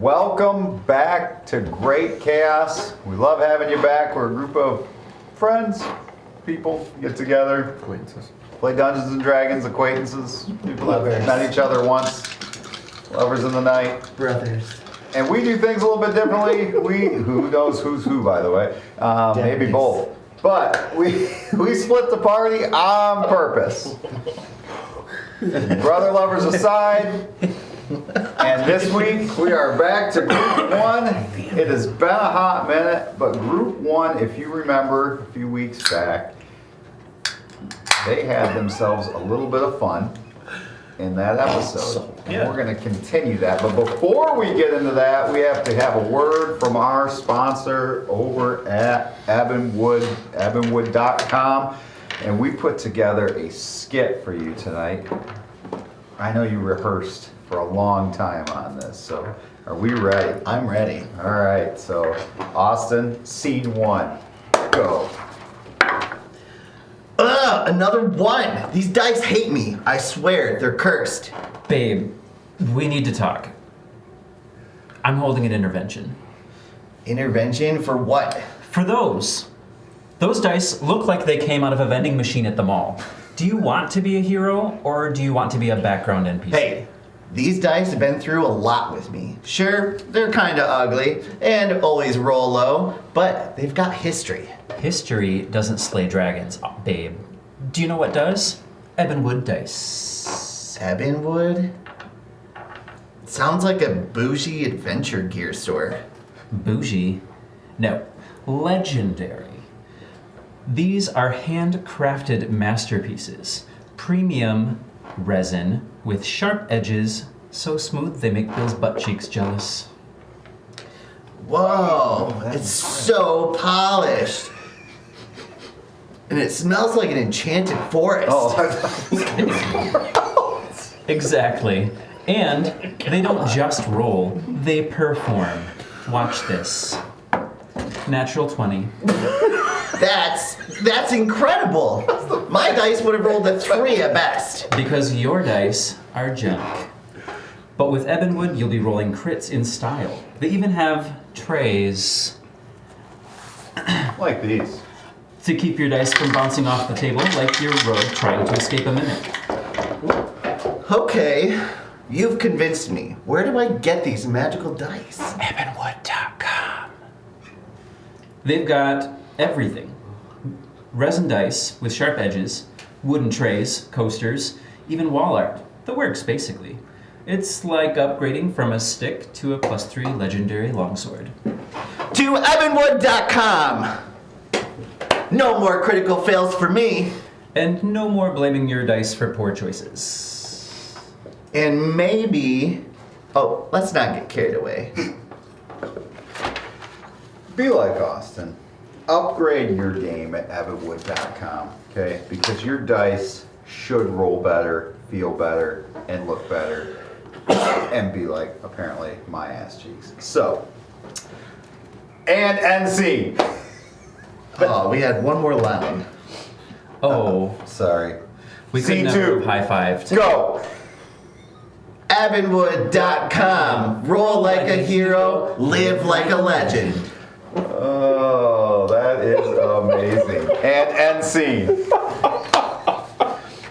Welcome back to Great Chaos. We love having you back. We're a group of friends, people get together, Acquaintances. play Dungeons and Dragons, acquaintances, people that Lovers. met each other once, lovers in the night. Brothers. And we do things a little bit differently. Who knows who's who, by the way. Maybe Definitely. both. But we split the party on purpose. Brother lovers aside. And this week we are back to Group 1. It has been a hot minute, but Group 1, if you remember a few weeks back, they had themselves a little bit of fun in that episode. And we're going to continue that. But before we get into that, we have to have a word from our sponsor over at Ebonwood.com. And we put together a skit for you tonight. I know you rehearsed for a long time on this, so are we ready? I'm ready. All right, so Austin, scene 1, go. Ugh, another one. These dice hate me. I swear, they're cursed. Babe, we need to talk. I'm holding an intervention. Intervention for what? For those. Those dice look like they came out of a vending machine at the mall. Do you want to be a hero, or do you want to be a background NPC? Hey, these dice have been through a lot with me. Sure, they're kinda ugly and always roll low, but they've got history. History doesn't slay dragons, babe. Do you know what does? Ebonwood dice. Ebonwood? Sounds like a bougie adventure gear store. Bougie? No, legendary. These are handcrafted masterpieces. Premium resin with sharp edges, so smooth they make Bill's butt cheeks jealous. Whoa, it's so polished. And it smells like an enchanted forest. Exactly. And they don't just roll, they perform. Watch this. Natural 20. That's incredible. My dice would have rolled a 3 at best. Because your dice are junk. But with Ebonwood, you'll be rolling crits in style. They even have trays Like these. to keep your dice from bouncing off the table like you're rogue trying to escape a mimic. Okay, you've convinced me. Where do I get these magical dice? Ebonwood.com. They've got everything. Resin dice with sharp edges, wooden trays, coasters, even wall art. The works, basically. It's like upgrading from a stick to a +3 legendary longsword. To Ebonwood.com. No more critical fails for me. And no more blaming your dice for poor choices. And maybe... Oh, let's not get carried away. Be like Austin. Upgrade your game at Ebonwood.com, okay? Because your dice should roll better, feel better, and look better, and be like, apparently, my ass cheeks. So, and end scene. Oh, we had one more line. Oh, Sorry. we could Scene never 2. have high-fived. Go! Ebonwood.com. Roll like a hero, live like a legend. Oh, that is amazing. And end scene.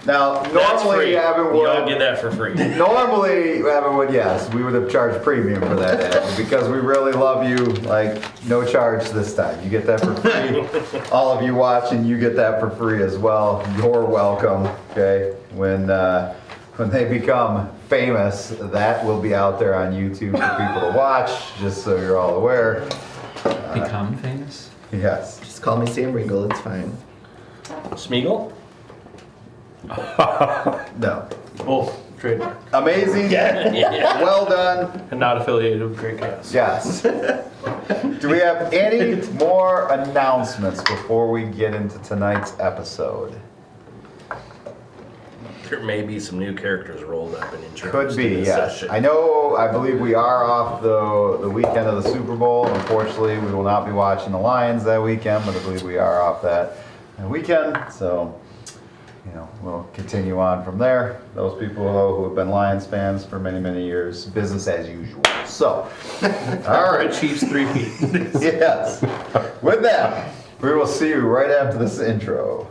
Now, That's normally free. You don't Ebonwood... get that for free. Normally, Ebonwood, yes, we would have charged premium for that ad, because we really love you. Like, no charge this time. You get that for free. All of you watching, you get that for free as well. You're welcome. Okay, when they become famous, that will be out there on YouTube for people to watch. Just so you're all aware. Become famous? Yes. Just call me Sam Ringle, it's fine. Smeagol? No. Both. Trademark. Amazing. Yeah. Well done. And not affiliated with Great Chaos. Yes. Do we have any more announcements before we get into tonight's episode? There may be some new characters rolled up and introduced Could be, in this yes. session. I believe we are off the weekend of the Super Bowl. Unfortunately, we will not be watching the Lions that weekend, but I believe we are off that weekend. So, we'll continue on from there. Those people who have been Lions fans for many, many years, business as usual. So, all right. Chiefs 3-peat. Yes. With that, we will see you right after this intro.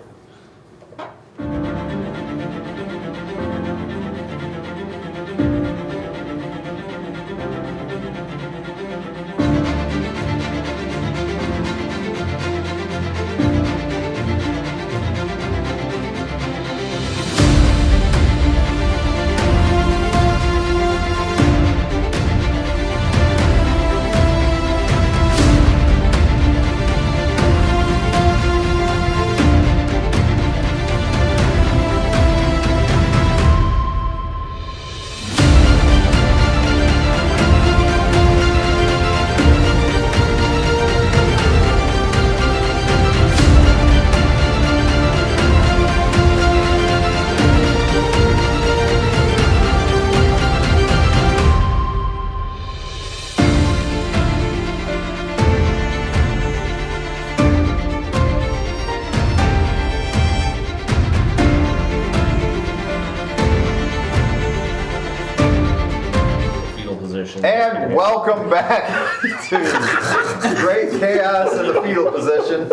And welcome back to Great Chaos in the fetal position.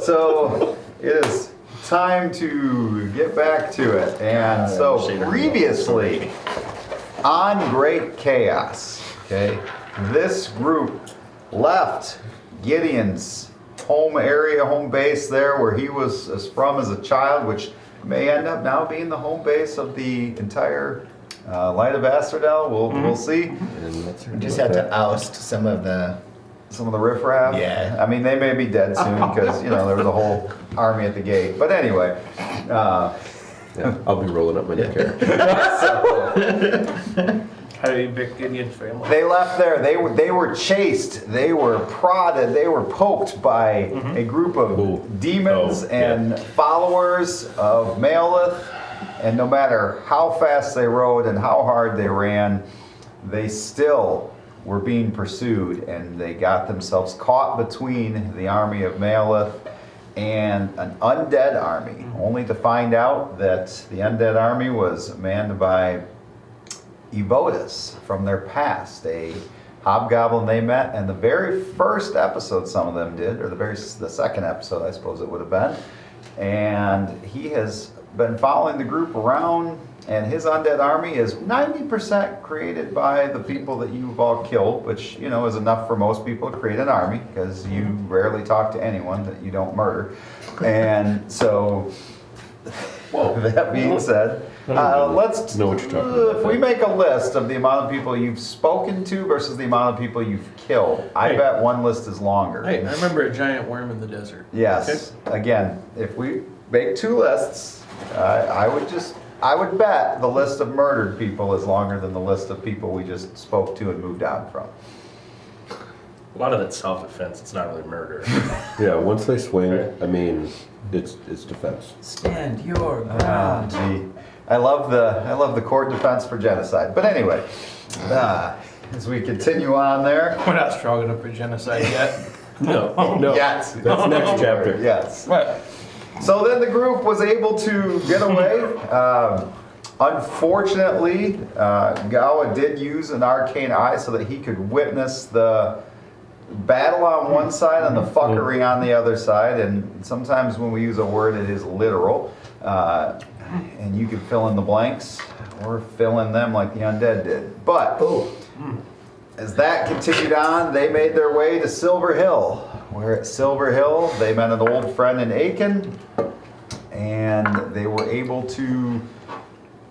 So it is time to get back to it. And so previously on Great Chaos, okay, this group left Gideon's home area, home base there where he was from as a child, which may end up now being the home base of the entire Light of Astrodel. We'll see. We just had to oust some of the riffraff. Yeah. I mean, they may be dead soon because there was a whole army at the gate. But anyway, Yeah, I'll be rolling up my neck hair. How do you evict Gideon's family? they left there. They were chased. They were prodded. They were poked by a group of Ooh. demons Oh, yeah. and followers of Maleth. And no matter how fast they rode and how hard they ran, they still were being pursued, and they got themselves caught between the army of Maleth and an undead army, only to find out that the undead army was manned by Evotus from their past, a hobgoblin they met in the very first episode some of them did, or the second episode I suppose it would have been. And he has been following the group around, and his undead army is 90% created by the people that you've all killed, which is enough for most people to create an army, because you rarely talk to anyone that you don't murder. And so, that being said, let's know what you're talking about. if we make a list of the amount of people you've spoken to versus the amount of people you've killed, I Hey. bet one list is longer. Hey, I remember a giant worm in the desert. Yes. Again, if we make two lists, I would bet the list of murdered people is longer than the list of people we just spoke to and moved on from. A lot of it's self-defense. It's not really murder. Yeah, once they swing, I mean, it's defense. Stand your ground. Gee, I love the court defense for genocide. But anyway, as we continue on there. We're not strong enough for genocide yet. No. Yes. That's next chapter. Yes. What? So then the group was able to get away. Unfortunately, Gawa did use an arcane eye so that he could witness the battle on one side and the fuckery on the other side. And sometimes when we use a word, it is literal. And you can fill in the blanks or fill in them like the undead did. But as that continued on, they made their way to Silver Hill. Where at Silver Hill, they met an old friend in Aiken, and they were able to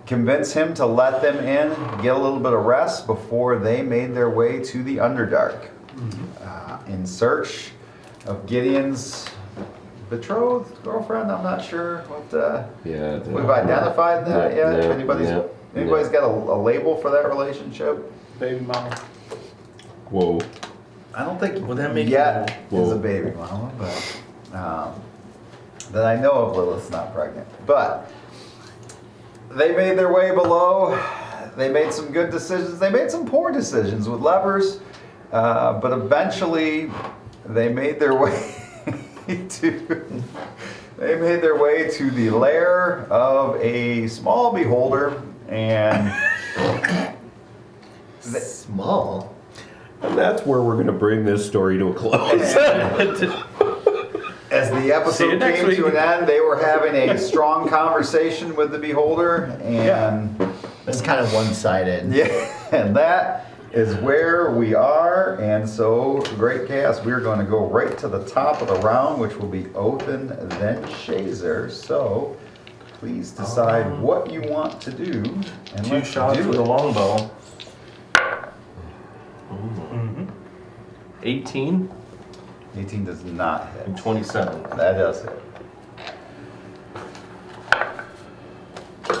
convince him to let them in, get a little bit of rest before they made their way to the Underdark in search of Gideon's betrothed girlfriend. I'm not sure what Yeah. we've identified that yet. No, Anybody's got a label for that relationship? Baby mama. Whoa. I don't think Would that make yet you- is a Whoa. baby mama, but that I know of, Lilith's not pregnant. But they made their way below. They made some good decisions. They made some poor decisions with levers, but eventually they made their way to They made their way to the lair of a small beholder, and Small. And that's where we're going to bring this story to a close. as the See episode you next came to week. an end, they were having a strong conversation with the beholder, and It's kind of one-sided. yeah, and that is where we are. And so, Great Chaos, we're going to go right to the top of the round, which will be Othin, then Shazer. So, please decide what you want to do, and 2 let's shots do with it. a longbow. 18 18 does not and hit. 27. That does hit.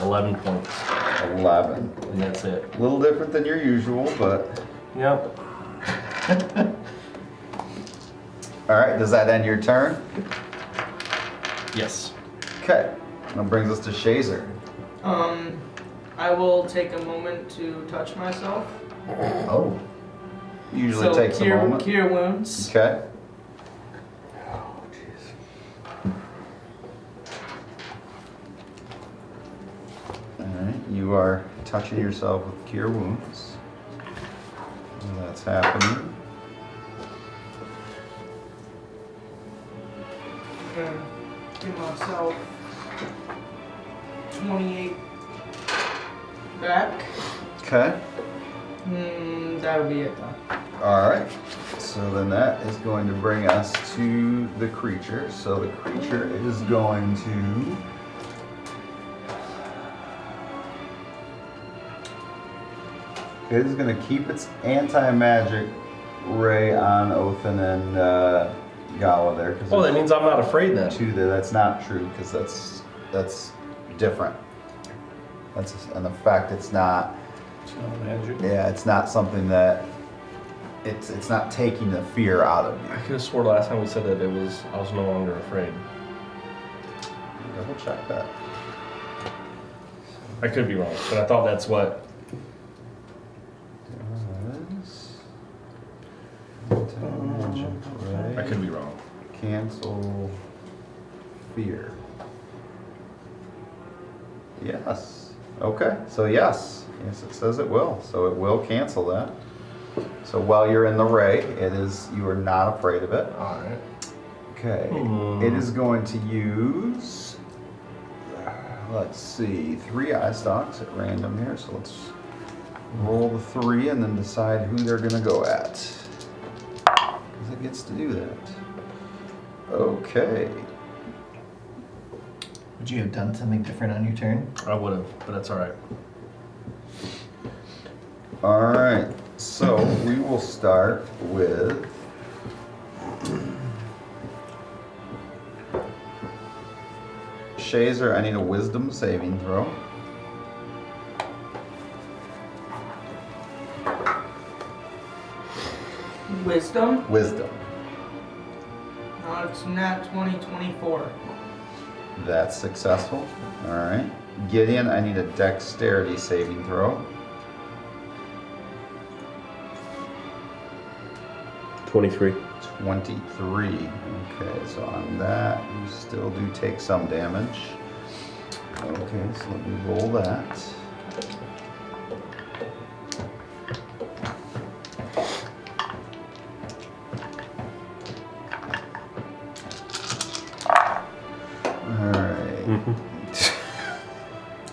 11 points. 11. And that's it. A little different than your usual, but Yep. all right. Does that end your turn? Yes. Okay. That brings us to Shazer. I will take a moment to touch myself. Oh. Usually So takes a moment. Cure wounds. Okay. Alright, you are touching yourself with Cure Wounds. And that's happening. And give myself 28 back. Okay. That'll be it then. Alright. So then that is going to bring us to the creature. So the creature is going to. It is going to keep its anti-magic ray on Othin and Gala there. Oh, that means I'm not afraid then. Two there. That's not true because that's different. That's an effect. It's not. It's not magic. Yeah, it's not something that. It's not taking the fear out of you. I could have swore last time we said that I was no longer afraid. Double check that. I could be wrong, but I thought that's what. I could be wrong. Cancel fear. Yes. Okay. So yes. Yes, it says it will. So it will cancel that. So while you're in the ray, you are not afraid of it. All right. Okay. It is going to use, let's see, 3 eye stalks at random here. So let's roll the 3 and then decide who they're going to go at. Because it gets to do that. Okay. Would you have done something different on your turn? I would have, but that's all right. All right. So we will start with Shazer. I need a wisdom saving throw. Wisdom. Wisdom. It's nat 2024. That's successful. All right. Gideon, I need a dexterity saving throw. 23. 23. Okay, so on that, you still do take some damage. Okay, so let me roll that. Alright.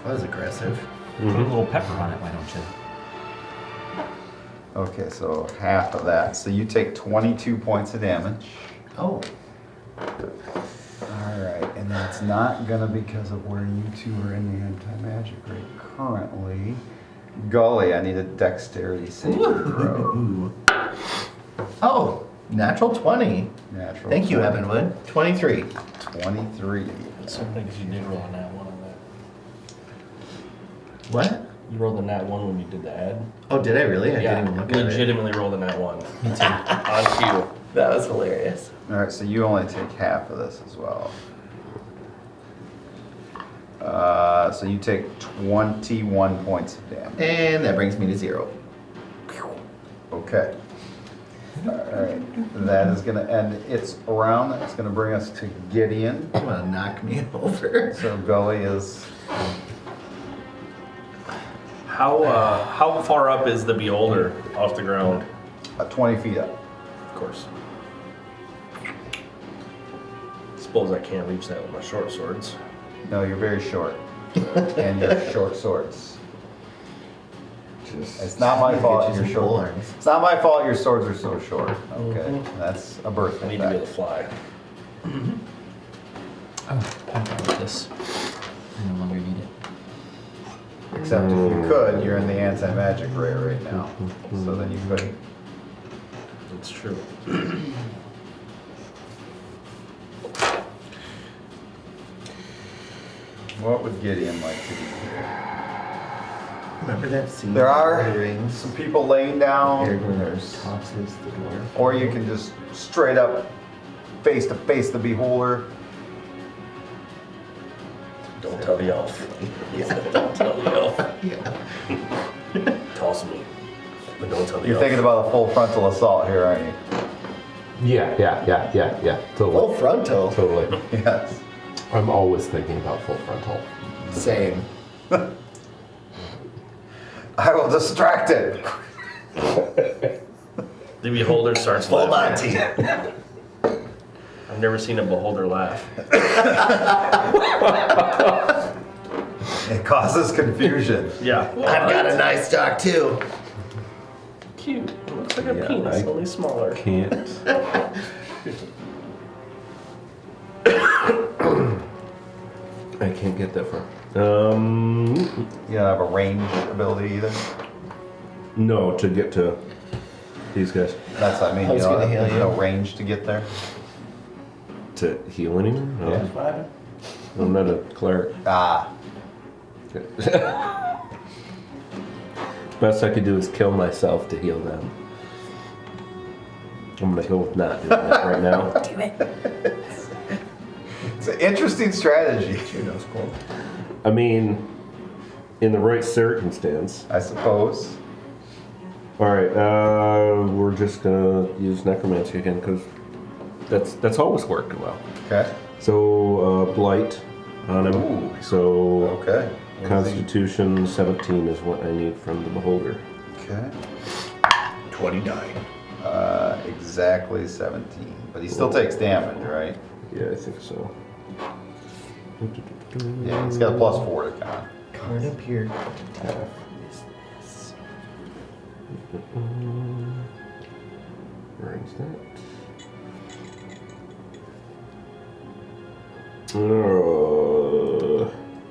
That was aggressive. Put a little pepper on it, why don't you? Okay, so half of that. So you take 22 points of damage. Oh. Alright, and that's not gonna because of where you two are in the anti-magic rate currently. Gully, I need a dexterity saving throw. Oh, natural 20. Natural. Thank you, 20. Evanwood. 23. 23. Some things you did roll a nat 1 on that. What? You rolled a nat 1 when you did the ad. Oh, did I really? I didn't even look at it. legitimately rolled a nat 1. Me too. On cue. That was hilarious. Alright, so you only take half of this as well. So you take 21 points of damage. And that brings me to 0. Okay. Alright, that is gonna end its round. That's gonna bring us to Gideon. You want to knock me over? So Gully is, How far up is the beholder off the ground? 20 feet up. Of course. Suppose I can't reach that with my short swords. No, you're very short. And you have short swords. It's not my fault you're short. It's not my fault your swords are so short. Okay, that's a birth I need to be able to defect. fly. Oh, I'm fine with this. I no longer need it. Except if you could, you're in the anti-magic ray right now. So then you couldn't. It's true. What would Gideon like to do here? Remember that scene? There are Lord of the Rings. some people laying down. There's Tops is the dwarf. Or you can just straight up face to face the beholder. Don't tell the elf. Yeah. Don't tell the elf. Yeah. Toss me. But don't tell the You're elf. thinking about a full frontal assault here, aren't you? Yeah. Full Totally. frontal. Totally. Yes. I'm always thinking about full frontal. Same. I will distract it. The beholder starts Full laughing. Monty. I've never seen a beholder laugh. It causes confusion. Yeah. I've got a nice dog too. Cute. It looks like a Yeah, penis, I- only smaller. Can't. I can't get that far. You don't have a range ability either. No, to get to these guys. That's what I mean. I was You don't gonna have heal no you. range to get there. To heal anyone? No. Yeah. I'm not a cleric. Ah, Best I could do is kill myself to heal them. I'm gonna go with not doing that right now. it's an interesting strategy, I mean, in the right circumstance. I suppose. Alright, we're just gonna use necromancy again because that's always worked well. Okay. So, blight on him. Ooh. So, Okay. Constitution 17 is what I need from the beholder. Okay. 29. Exactly 17. But he still takes damage, right? Yeah, I think so. Yeah, he's got a +4 to con. Card up here. Where is that?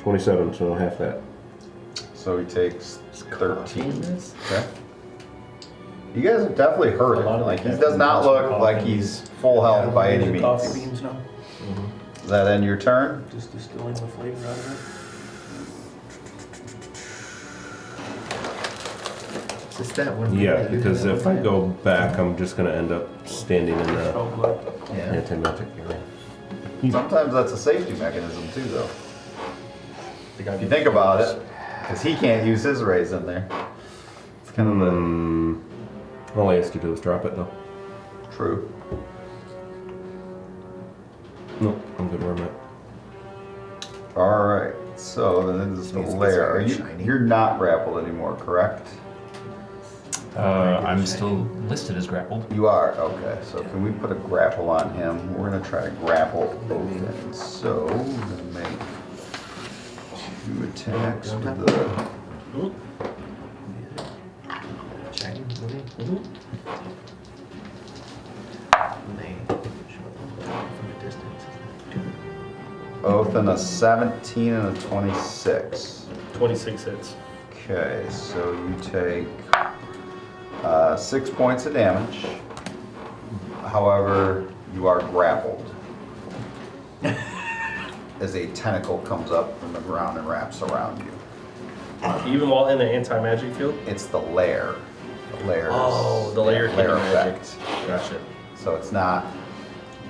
27, so half that. So he takes Coffee in 13. this? Okay. You guys have definitely heard A it. lot of Like, he the does not caffeine look comes like from he's full health by any means. Coffee beans now. Does that end your turn? Just distilling the flavor out of Is this that one? Yeah, because if I go back, I'm just gonna end up standing in it. the Oh, blood. Yeah. anti-magic area. Sometimes that's a safety mechanism too, though. They gotta If you be- think about it, because he can't use his rays in there. It's kind of All I ask you to do is drop it, though. true. Nope, I'm good where I'm at. All right. So then this is the Means it gets lair. Are very you? shiny. You're not grappled anymore, correct? I'm still listed as grappled. You are. Okay. So can we put a grapple on him? We're gonna try to grapple both ends. So we're gonna make 2 attacks with the. Shiny, moving. They show from a distance. Both in a 17 and a 26. 26 hits. Okay, so you take 6 points of damage. However, you are grappled. As a tentacle comes up from the ground and wraps around you. Even while in the anti-magic field? It's the lair. The lair. Oh, the lair lair hitting magic. effect. Gotcha. So it's not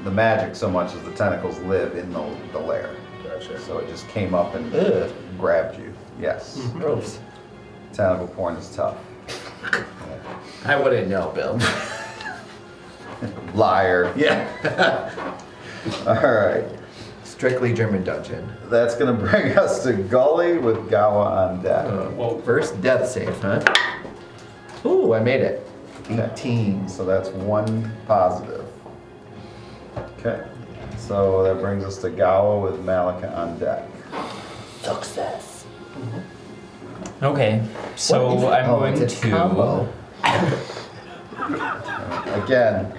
the magic so much as the tentacles live in the lair. Gotcha. So it just came up and Ugh. grabbed you. Yes. Gross. Tentacle porn is tough. I wouldn't know, Bill. Liar. Yeah. All right. Strictly German dungeon. That's gonna bring us to Gully with Gawa on deck. Well, first death save, huh? Ooh, I made it. 18. So that's 1 positive. Okay. So that brings us to Gawa with Malika on deck. Success. Okay, so What is- I'm oh, going it's a to. combo. Again,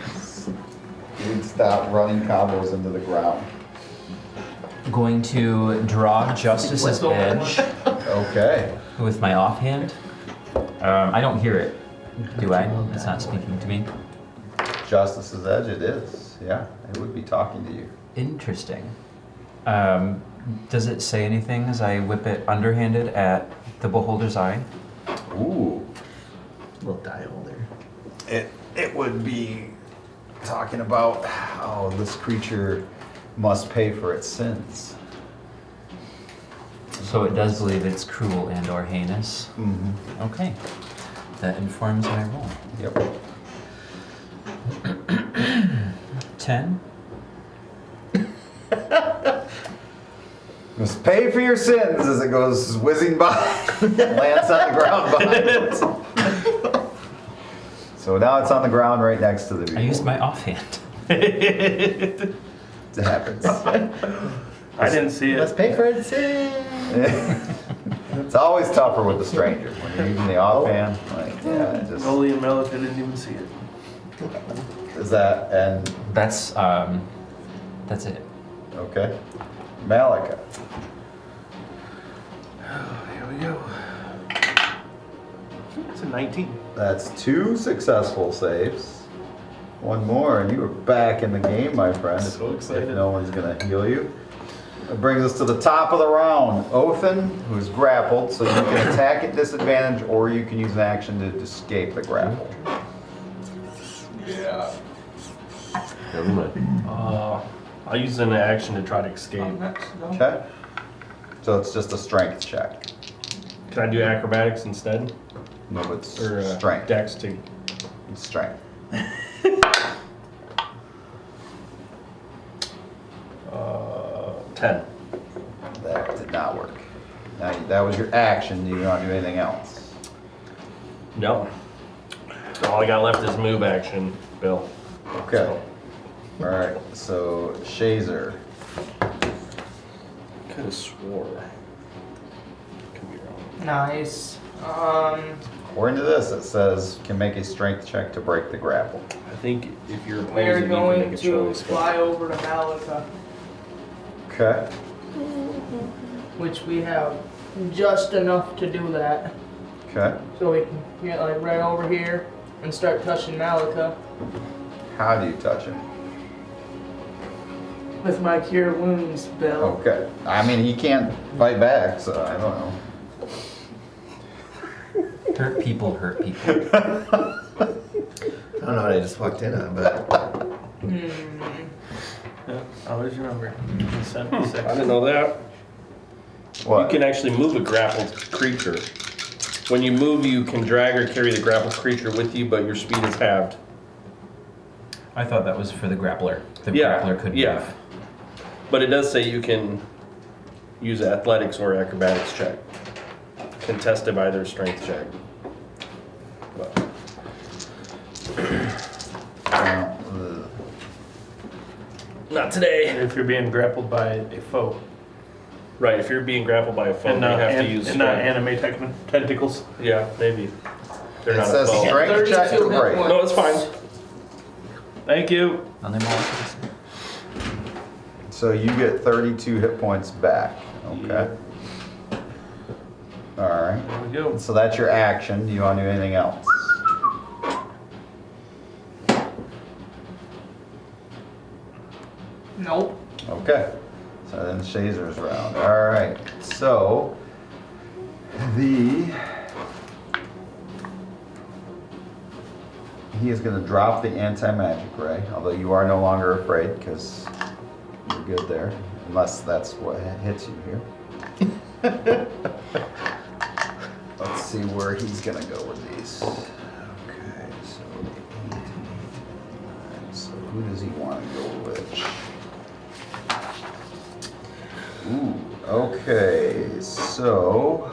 you'd stop running combos into the ground. Going to draw Justice's Edge Okay. with my offhand. I don't hear it, do I? It's not speaking to me. Justice's Edge it is. Yeah, it would be talking to you. Interesting. Does it say anything as I whip it underhanded at the Beholder's Eye? Ooh. Little die holder. It would be talking about how this creature must pay for its sins. So it does believe it's cruel and or heinous. Mm-hmm. Okay. That informs my roll. Yep. 10. Must pay for your sins as it goes whizzing by, lands on the ground behind it. So now it's on the ground right next to the I used my offhand. It happens. I didn't see Let's it. pay for it. Sin. It's always tougher with the stranger when you're using the offhand. Like, yeah, it just Gully and Malika didn't even see it. is that and That's it. okay. Malika. Here we go. It's a 19. That's 2 successful saves. 1 more, and you are back in the game, my friend. So excited. If no one's gonna heal you. That brings us to the top of the round. Othin, who's grappled, so you can attack at disadvantage, or you can use an action to escape the grapple. Yeah. Never mind. I'll use an action to try to escape. Okay. So it's just a strength check. Can I do acrobatics instead? No, but it's Or strength. dex too? It's strength. 10. That did not work. Now that was your action. You don't do anything else. No. All I got left is move action, Bill. Okay. All right. So Shazer. Could have swore. Could be wrong. Nice. According to this, it says can make a strength check to break the grapple. I think if you're opposing, We're you can going make a to choice. fly over to Malika, Okay. which we have just enough to do that. Okay. So we can get like right over here and start touching Malika How do you touch him? with my cure wounds spell. Okay. I mean, he can't fight back, so I don't know. Hurt people hurt people. I don't know what I just walked in on, but Yeah, I always remember. 76. I didn't know that. What? You can actually move a grappled creature. When you move, you can drag or carry the grappled creature with you, but your speed is halved. I thought that was for the grappler. The Yeah, grappler could yeah. move. But it does say you can use athletics or acrobatics check. Contested by their strength check. But Ugh. not today. If you're being grappled by a foe. Right, if you're being grappled by a foe, And you not, have to and, use and not strength. anime tentacles. Yeah, maybe. They're It not a says foe. strength check to 32 hit break. points. No, it's fine. Thank you. On them molecules. So you get 32 hit points back. Okay. All right. There we go. So that's your action. Do you want to do anything else? Nope. Okay. So then Shazer's round. All right. So he is going to drop the anti-magic ray, although you are no longer afraid because you're good there, unless that's what hits you here. Let's see where he's going to go with these. Okay, so 8, 9, 10, Who does he want to go with? Ooh, okay, so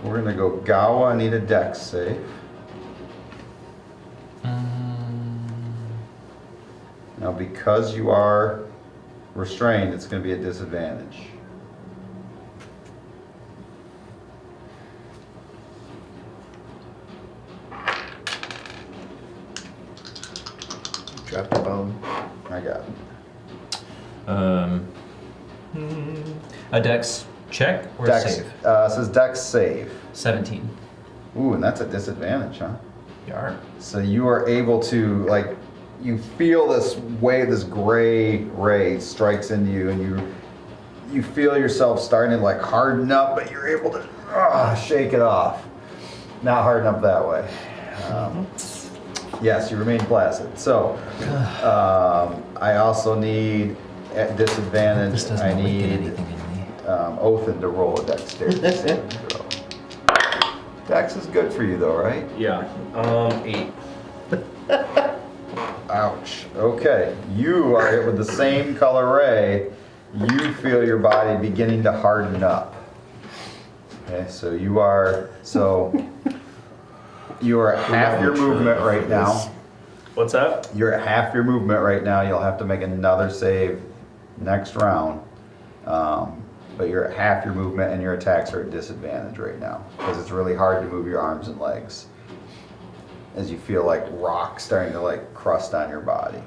we're gonna go Gawa. I need a dex save. Now, because you are restrained, it's gonna be a disadvantage. Drop the bone. I got it. A dex check or Dex, save? it says dex save. 17. Ooh, and that's a disadvantage, huh? Yar. So you are able to, like, you feel this wave, this gray ray strikes into you, and you feel yourself starting to like harden up, but you're able to shake it off. Not harden up that way. Yes, you remain placid. So I also need at disadvantage. This doesn't I awaken need anything in me. Othin to roll a dexterity saving throw. Dex is good for you though, right? Yeah. 8. Ouch. Okay, you are hit with the same color ray. You feel your body beginning to harden up. Okay, so you are at half your movement right now. What's that? You're at half your movement right now. You'll have to make another save next round. But you're at half your movement and your attacks are at disadvantage right now because it's really hard to move your arms and legs as you feel like rock starting to like crust on your body.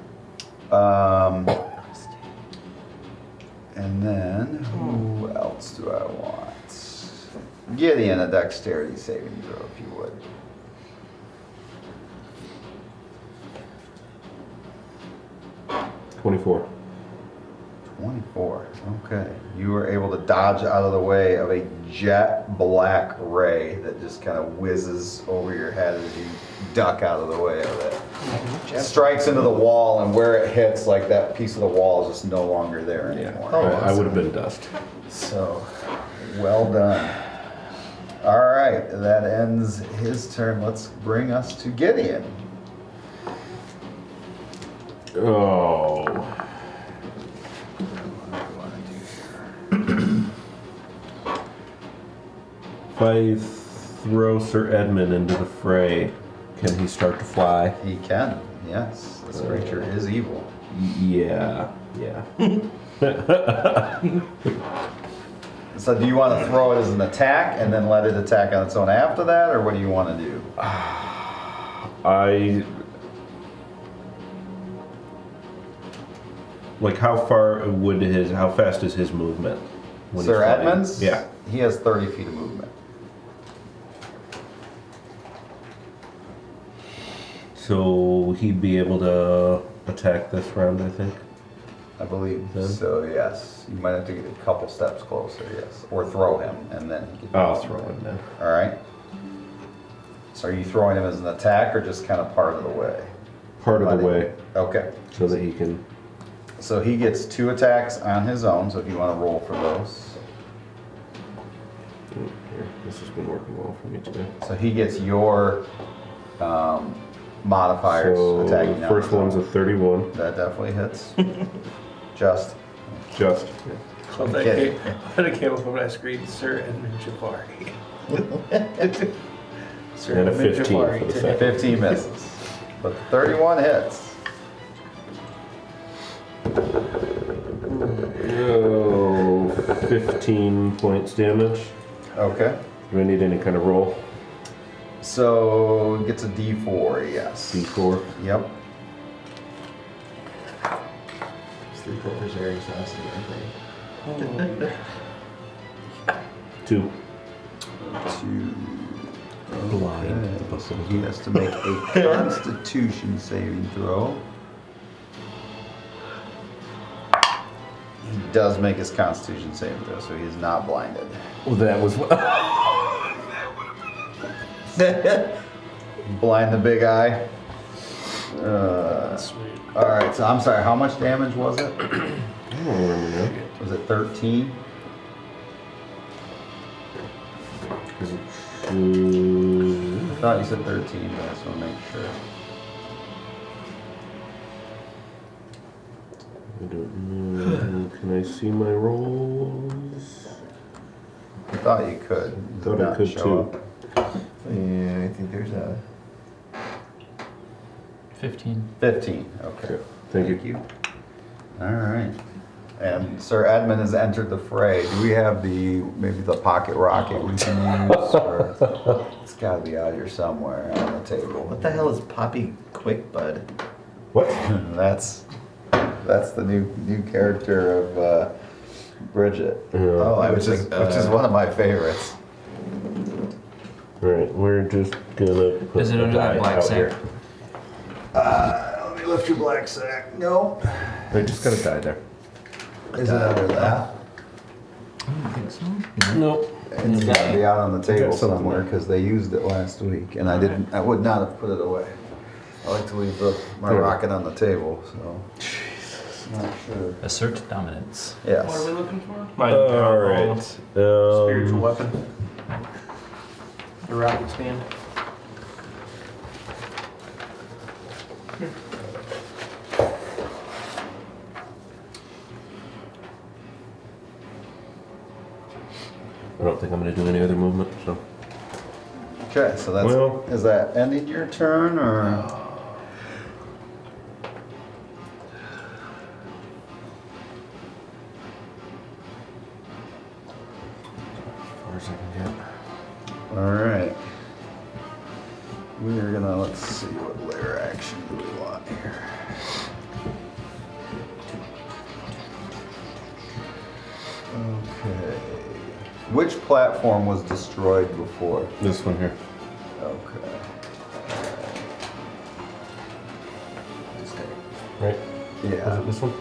And then who else do I want? Gideon, a dexterity saving throw if you would. $24. 24. Okay. You were able to dodge out of the way of a jet black ray that just kind of whizzes over your head as you duck out of the way of it. It strikes into the wall, and where it hits, like that piece of the wall is just no longer there anymore. I would have been dust. So, well done. All right, that ends his turn. Let's bring us to Gideon. Oh. If I throw Sir Edmund into the fray, can he start to fly? He can, yes. This creature is evil. Yeah. So do you want to throw it as an attack and then let it attack on its own after that, or what do you want to do? Like, how fast is his movement? when Sir he's flying? Edmunds? Yeah. He has 30 feet of movement. So he'd be able to attack this round, I think. I believe Then? so, yes. You might have to get a couple steps closer, yes. Or throw him, and then he can... I'll throw him then. All right. So are you throwing him as an attack or just kind of part of the way? Part of the way, Okay. so that he can. So he gets 2 attacks on his own, so if you want to roll for those. Here, this has been working well for me today. So he gets your modifiers So attacking the on first his own. one's a 31. That definitely hits. Just. Just. Well, that kidding. came up when I screamed Sir Edmund Jafari. Sir And a Edmund 15 Jafari for the today. second. 15 misses. But 31 hits. Oh, 15 points damage. Okay. Do I need any kind of roll? So he gets a D4, yes. D4. Yep. Sleepovers are exhausting, aren't they? 2. 2. Blind. Okay. So he has to make a Constitution saving throw. He does make his Constitution saving throw, so he is not blinded. Well, that was. Blind the big eye. Sweet. All right, so I'm sorry, how much damage was it? I don't remember now. Was it 13? Is it I thought you said 13, but I just want to make sure. I don't know. Can I see my rolls? I thought you could. Thought Did I not could show too. up. Yeah, I think there's a. 15. 15. Okay. Okay, thank you. All right. And Sir Edmund has entered the fray. Do we have maybe the pocket rocket we can use? Or, it's got to be out here somewhere on the table. What the hell is Poppy Quick Bud? What? That's the new character of Bridget. Oh, I was which is like, which is one of my favorites. Alright, we're just gonna put Is it the under that die black out sack? here. Let me lift your black sack. No. I just got a die there. Is it under that? I don't think so. Nope. It's got to be out on the table Got something somewhere there. because they used it last week, and I would not have put it away. I like to leave my There. rocket on the table, so. Not sure. Assert dominance. Yes. What are we looking for? Mine. Alright. Spiritual weapon. The rocket stand. I don't think I'm gonna do any other movement, so. Okay, so that's, Well- is that ending your turn, or? Far as I can get. All right. We are gonna, let's see, what layer action do we want here? Okay. Which platform was destroyed before? This one here. Okay. Right? Yeah. Is it this one?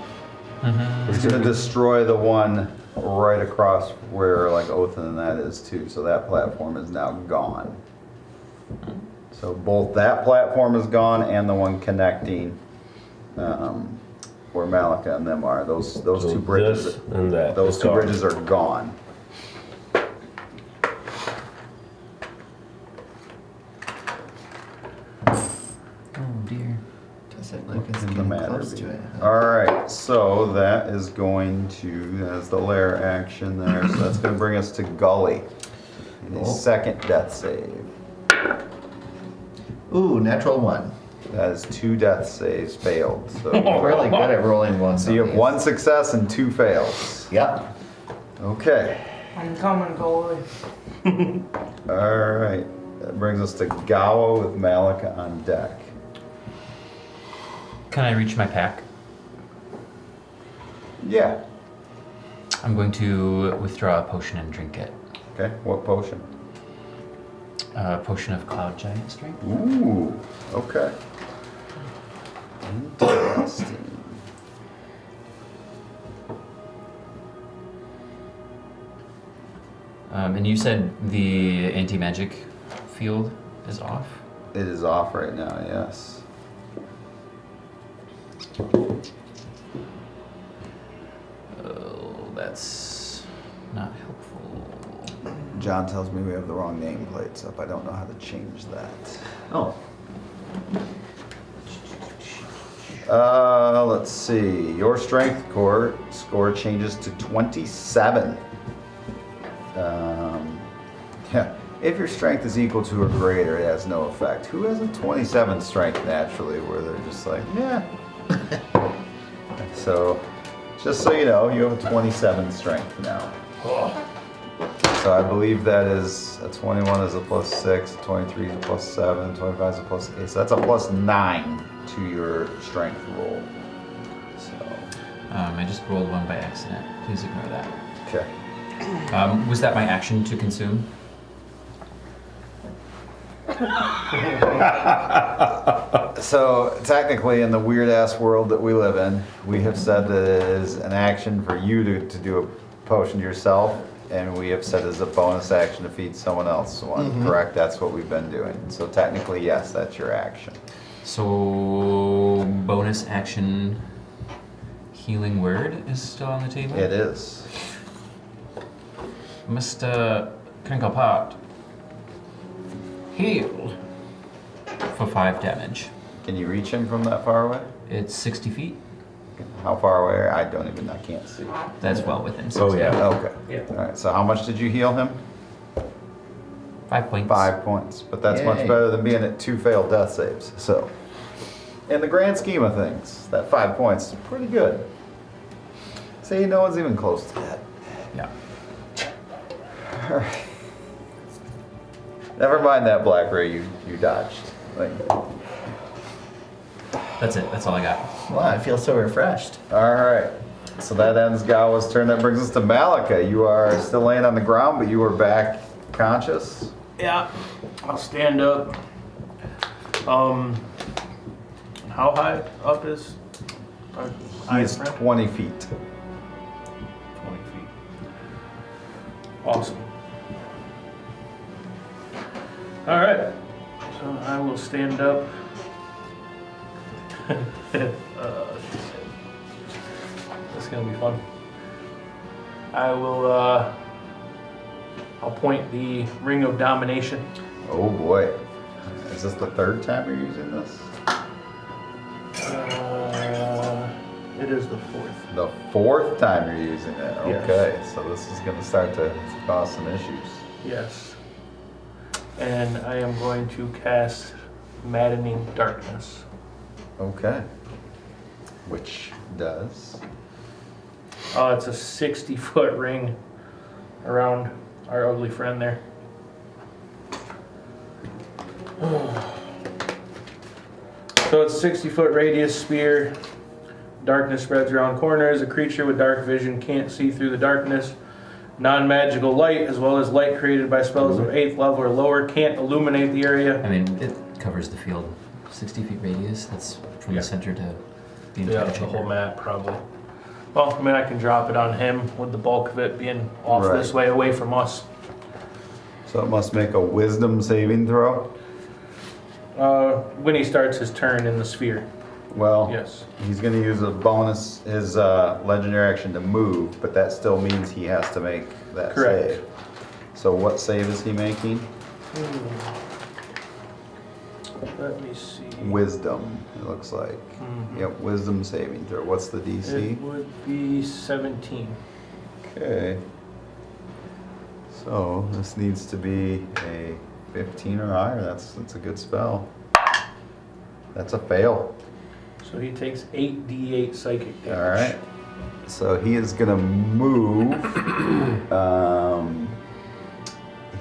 Mm-hmm. It's gonna destroy the one right across where like Othan and that is too, so that platform is now gone. So both that platform is gone and the one connecting where Malika and them are. Those So two bridges. This and that. Those is two gone. bridges are gone. Oh dear. Doesn't look as In the getting matter close be. to it. All right, so that is going to, that's the lair action there. So that's going to bring us to Gully. Cool. Second death save. Ooh, natural 1. That is 2 death saves failed. So, I'm really good at rolling ones. so you on have these. 1 success and 2 fails. Yep. Okay. I'm coming, Coley. All right. That brings us to Gawa with Malika on deck. Can I reach my pack? Yeah. I'm going to withdraw a potion and drink it. Okay. What potion? A potion of cloud giant strength. Ooh. Okay. Interesting. And you said the anti-magic field is off? It is off right now, yes. Oh, that's not helpful. John tells me we have the wrong nameplates up. I don't know how to change that. Oh. Let's see. Your strength score changes to 27. Yeah. If your strength is equal to or greater, it has no effect. Who has a 27 strength naturally where they're just like, yeah. So, just so you know, you have a 27 strength now. So I believe that is a 21 is a +6, a 23 is a +7, 25 is a +8. So that's a +9 to your strength roll. So, I just rolled one by accident. Please ignore that. okay. Was that my action to consume? So technically, in the weird ass world that we live in, we have said that it is an action for you to do a potion yourself, and we have said it's a bonus action to feed someone else one. Correct? That's what we've been doing. So technically, yes, that's your action. So, bonus action healing word is still on the table? It is. Mr. Crinklepot, heal for 5 damage. Can you reach him from that far away? It's 60 feet. How far away? I don't even. I can't see. That's well within 6 Oh, yeah. Okay. Yeah. All right. So how much did you heal him? 5 points. 5 points. But that's much Yay. better than being at 2 failed death saves. So, in the grand scheme of things, that 5 points is pretty good. See, no one's even close to that. Yeah. All right. Never mind that black ray you dodged. Like, That's it. That's all I got. Wow, I feel so refreshed. all right. So that ends Gawa's turn. That brings us to Malika. You are still laying on the ground, but you are back conscious. Yeah. I'll stand up. How high up is our He is friend? 20 feet. 20 feet. Awesome. All right. So I will stand up. This is gonna be fun. I will. I'll point the ring of domination. Oh boy. Is this the 3rd time you're using this? It is the 4th. The 4th time you're using it. Yes. Okay, so this is going to start to cause some issues. Yes. And I am going to cast Maddening Darkness. Okay. Which does? It's a 60-foot ring around our ugly friend there. So it's 60-foot radius spear. Darkness spreads around corners. A creature with dark vision can't see through the darkness. Non-magical light, as well as light created by spells of 8th level or lower, can't illuminate the area. I mean, it covers the field. 60 feet radius. That's from Yeah. the center to the Yeah, entire the chamber. whole map probably. Well, I mean, I can drop it on him with the bulk of it being off Right. this way, away from us. So it must make a wisdom saving throw? When he starts his turn in the sphere. Well, Yes. he's going to use a bonus, his legendary action to move, but that still means he has to make that Correct. save. So what save is he making? Let me see. Wisdom, it looks like. Mhm. Yep, wisdom saving throw. What's the DC? It would be 17. Okay. So this needs to be a 15 or higher. That's a good spell. That's a fail. So he takes 8d8 psychic damage. All right. So he is gonna move.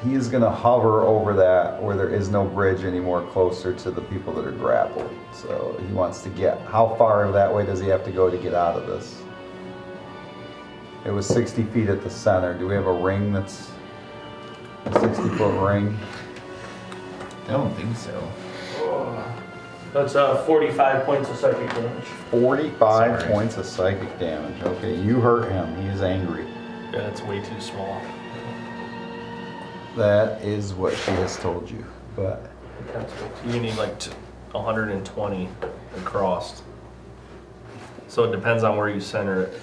He is gonna hover over that where there is no bridge anymore, closer to the people that are grappled. So he wants to get. How far that way does he have to go to get out of this? It was 60 feet at the center. Do we have a ring that's a 60-foot ring? I don't think so. That's 45 points of psychic damage. 45 Sorry. points of psychic damage. Okay, you hurt him. He is angry. Yeah, that's way too small. That is what she has told you. But You need like 120 across. So it depends on where you center it.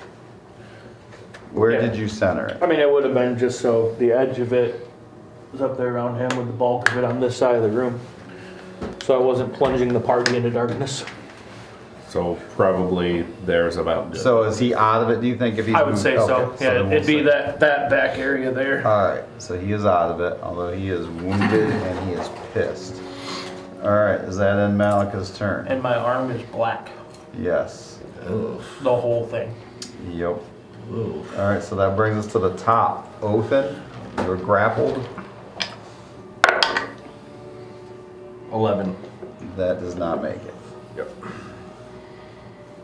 where Yeah. did you center it? I mean, it would have been just so the edge of it was up there around him with the bulk of it on this side of the room. So I wasn't plunging the party into darkness. So probably there's about good. So is he out of it, do you think, if he's I would moved? say so. Okay, Yeah, then we'll it'd be say- that back area there. Alright, so he is out of it, although he is wounded and he is pissed. Alright, is that in Malika's turn? And my arm is black. Yes. Ooh. The whole thing. Yep. Ooh. Alright, so that brings us to the top. Othin, you're grappled. 11. That does not make it. Yep.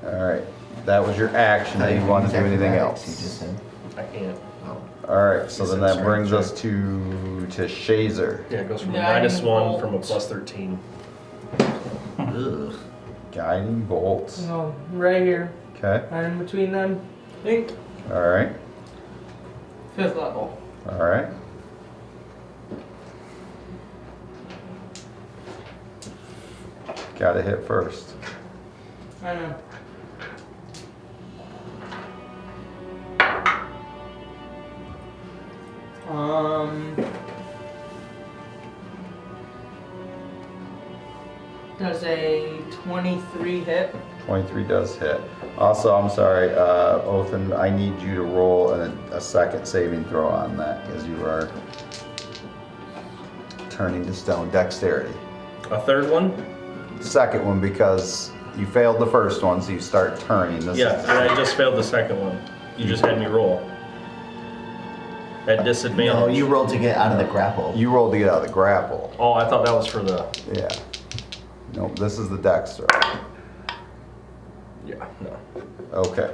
Alright, that was your action. Do you want to do anything Acrobatics, You else? just said. I can't. Alright, so You then said that strength brings us check. to Shazer. Yeah, it goes from a Yeah, I -1 need from a bolts. +13. Ugh. Guiding bolts. Oh, right here, Okay, right in between them. Think alright, 5th level. alright. Gotta hit first. I know. Does a 23 hit? 23 does hit. Also, I'm sorry, Othan, I need you to roll a second saving throw on that because you are turning to stone. Dexterity. A third one? Second one because you failed the first one, so you start turning. This Yeah, is- and I just failed the second one. You just had me roll. At disadvantage. No, you rolled to get out of the grapple. You rolled to get out of the grapple. Oh, I thought that was for the. Yeah. Nope, this is the dex throw. Yeah, no. Okay.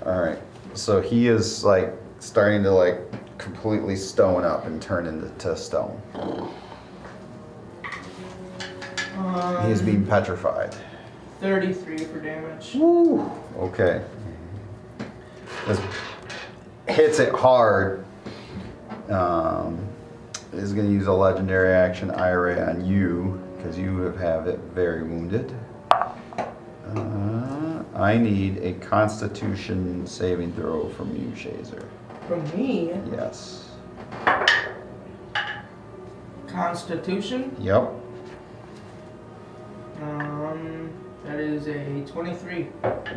All right. So he is like starting to like completely stone up and turn into stone. He is being petrified. 33 for damage. Woo. Okay. This hits it hard. Is going to use a legendary action IRA on you because you have it very wounded. I need a Constitution saving throw from you, Shazer. From me, Yes. Constitution. Yep. That is a 23.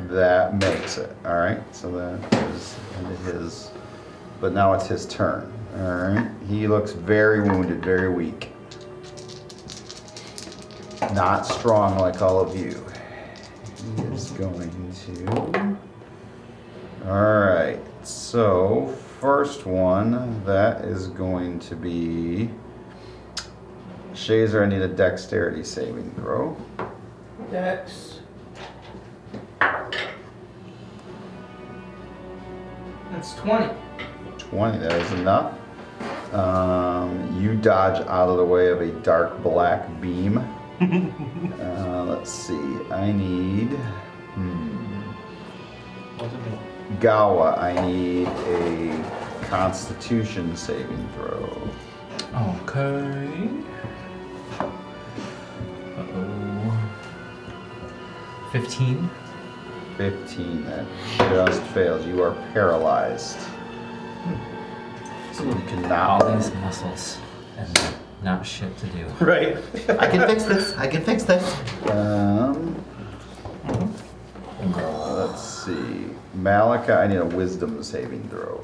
That makes it. All right. So that is into his. But now it's his turn. All right. He looks very wounded, very weak. Not strong like all of you. He is going to. All right. So first one, that is going to be. Shazer, I need a dexterity saving throw. Dex. That's 20. 20, that is enough. You dodge out of the way of a dark black beam. Let's see, I need. Gawa, I need a Constitution saving throw. Okay. Uh-oh. 15. 15, that just fails. You are paralyzed. So you All cannot. these muscles and not shit to do. Right. I can fix this. I can fix this. Let's see. Malika, I need a wisdom saving throw.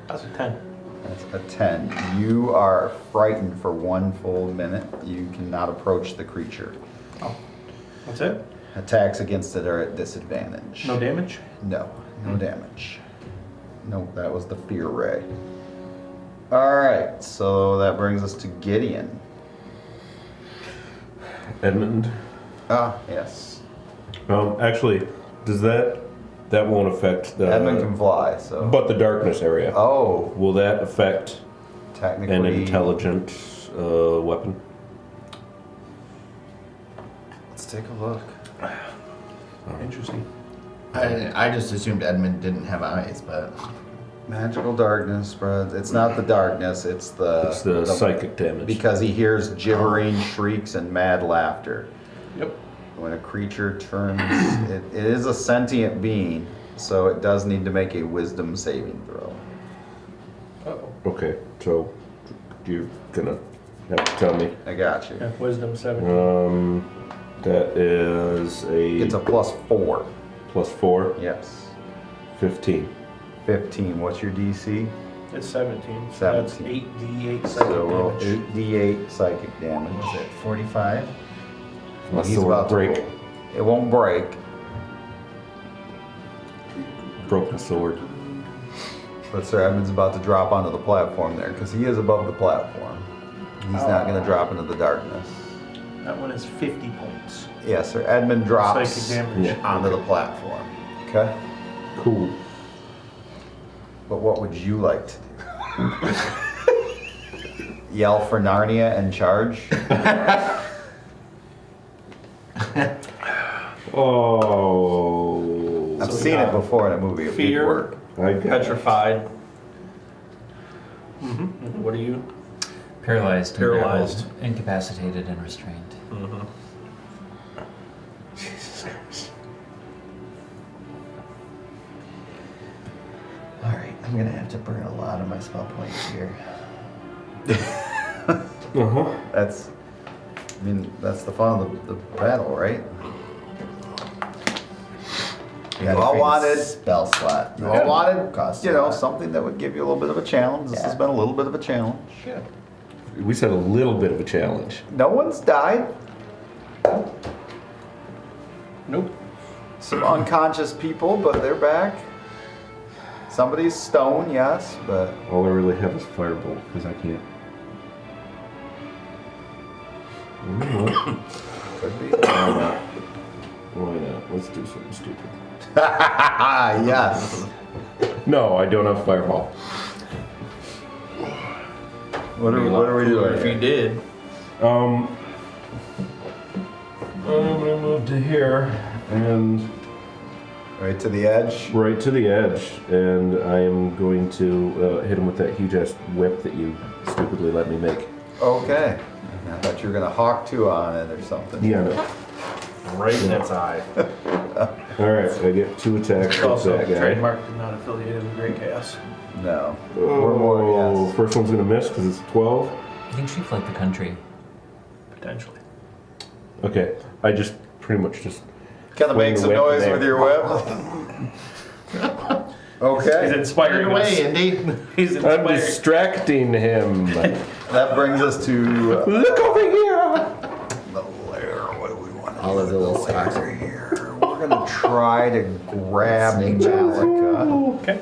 That's a 10. That's a 10. You are frightened for 1 full minute. You cannot approach the creature. Oh. That's it? Attacks against it are at disadvantage. No damage? No, no damage. No, that was the fear ray. Alright, so that brings us to Gideon. Edmund. Ah, yes. Actually, does that won't affect the Edmund can fly, so. but the darkness area? Oh, Will that affect technically. an intelligent weapon? Let's take a look. Interesting. I just assumed Edmund didn't have eyes, but Magical darkness spreads. It's not the darkness, it's the. It's the psychic damage. Because he hears gibbering shrieks and mad laughter. Yep. When a creature turns, it is a sentient being, so it does need to make a wisdom saving throw. Uh-oh. Okay, so you're gonna have to tell me. I got you. Yeah, wisdom 17. That is It's a +4. +4, Yes. 15. 15. What's your DC? It's 17. So that's 17. 8d8 psychic So roll damage. 8d8 psychic damage. was it 45? My He's sword about to break. roll. It won't break. Broke the sword. But Sir Edmund's about to drop onto the platform there because he is above the platform. He's not going to drop into the darkness. That one is 50 points. Yes, Sir Edmund drops Psychic damage. Yeah. onto the platform. Okay? Cool. But what would you like to do? Yell for Narnia and charge? Oh. I've So seen we it got before in a movie. It did fear. work. I got Petrified. What are you? Paralyzed. Paralyzed. And incapacitated and restrained. All right. I'm gonna have to burn a lot of my spell points here. Uh-huh. That's the fun of the battle, right? You Gotta all create a wanted, spell slot. you all wanted, Cost you a know, lot. something that would give you a little bit of a challenge. This Yeah. has been a little bit of a challenge. We said a little bit of a challenge. No one's died. Nope. Some unconscious people, but they're back. Somebody's stone, yes, but All I really have is firebolt because I can't. You know what? could be. Why not? Why not? Let's do something stupid. Yes. No, I don't have fireball. What are we doing? If you here? did, I'm gonna move to here and Right to the edge. right to the edge, and I am going to hit him with that huge ass whip that you stupidly let me make. Okay. I thought you were gonna hawk 2 on it or something. Yeah, no. right in its eye. All right, I get 2 attacks with Also, that guy. trademark did not affiliated with Great Chaos. No. Oh, We're more, yes. first one's gonna miss because it's 12. I think she fled the country. Potentially. Okay, I just pretty much just. Kind of Swing make the some whip noise there. with your whip. He's Okay. inspiring Away, us. Indy. He's I'm inspiring. distracting him. That brings us to Look over here. the lair. What do we want to All of the little stocks. here? We're gonna try to grab Snake Malika. Okay.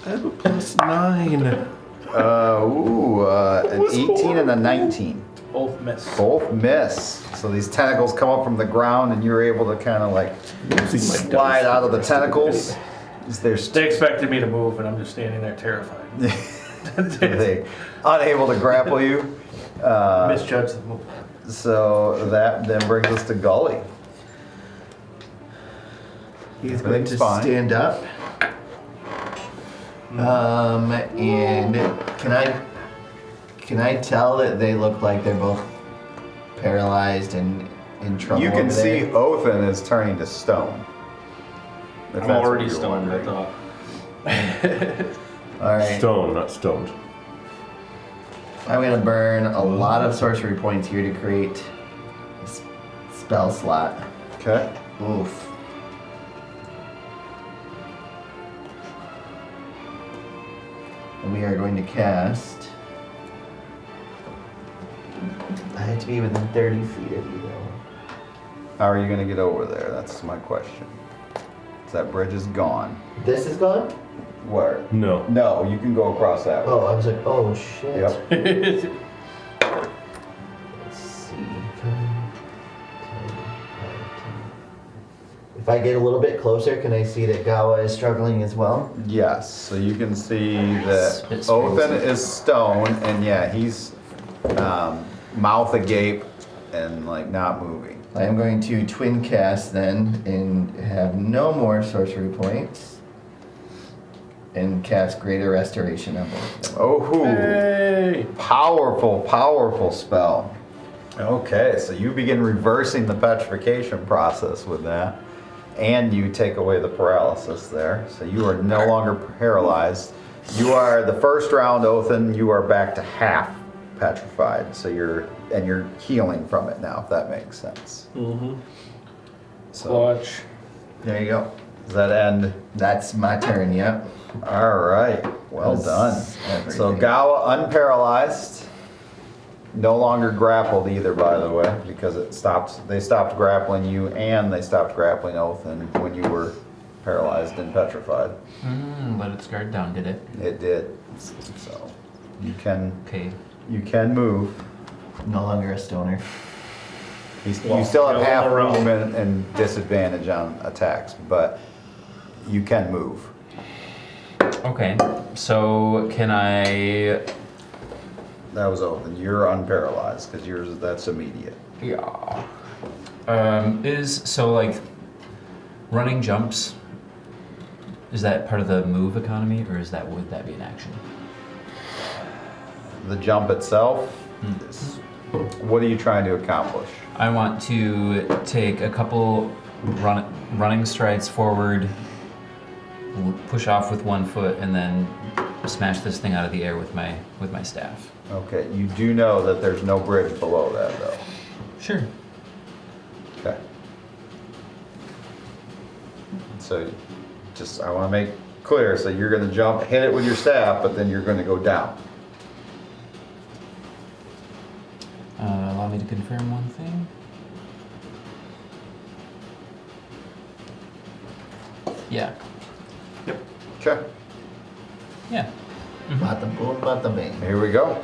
I have a +9. An 18 and a 19. Both miss. Both miss. So these tentacles come up from the ground, and you're able to kind of like slide out of the tentacles. They're They expected me to move, and I'm just standing there terrified. they unable to grapple you. Misjudged the move. So that then brings us to Gully. He's going to Everything's fine. stand up. And can I tell that they look like they're both paralyzed and in trouble? You can over see there? Othin is turning to stone. If I'm that's what already you're stoned, I wondering. thought. All right. Stone, not stoned. I'm gonna burn a lot of sorcery points here to create a spell slot. Okay. Oof. And we are going to cast. I have to be within 30 feet of you though. How are you going to get over there? That's my question. That bridge is gone. This is gone? Where? No. No, you can go across that way. Oh, I was like, oh shit. Yep. Let's see. If I get a little bit closer, can I see that Gawa is struggling as well? Yes. So you can see that Spit Othin springs. is stone, and yeah, he's mouth agape and like not moving. I am going to twin cast then and have no more sorcery points. And cast Greater Restoration on both of them. Oh, Hey! powerful, powerful spell. Okay, so you begin reversing the petrification process with that, and you take away the paralysis there. So you are no longer paralyzed. You are the first round, Othin. You are back to half petrified. So you're healing from it now, if that makes sense. Mm-hmm. So Clutch. There you go. does that end? That's my turn, yep. All right, well done. That's So everything. Gawa unparalyzed, no longer grappled either, by the way, because they stopped grappling you and they stopped grappling Othin when you were paralyzed and petrified. Let its guard down, did it? It did. So you can Okay. move. No longer a stoner. You Well, still have you're half on the road. movement and disadvantage on attacks, but you can move. Okay. So can I? That was Othin. You're unparalyzed because that's immediate. Yeah. Like running jumps? Is that part of the move economy, or would that be an action? The jump itself. What are you trying to accomplish? I want to take a couple running strides forward push off with 1 foot and then smash this thing out of the air with my staff. Okay, you do know that there's no bridge below that, though. Sure. Okay. So, I want to make clear, so you're going to jump, hit it with your staff, but then you're going to go down. Allow me to confirm one thing. Yeah. Okay, Yeah. Bada boom, bada bing. here we go.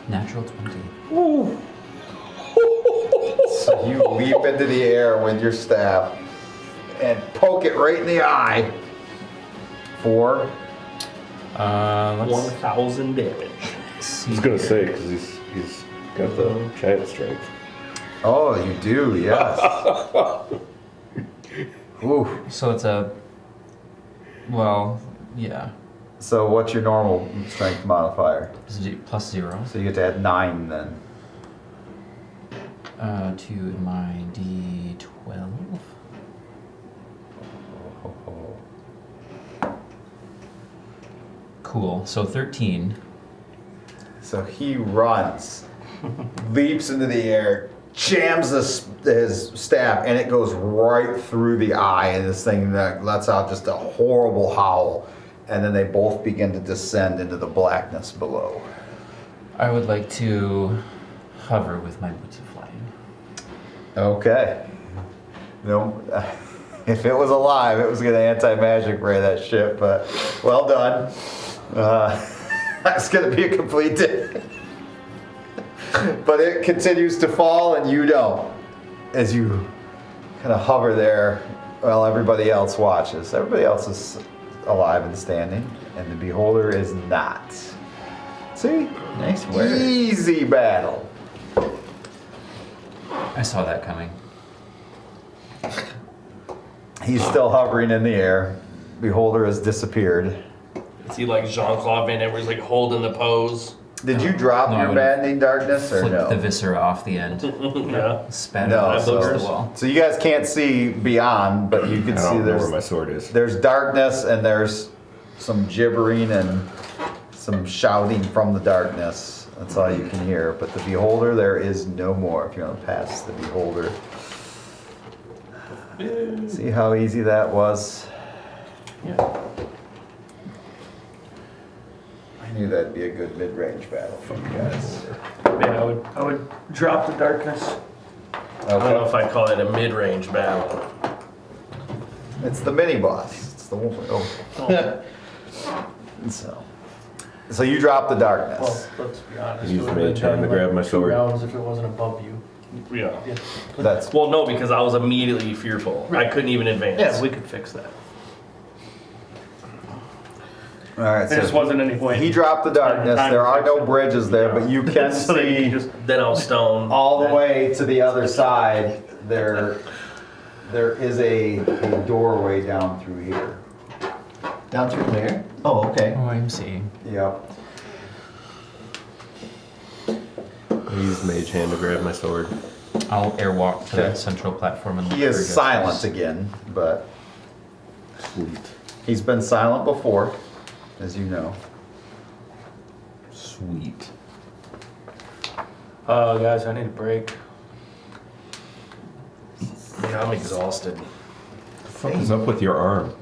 Natural 20. So you leap into the air with your staff and poke it right in the eye for Let's 1,000 damage. I see. was gonna here. say because he's got the giant strength. Oh, you do, yes. Ooh. So it's a. Well, yeah. So what's your normal strength modifier? Plus 0. So you get to add 9 then. To my D12. Cool. So 13. So he runs, leaps into the air, jams his staff, and it goes right through the eye, and this thing lets out just a horrible howl. And then they both begin to descend into the blackness below. I would like to hover with my boots of flying. Okay. No, if it was alive, it was going to anti-magic ray that ship, but well done. That's going to be a complete day. But it continues to fall and you don't. As you kind of hover there while everybody else watches. Everybody else is alive and standing, and the beholder is not. See? Nice work. Easy battle. I saw that coming. He's still hovering in the air. Beholder has disappeared. Is he like Jean-Claude Van Damme where he's like holding the pose? Did you drop No, I your would've maddening darkness or Flipped no? the viscera off the end. Yeah. Spat it No, out so- against the wall. So you guys can't see beyond, but you I can see don't know where my there's sword is. darkness and there's some gibbering and some shouting from the darkness. That's all you can hear. But the beholder, there is no more. If you want to pass the beholder. See how easy that was? Yeah. I knew that'd be a good mid-range battle from you guys. Yeah, I would drop the darkness. I don't know if I'd call it a mid-range battle. It's the mini boss. It's the one. Oh. So you drop the darkness. Well, let's be honest. Use it would've been mage hand done to grab like my 2 sword. rounds if it wasn't above you. Yeah. Yeah, That's Well, no, because I was immediately fearful. I couldn't even advance. yeah, we could fix that. all right. There just wasn't any point. He dropped the darkness. Time There to are fix no it. bridges there, but you can So that you see can just Then I was stoned. all the way to the other side. There is a doorway down through here. Down through there? Oh, okay. OMC. Yep. I used mage hand to grab my sword. I'll airwalk to Okay. that central platform and look He for is justice. silent again, but Sweet. he's been silent before, as you know. Sweet. Oh, guys, I need a break. Yeah, I'm exhausted. What is up with your arm?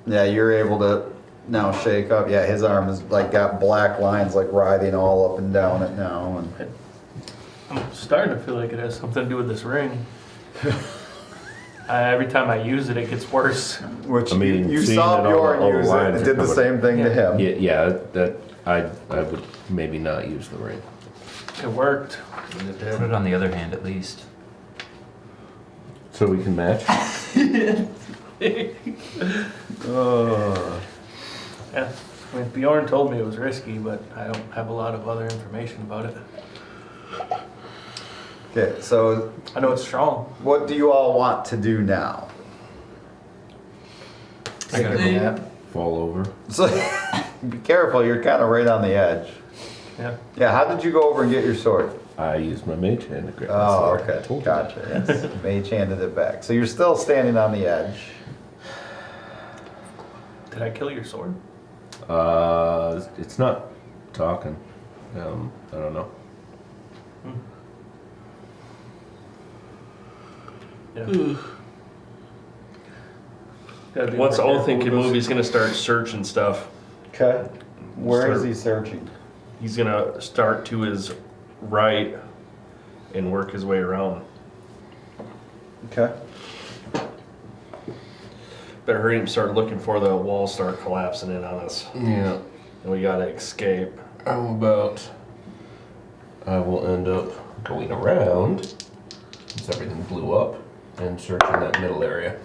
Yeah, you're able to now shake up. Yeah, his arm is like got black lines like writhing all up and down it now. And I'm starting to feel like it has something to do with this ring. Every time I use it, it gets worse. which I mean, you seeing saw that all Bjorn the use it. lines It are did the coming- same thing to him. Yeah, that I would maybe not use the ring. It worked. Put it on the other hand at least. So we can match. Yeah. I mean, Bjorn told me it was risky, but I don't have a lot of other information about it. Okay, so I know it's strong. what do you all want to do now? I gotta go. Yeah. Fall over. So be careful, you're kind of right on the edge. Yeah. Yeah, how did you go over and get your sword? I used my mage hand to grab my Oh, sword. I okay. told you Gotcha. Yes. Mage handed it back. So you're still standing on the edge. Did I kill your sword? that. It's not talking. I don't know. Yeah. Gotta be Once more Othin careful can with move, those. he's gonna start searching stuff. Okay. Where is Start- he searching? He's gonna start to his right and work his way around. Okay. Better hurry and start looking before the walls start collapsing in on us. Yeah. And we gotta escape. I will end up going around, since everything blew up, and searching that middle area.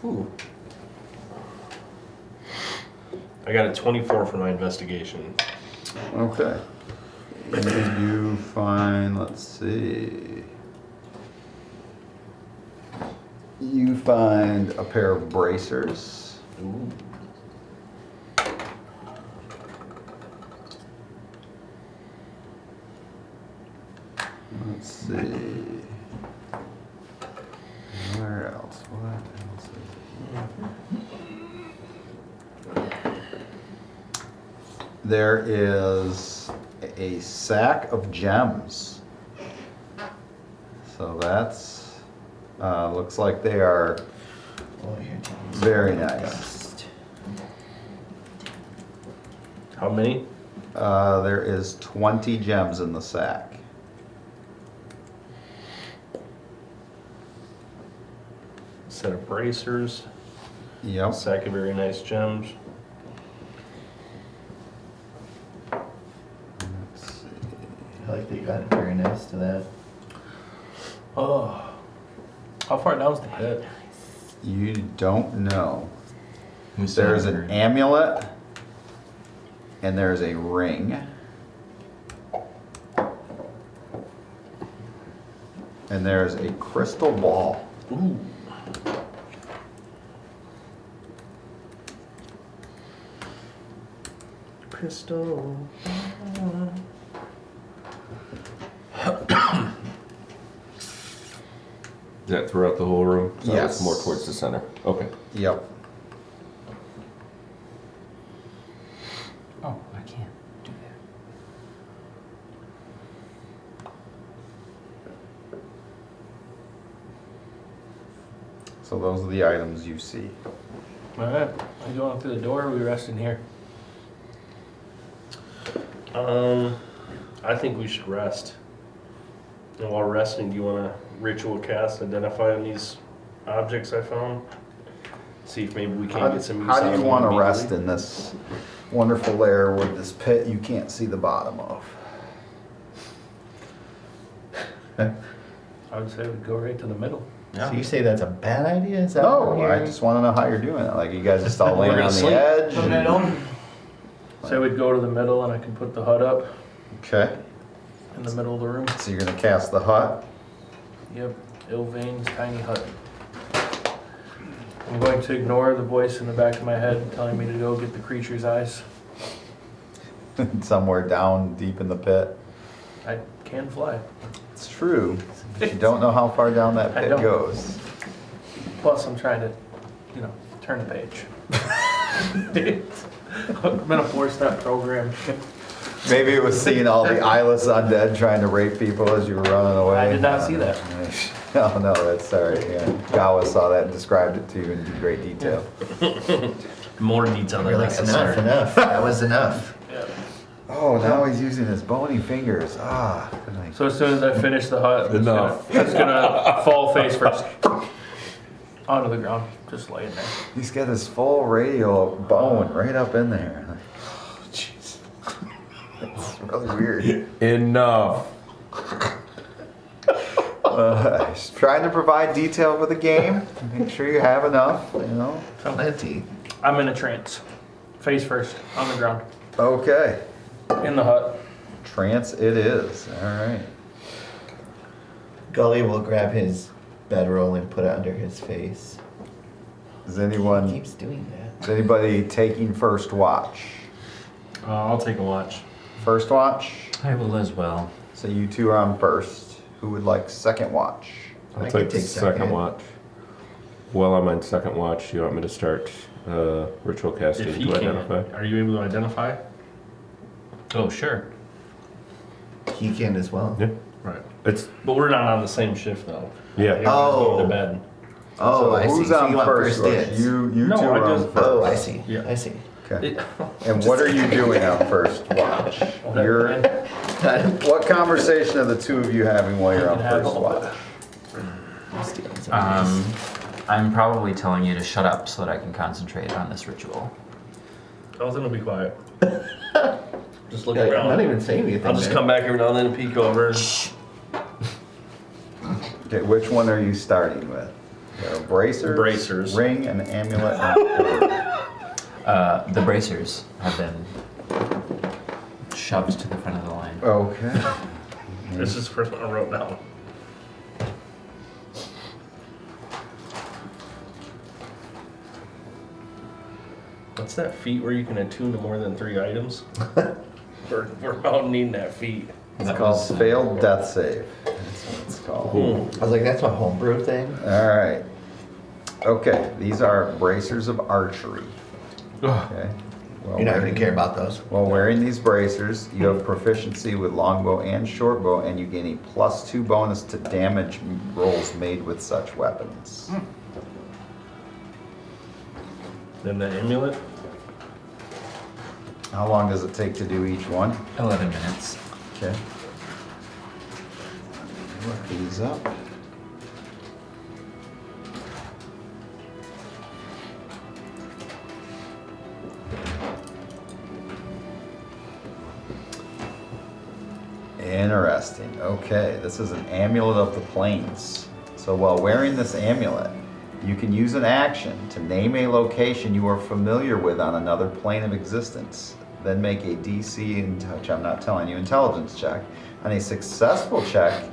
Ooh. I got a 24 for my investigation. Okay. And you find, let's see. You find a pair of bracers. Ooh. Let's see. Where else? What else is it? There is a sack of gems. So that's, looks like they are Oh, here it is. very nice. How many? There is 20 gems in the sack. Set of bracers. Yep. Sack of very nice gems. Let's see. I like that you got it very nice to that. Oh. How far down's the pit? You don't know. Who's There's that? an amulet, and there's a ring. And there's a crystal ball. Ooh. Crystal. Is that throughout the whole room? So Yes. it's more towards the center. Okay. Yep. Oh, I can't do that. So those are the items you see. Alright. Are you going through the door or are we resting here? I think we should rest. And while resting, do you want to ritual cast identify on these objects I found? See if maybe we How, can get some use how out do of you them want to immediately. rest in this wonderful lair with this pit you can't see the bottom of? I would say we'd go right to the middle. So you say that's a bad idea? Is that what No, I'm I hearing? just want to know how you're doing it. Like you guys just all We're laying gonna on the sleep. edge. The middle? Say we'd go to the middle and I can put the hut up Okay. in the middle of the room. So you're gonna cast the hut. Yep, Ilvain's tiny hut. I'm going to ignore the voice in the back of my head telling me to go get the creature's eyes. Somewhere down deep in the pit. I can fly. It's true. But you don't know how far down that I pit don't. goes. Plus, I'm trying to, turn the page. I'm in a 4-step program. Maybe it was seeing all the eyeless undead trying to rape people as you were running away. I did not see that. Oh no, that's sorry. Yeah. Gawa saw that and described it to you in great detail. More detail than You're like, necessary. enough. That was enough. Yeah. Oh, now he's using his bony fingers. Ah, good night. So as soon as I finish the hut, I'm Enough. just gonna fall face first onto the ground, just laying there. He's got his full radio bone right up in there. Jeez. It's really weird. Enough. Just trying to provide detail for the game. Make sure you have enough, you know. Plenty. I'm in a trance. Face first, on the ground. Okay. In the hut. Trance it is. All right. Gully will grab his bedroll and put it under his face. Is He anyone, keeps doing that. is anybody taking first watch? I'll take a watch. First watch? I will as well. So you two are on first. Who would like second watch? I'll I can take the take second second. watch. While I'm on second watch, you want me to start ritual casting If he to can, identify? are you able to identify? Oh, sure. He can as well. Yeah. Right. It's But we're not on the same shift though. yeah. Everyone's Oh. going to bed. Oh, So I see. who's So on you want first? first Rush? dibs. You No, two I are on just- first. Oh, I see. Yeah. I see. Okay. And what are you doing on first watch? You're, what conversation are the two of you having while you're on first watch? I'm probably telling you to shut up so that I can concentrate on this ritual. Jonathan will be quiet. Just look Yeah, I'm around. not even saying anything. I'll just man. come back every now and then and peek over. Okay, which one are you starting with? There are bracers, Bracers. ring, an amulet, and orb. The bracers have been shoved to the front of the line. Okay. This is the first one I wrote down. What's that feat where you can attune to more than 3 items? we're about needing that feat. It's That called was, failed death save. That's what it's called. I was like, that's my homebrew thing. All right. Okay, these are bracers of archery. Okay. Well, You're not going to care about those. While wearing these bracers, you have proficiency with longbow and shortbow, and you gain a +2 bonus to damage rolls made with such weapons. Then the amulet. How long does it take to do each one? 11 minutes. Okay. Look these up. Interesting. Okay, this is an amulet of the plains. So while wearing this amulet, you can use an action to name a location you are familiar with on another plane of existence. Then make a DC, which I'm not telling you, intelligence check. On a successful check,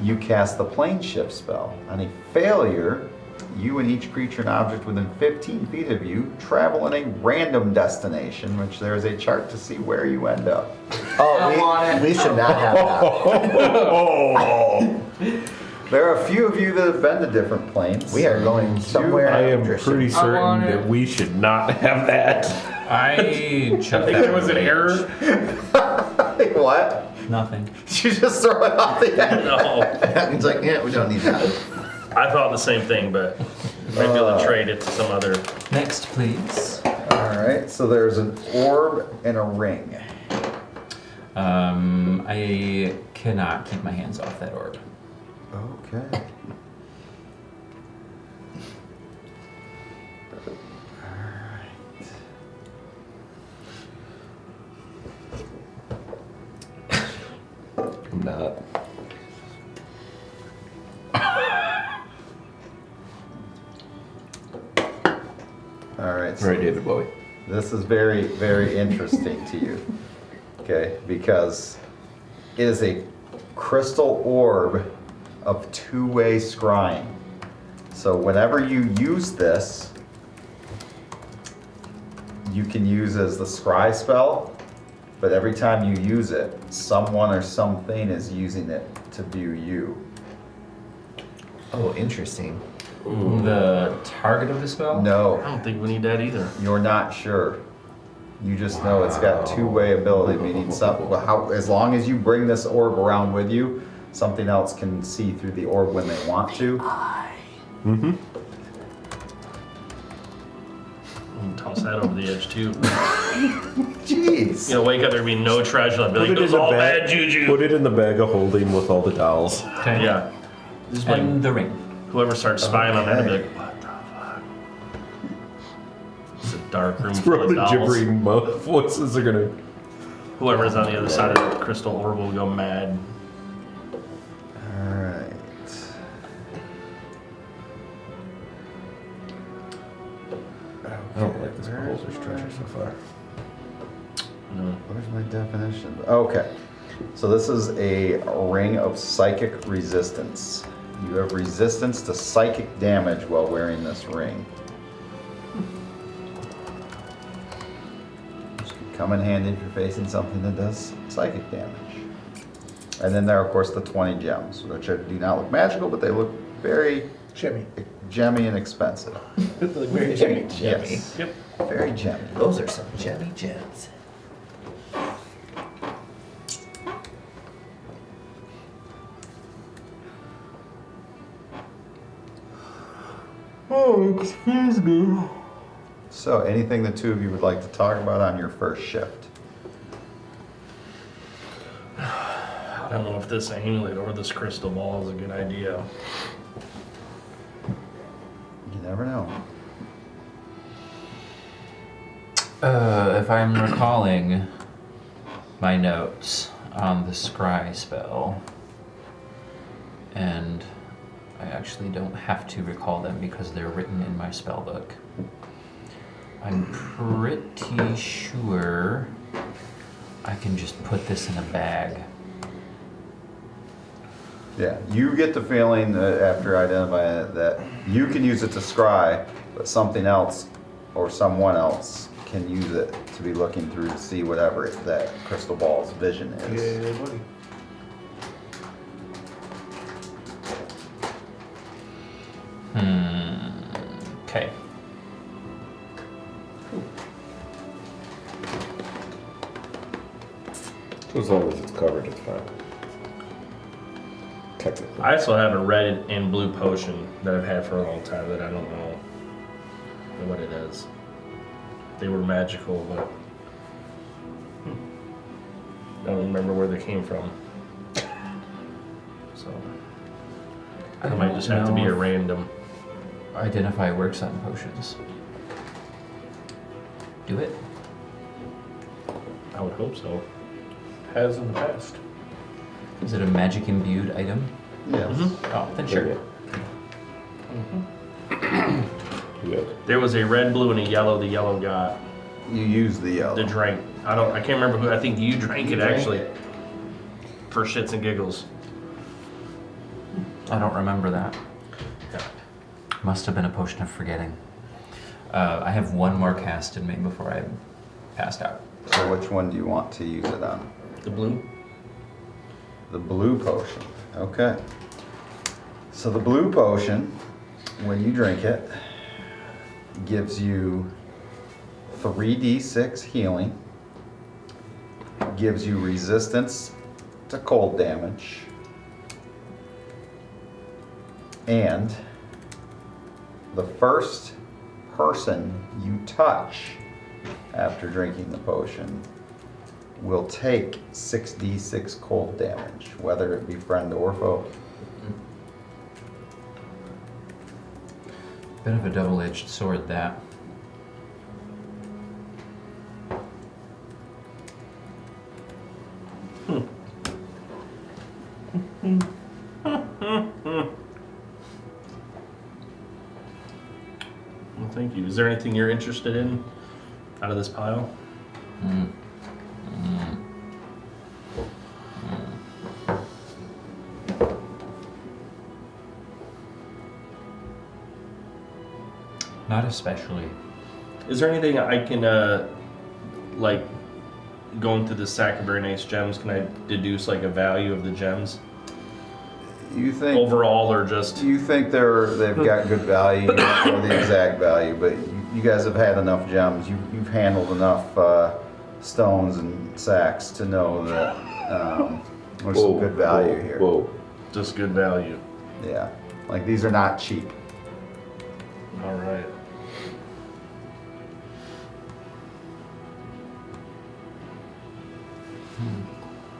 you cast the plane shift spell. On a failure, you and each creature and object within 15 feet of you travel in a random destination, which there is a chart to see where you end up. I want Oh, it. we should not have that. There are a few of you that have been to different planes. We are going somewhere. I am interesting. pretty I want certain it. that we should not have that. I chucked think that there was an away. error. What? Nothing. You just throw it off the end. No, It's like, yeah, we don't need that. I thought the same thing, but might be able to trade it to some other. Next, please. All right, so there's an orb and a ring. I cannot keep my hands off that orb. Okay. I'm not. All right. All right, David Bowie. This is very, very interesting to you, okay? Because it is a crystal orb of two-way scrying. So whenever you use this, you can use as the scry spell, but every time you use it, someone or something is using it to view you. Oh, interesting. The target of the spell? I No, don't think we need that either. you're not sure. You just know it's got two-way ability, meaning as long as you bring this orb around with you, something else can see through the orb when they want to. Mm-hmm. We can toss that over the edge too. Jeez. You know, wake up, there be no treasure. I'll be like, it was all bad juju. Put it in the bag of holding with all the dolls. Okay. Yeah. Just like And the ring. whoever starts spying on that, will be Okay. like, what the fuck? It's a dark room It's full where of the dolls. gibbering voices are gonna. Whoever's on the other side of the crystal orb will go mad. All right. I don't like this beholder's treasure so far. No. Where's my definition? Okay. So this is a ring of psychic resistance. You have resistance to psychic damage while wearing this ring. Which could come in handy if you're facing something that does psychic damage. And then there are, of course, the 20 gems, which do not look magical, but they look very Shimmy. gemmy and expensive. Very Very shimmy. gemmy. Yes. Yep. Very gemmy. Those are some gemmy gems. Oh, excuse me. So, anything the two of you would like to talk about on your first shift? I don't know if this amulet or this crystal ball is a good idea. You never know. If I'm recalling my notes on the scry spell, and I actually don't have to recall them because they're written in my spell book. I'm pretty sure I can just put this in a bag. Yeah, you get the feeling that after identifying it that you can use it to scry, but something else or someone else can use it to be looking through to see whatever that crystal ball's vision is. Yeah, buddy. Okay. As long as it's covered, it's fine. Technically. I also have a red and blue potion that I've had for a long time that I don't know what it is. They were magical, but I don't remember where they came from. So it might just have to be a random. Identify works on potions. Do it. I would hope so. Has in the past. Is it a magic imbued item? Yes. Oh, then sure. Yeah. There was a red, blue, and a yellow. The yellow got You use the yellow. the drink. I can't remember who. I think you drank it drank actually. it. For shits and giggles. I don't remember that. Yeah. Must have been a potion of forgetting. I have one more cast in me before I passed out. So which one do you want to use it on? The blue. The blue potion. Okay. So the blue potion, when you drink it, gives you 3d6 healing, gives you resistance to cold damage, and the first person you touch after drinking the potion will take 6d6 cold damage, whether it be friend or foe. Bit of a double-edged sword, that. Well, thank you. Is there anything you're interested in out of this pile? Not especially. Is there anything I can, like, going through the sack of very nice gems, can I deduce, like, a value of the gems? You think Overall, or just... you think they've got good value, you don't know the exact value, but you guys have had enough gems. You've handled enough stones and sacks to know that there's some good value here. Whoa. Just good value. Yeah, like these are not cheap. All right.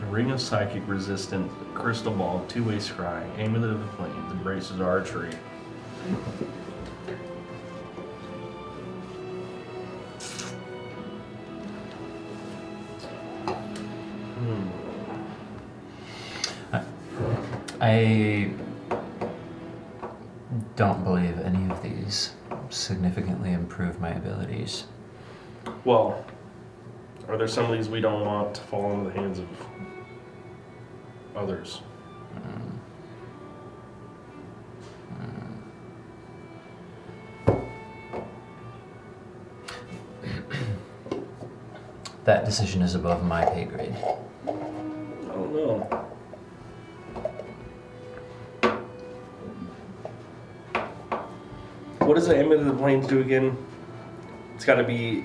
A ring of psychic resistant, crystal ball, two-way scry, amulet of the flame, the braces archery. I don't believe any of these significantly improve my abilities. Well, are there some of these we don't want to fall into the hands of others? That decision is above my pay grade. I don't know. What does the amulet of the plains do again? It's got to be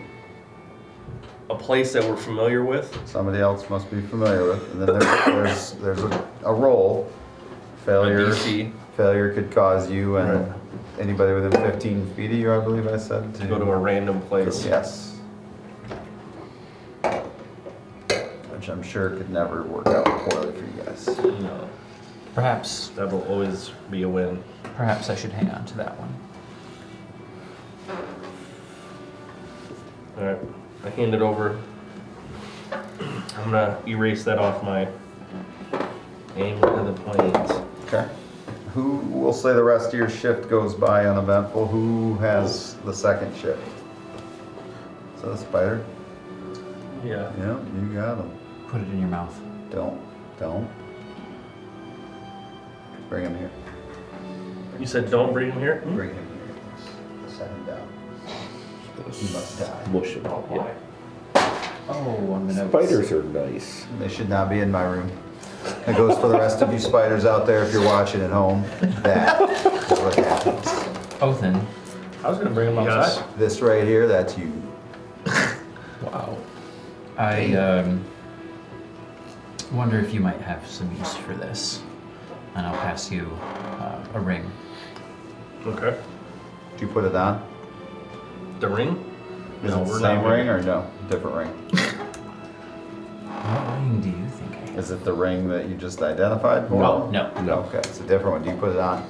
a place that we're familiar with. Somebody else must be familiar with. And then there's a roll. Failure. A DC. Failure could cause you and Right. anybody within 15 feet of you, I believe I said. To go to a random place. Yes. Which I'm sure could never work out poorly for you guys. No, Perhaps, that will always be a win. perhaps I should hang on to that one. All right, I hand it over. I'm gonna erase that off my amulet of the plains. Okay. Who will say the rest of your shift goes by uneventful? Who has the second shift? Is that a spider? Yeah. Yeah, you got him. Put it in your mouth. Don't. Bring him here. You said don't bring him here. Bring him here. Set him down. He must die. Mush it all. Yeah. Oh, I'm gonna. Spiders are nice. They should not be in my room. That goes for the rest of you spiders out there if you're watching at home. That is what happens. Othin. I was gonna bring him Yes. outside. This right here, that's you. Wow. I wonder if you might have some use for this, and I'll pass you a ring. Okay. Did you put it on? The ring? Is No, it the we're same not ring or no? Different ring. What ring do you think I have? Is it the ring that you just identified? No, no. Okay, it's a different one. Do you put it on?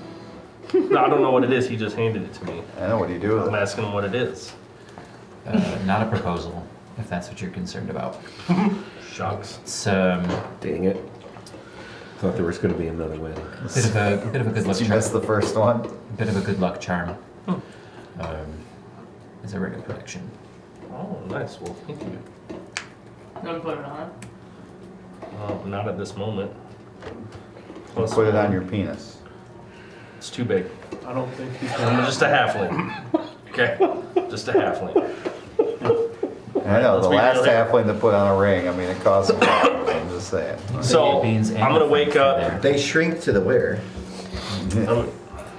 No, I don't know what it is. He just handed it to me. I know. What do you do with I'm it? asking him what it is. Not a proposal, if that's what you're concerned about. Shucks. It's Dang it. Thought there was going to be another wedding. bit of a good luck Did you charm. miss the first one? Bit of a good luck charm. It's a ring of protection. Oh, nice. Well, thank you. Don't put it on. Not at this moment. Put it on your penis. It's too big. I don't think he can. I'm just a halfling. Okay? Just a halfling. I know, Let's the be last real here. halfling to put on a ring, I mean, it costs a lot. I'm just saying. So, Beans I'm and gonna the wake fruit up. there. They shrink to the wearer. I don't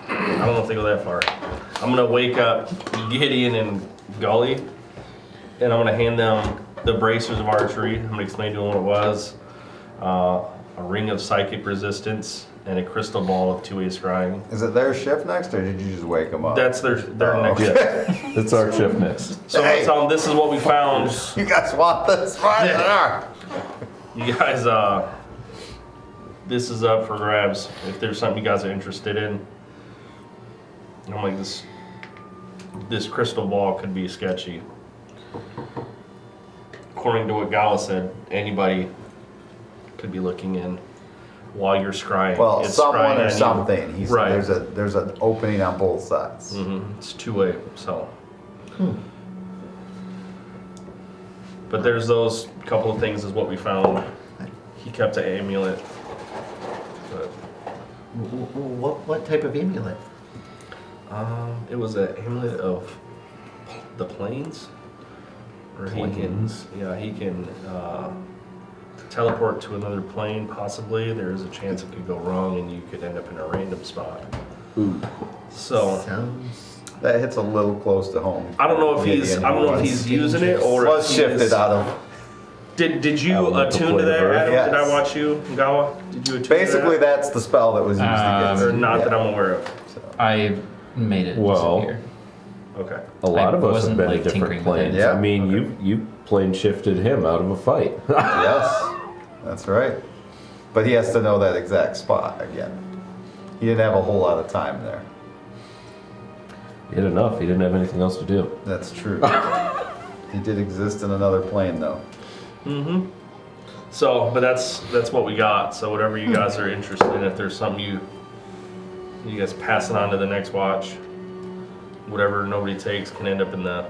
know if they go that far. I'm gonna wake up Gideon and Gully, and I'm gonna hand them the bracers of archery. I'm gonna explain to them what it was. A ring of psychic resistance and a crystal ball of two-way scrying. Is it their shift next, or did you just wake them up? That's their Oh, next. okay. That's our shift next. So Hey. this is what we found. You guys want this? Fine, there. You guys, this is up for grabs. If there's something you guys are interested in, I'm like this crystal ball could be sketchy. According to what Gala said, anybody could be looking in while you're scrying. Well, It's someone scrying or on you. something. He said Right. there's an opening on both sides. It's two-way, so. But there's those couple of things is what we found. He kept an amulet. But, What type of amulet? it was an amulet of the plains. Or Plains? he can teleport to another plane possibly. There's a chance it could go wrong and you could end up in a random spot. Ooh. So Sounds. That hits a little close to home. I don't know if Maybe he's anyone using it or was if shifted he's, out of. Did you Elemental attune to plane that, of Earth? Adam? Did I Yes. watch you, Gawa? Did you attune Basically, to that? that's the spell that was used against. Or you, not yeah. that I'm aware of. So, I made it Well, disappear. Okay. A lot I of us have wasn't, been like, in different tinkering with it. planes. Yeah. I mean, Okay. you plane shifted him out of a fight. yes, that's right. But he has to know that exact spot again. He didn't have a whole lot of time there. He had enough. He didn't have anything else to do. That's true. He did exist in another plane, though. Mm-hmm. So, but that's what we got. So whatever you guys are interested in, if there's something you guys pass it on to the next watch, whatever nobody takes can end up in the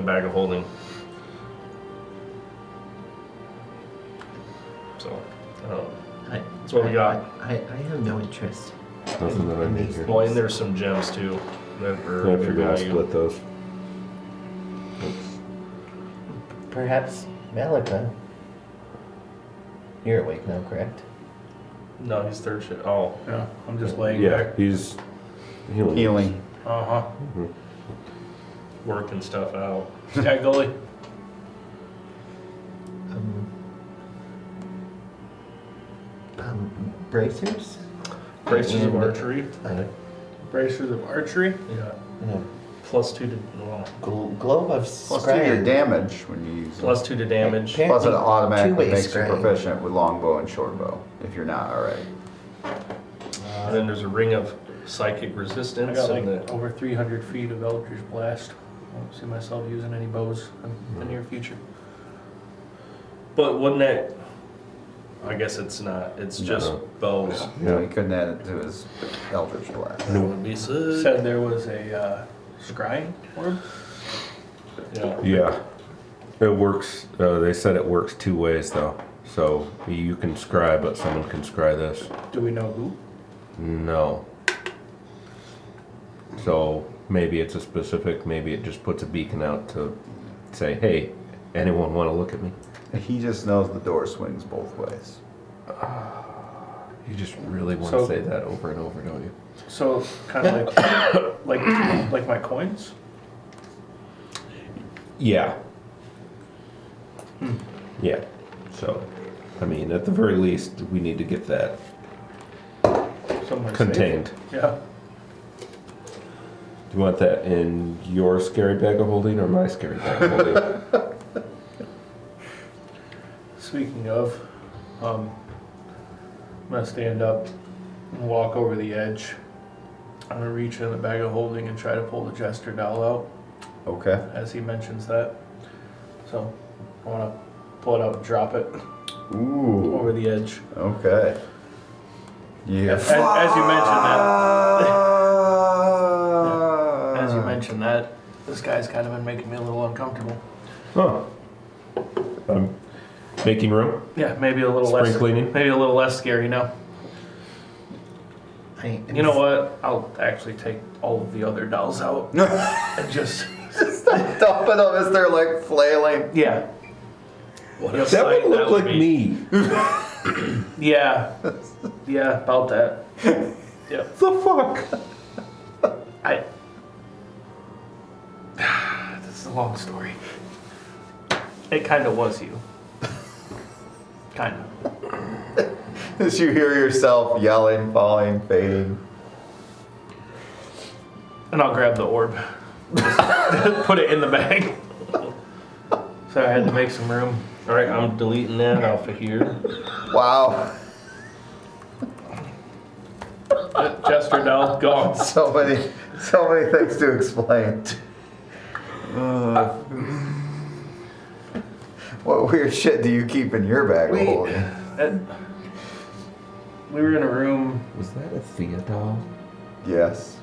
bag of holding. So, that's what we got. I have no interest. Nothing that I need here. Well, and there's some gems too that are I good figure I'll value. split those. Perhaps Malika. You're awake now, correct? No, he's third shift. Oh, Yeah, I'm just laying Yeah, back. he's Healing. Uh-huh. Working stuff out. Sky goalie. Bracers? Braces of archery. Bracers of archery. Yeah. Yeah. +2 to well, Globe of Plus 2 to your Scrying. damage when you use it. +2 to damage. Plus it automatically Two-way makes you scrying. proficient with longbow and shortbow, if you're not already. And then there's a ring of psychic I resistance. got and like the, over 300 feet of Eldritch Blast. I don't see myself using any bows in the near future. but wouldn't that? I guess it's not. It's just No. bows. So he couldn't add it to his Eldritch Blast. That would be sick. Said there was a scrying orb. Yeah. Yeah. It works. They said it works 2 ways though. So you can scry, but someone can scry this. Do we know who? No. So maybe it's a specific. Maybe it just puts a beacon out to say, "Hey, anyone want to look at me?" He just knows the door swings both ways. You just really want So- to say that over and over, don't you? So kind of like my coins. Yeah. Yeah. So, I mean, at the very least, we need to get that Somewhere contained. safe. Yeah. Do you want that in your scary bag of holding or my scary bag of holding? Speaking of, I'm gonna stand up and walk over the edge. I'm gonna reach in the bag of holding and try to pull the jester doll out Okay. as he mentions that. So I wanna pull it out and drop it Ooh. over the edge. Okay. Yeah. As you mentioned that, as you mentioned that, this guy's kind of been making me a little uncomfortable. Huh. I'm making room. Yeah, maybe a little Spring less. cleaning? Maybe a little less scary now. I- You know what? I'll actually take all of the other dolls out and just Dumping them as they're like flailing. yeah. What a That sight would look like be. me. Yeah. Yeah, about that. Yeah. The fuck? This is a long story. It kind of was you. Kind of. As you hear yourself yelling, falling, fading. And I'll grab the orb. Just put it in the bag. So I had to make some room. All right, I'm deleting that off of here. Wow. Jester doll gone. So many things to explain. What weird shit do you keep in your bag of holding? We were in a room. Was that a Thea doll? Yes.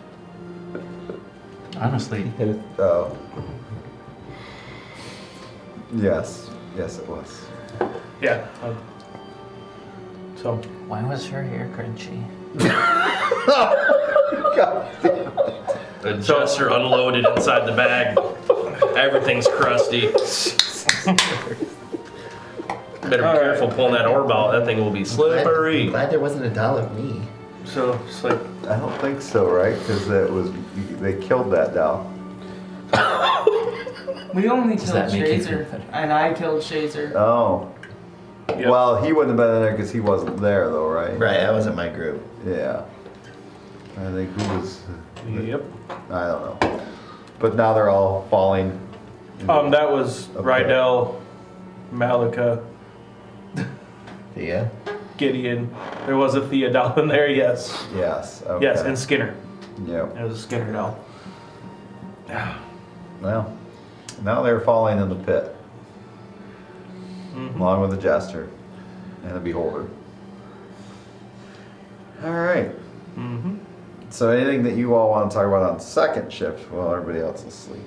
Honestly, Oh. Yes. Yes, it was. Yeah. So why was her hair crunchy? The jester unloaded inside the bag. Everything's crusty. Better be careful pulling that orb out. That thing will be slippery. I'm glad there wasn't a doll of me. So it's like I don't think so, right? Because they killed that doll. We only Does killed that make you feel Shazer, better? and I killed Shazer. Oh. Yep. Well, he wouldn't have been in there because he wasn't there, though, right? Right, that wasn't my group. Yeah. I think who was. yep. I don't know. But now they're all falling. That was Okay. Rydell, Malika, Thea? Gideon. There was a Thea doll in there, yes. Yes. Okay. Yes, and Skinner. Yep. It was a Skinner doll. Well, now they're falling in the pit, along with the jester and the beholder. All right. Mm-hmm. So, anything that you all want to talk about on second shift while everybody else is asleep?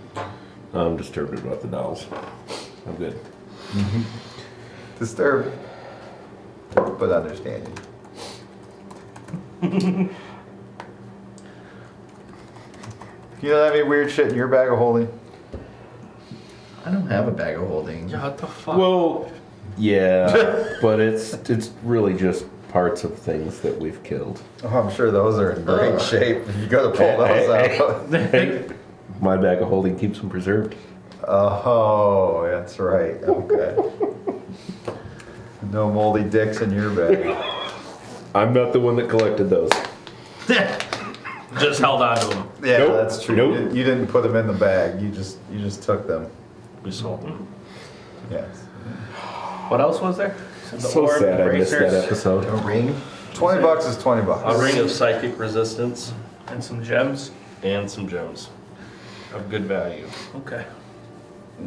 I'm disturbed about the dolls. I'm good. Disturbed, but understanding. You don't have any weird shit in your bag of holding? I don't have a bag of holding. What the fuck? Well, yeah, but it's really just parts of things that we've killed. Oh, I'm sure those are in great shape. You gotta pull those out. Hey, my bag of holding keeps them preserved. Oh, that's right. Okay. No moldy dicks in your bag. I'm not the one that collected those. Just held on to them. Yeah, Nope. that's true. Nope. You didn't put them in the bag. You just took them. We sold them. Yes. What else was there? The So orb, sad the I missed that bracers, episode. A ring. $20 is $20. A ring of psychic resistance and some gems. and some gems of good value. Okay.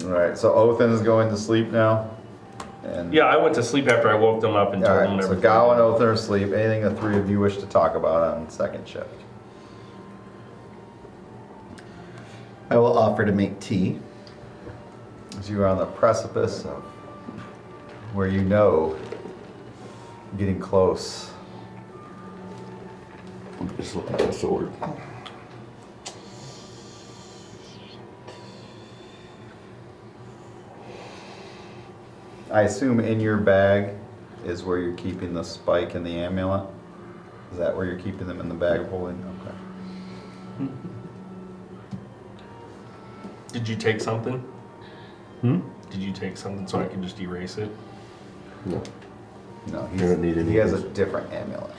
All right. So Othin is going to sleep now. And Yeah, I went to sleep after I woke them up and all told them right. So everything. Gao and Othin are asleep. Anything the three of you wish to talk about on second shift? I will offer to make tea. As you are on the precipice of where you know getting close. Just look at the sword. I assume in your bag is where you're keeping the spike and the amulet. Is that where you're keeping them in the bag of holding? Okay. Did you take something? Hmm? Did you take something so I can just erase it? No. No, You don't need any he has of a those. different amulet.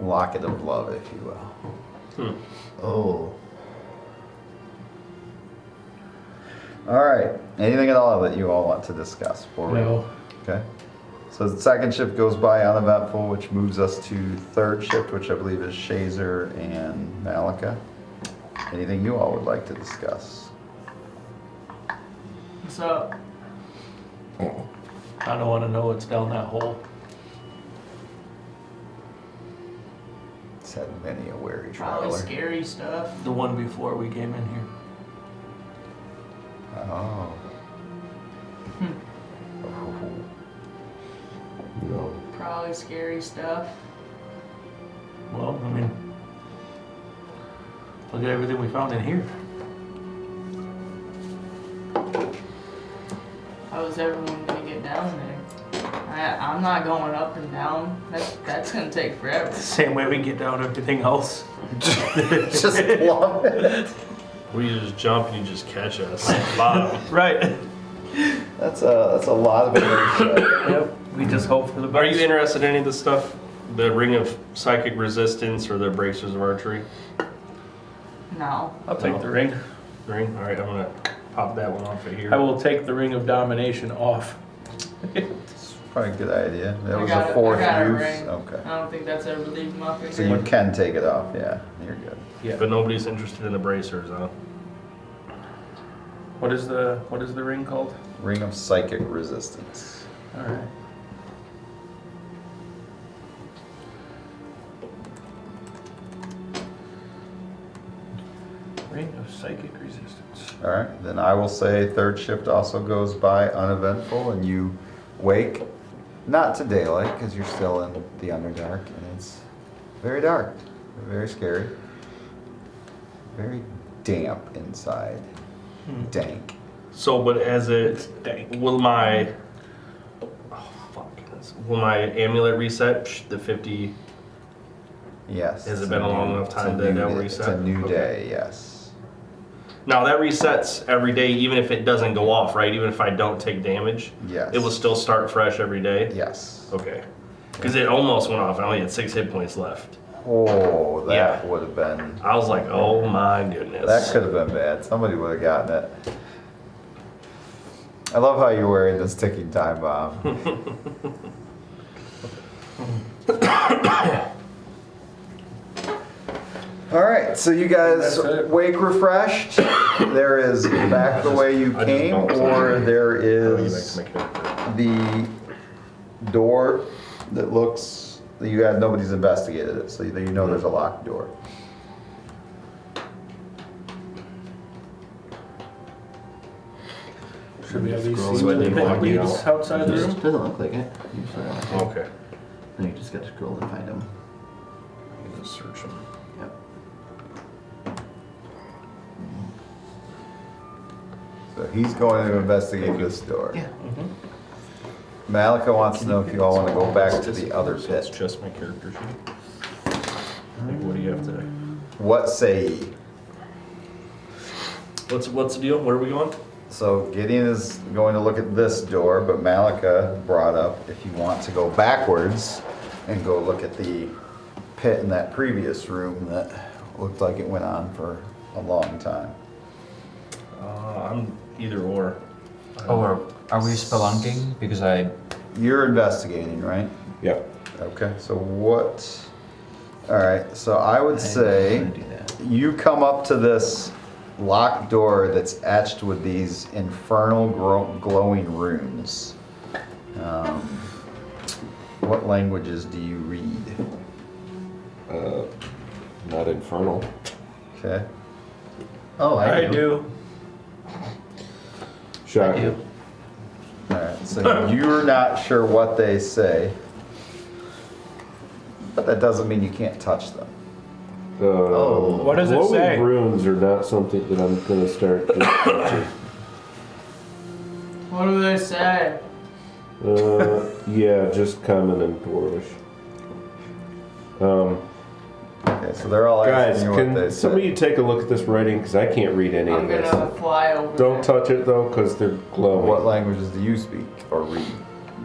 Locket of love, if you will. Oh. All right. Anything at all that you all want to discuss? Before we- No. Okay. So the second shift goes by uneventful, which moves us to third shift, which I believe is Shazer and Malika. Anything you all would like to discuss? What's up? I don't want to know what's down that hole. It's had many a weary Probably traveler. scary stuff. The one before we came in here. Oh. No. Probably scary stuff. Well, I mean, look at everything we found in here. How is everyone gonna get down there? I'm not going up and down. That's gonna take forever. Same way we get down everything else. Just plummet. We just jump and you just catch us at the bottom. Right. That's a lot of inertia. Yep. We just hope for the best. Are you interested in any of this stuff? The ring of psychic resistance or the bracers of archery? No. I'll take the ring. Ring? Alright, I'm gonna pop that one off of here. I will take the ring of domination off. It's probably a good idea. That I was got a it. fourth I got a use. ring. Okay. I don't think that's ever leaving my finger. So you can take it off. Yeah, you're good. Yeah. But nobody's interested in the bracers, huh? What is the ring called? Ring of psychic resistance. All right. Ring of psychic resistance. All right. Then I will say third shift also goes by uneventful, and you wake not to daylight because you're still in the Underdark, and it's very dark, very scary, very damp inside, dank. So, but as it, Dank. will my, oh fuck, will my amulet reset? The 50, Yes. Has it it's been a long enough it's time a that new that day- reset? It's a new Okay. day. Yes. now that resets every day, even if it doesn't go off, right? Even if I don't take damage, Yes. it will still start fresh every day? Yes. Okay. Because it almost went off. I only had 6 hit points left. Oh, that Yeah. would have been. I was like, oh my goodness. That could have been bad. Somebody would have gotten it. I love how you're wearing this ticking time bomb. All right, so you guys That's it. wake refreshed. There is back the way you I just came, bumped or there I'll get back is to my character. the door that looks, you had, nobody's investigated it, so you know there's a locked door. Should we have these Scroll seen away, the they pit walk you leads outside the room? Doesn't look like it. Okay. Then you just got to scroll and find them. I'm gonna search them. Yep. So he's going to investigate this door. Yeah. Malika wants to know if you all want to go back to the other So it's pit. just my character sheet. Like, what do you have to? What say ye? What's the deal? Where are we going? So Gideon is going to look at this door, but Malika brought up if you want to go backwards and go look at the pit in that previous room that looked like it went on for a long time. I'm either or. Oh, are we spelunking? Because You're investigating, right? Yeah. Okay, so what? All right, so I would say do that. you come up to this locked door that's etched with these infernal glowing runes. What languages do you read? Not infernal. Okay. Oh, I do. Shock. I do. All right, so you're not sure what they say, but that doesn't mean you can't touch them. Oh, what does it glowing say? runes are not something that I'm gonna start just touching. What do they say? Yeah, just common and dwarvish. Okay, so they're all Guys, asking you what they can say. somebody take a look at this writing? Because I can't read any I'm of this. gonna fly over. Don't there. touch it though, because they're glowing. What languages do you speak or read?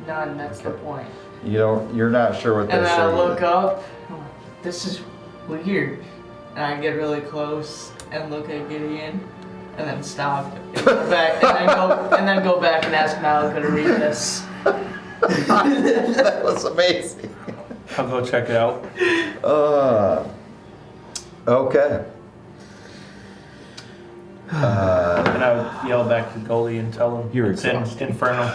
None. That's the point. You're not sure what they And then say. I look up. I'm like, this is weird. And I get really close and look at Gideon, and then stop and go back, and then go back and ask Malika to read this. That was amazing. I'll go check it out. Okay. And I would yell back to Goalie and tell him You're it's in exhausted. Infernal.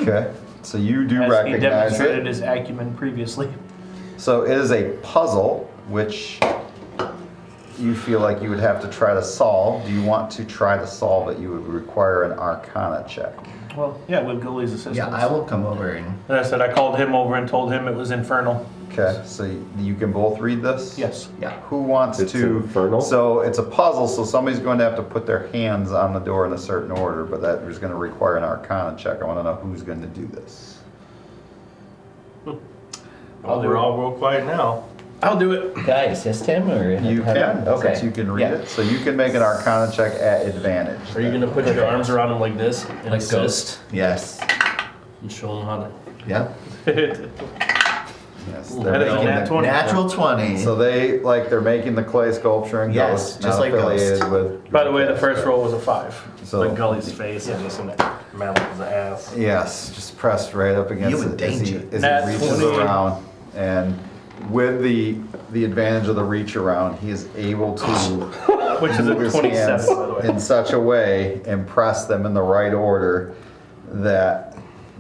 Okay. So you do As he recognize demonstrated it. his acumen previously. So it is a puzzle, which you feel like you would have to try to solve. Do you want to try to solve it? You would require an Arcana check. Well, yeah, with Goalie's assistance. yeah, I will come over and. And I said I called him over and told him it was Infernal. Okay. So you can both read this? Yes. Yeah. Who wants It's to? infernal? So it's a puzzle, so somebody's going to have to put their hands on the door in a certain order, but that is going to require an Arcana check. I want to know who's going to do this. Oh, they're all real quiet now. I'll do it. Can I assist him or? You can. Okay. Since you can read Yeah. it, so you can make an Arcana check at advantage. Are you gonna put your arms around him like this and like assist Ghost. Yes. and show him how to? Yeah. Yes, Ooh, they're that is a making nat the- 20. Natural 20. So they're making the clay sculpture and Yes, Ghost, just not like affiliated Ghost. with. By the way, the first roll was a 5. So Like Gully's face and just in Malika's ass. yes, just pressed right up against You in it as he, danger. as Nat he reaches 20. around, and with the advantage of the reach around, he is able to Which is a move his 27, hands by the way. in such a way and press them in the right order that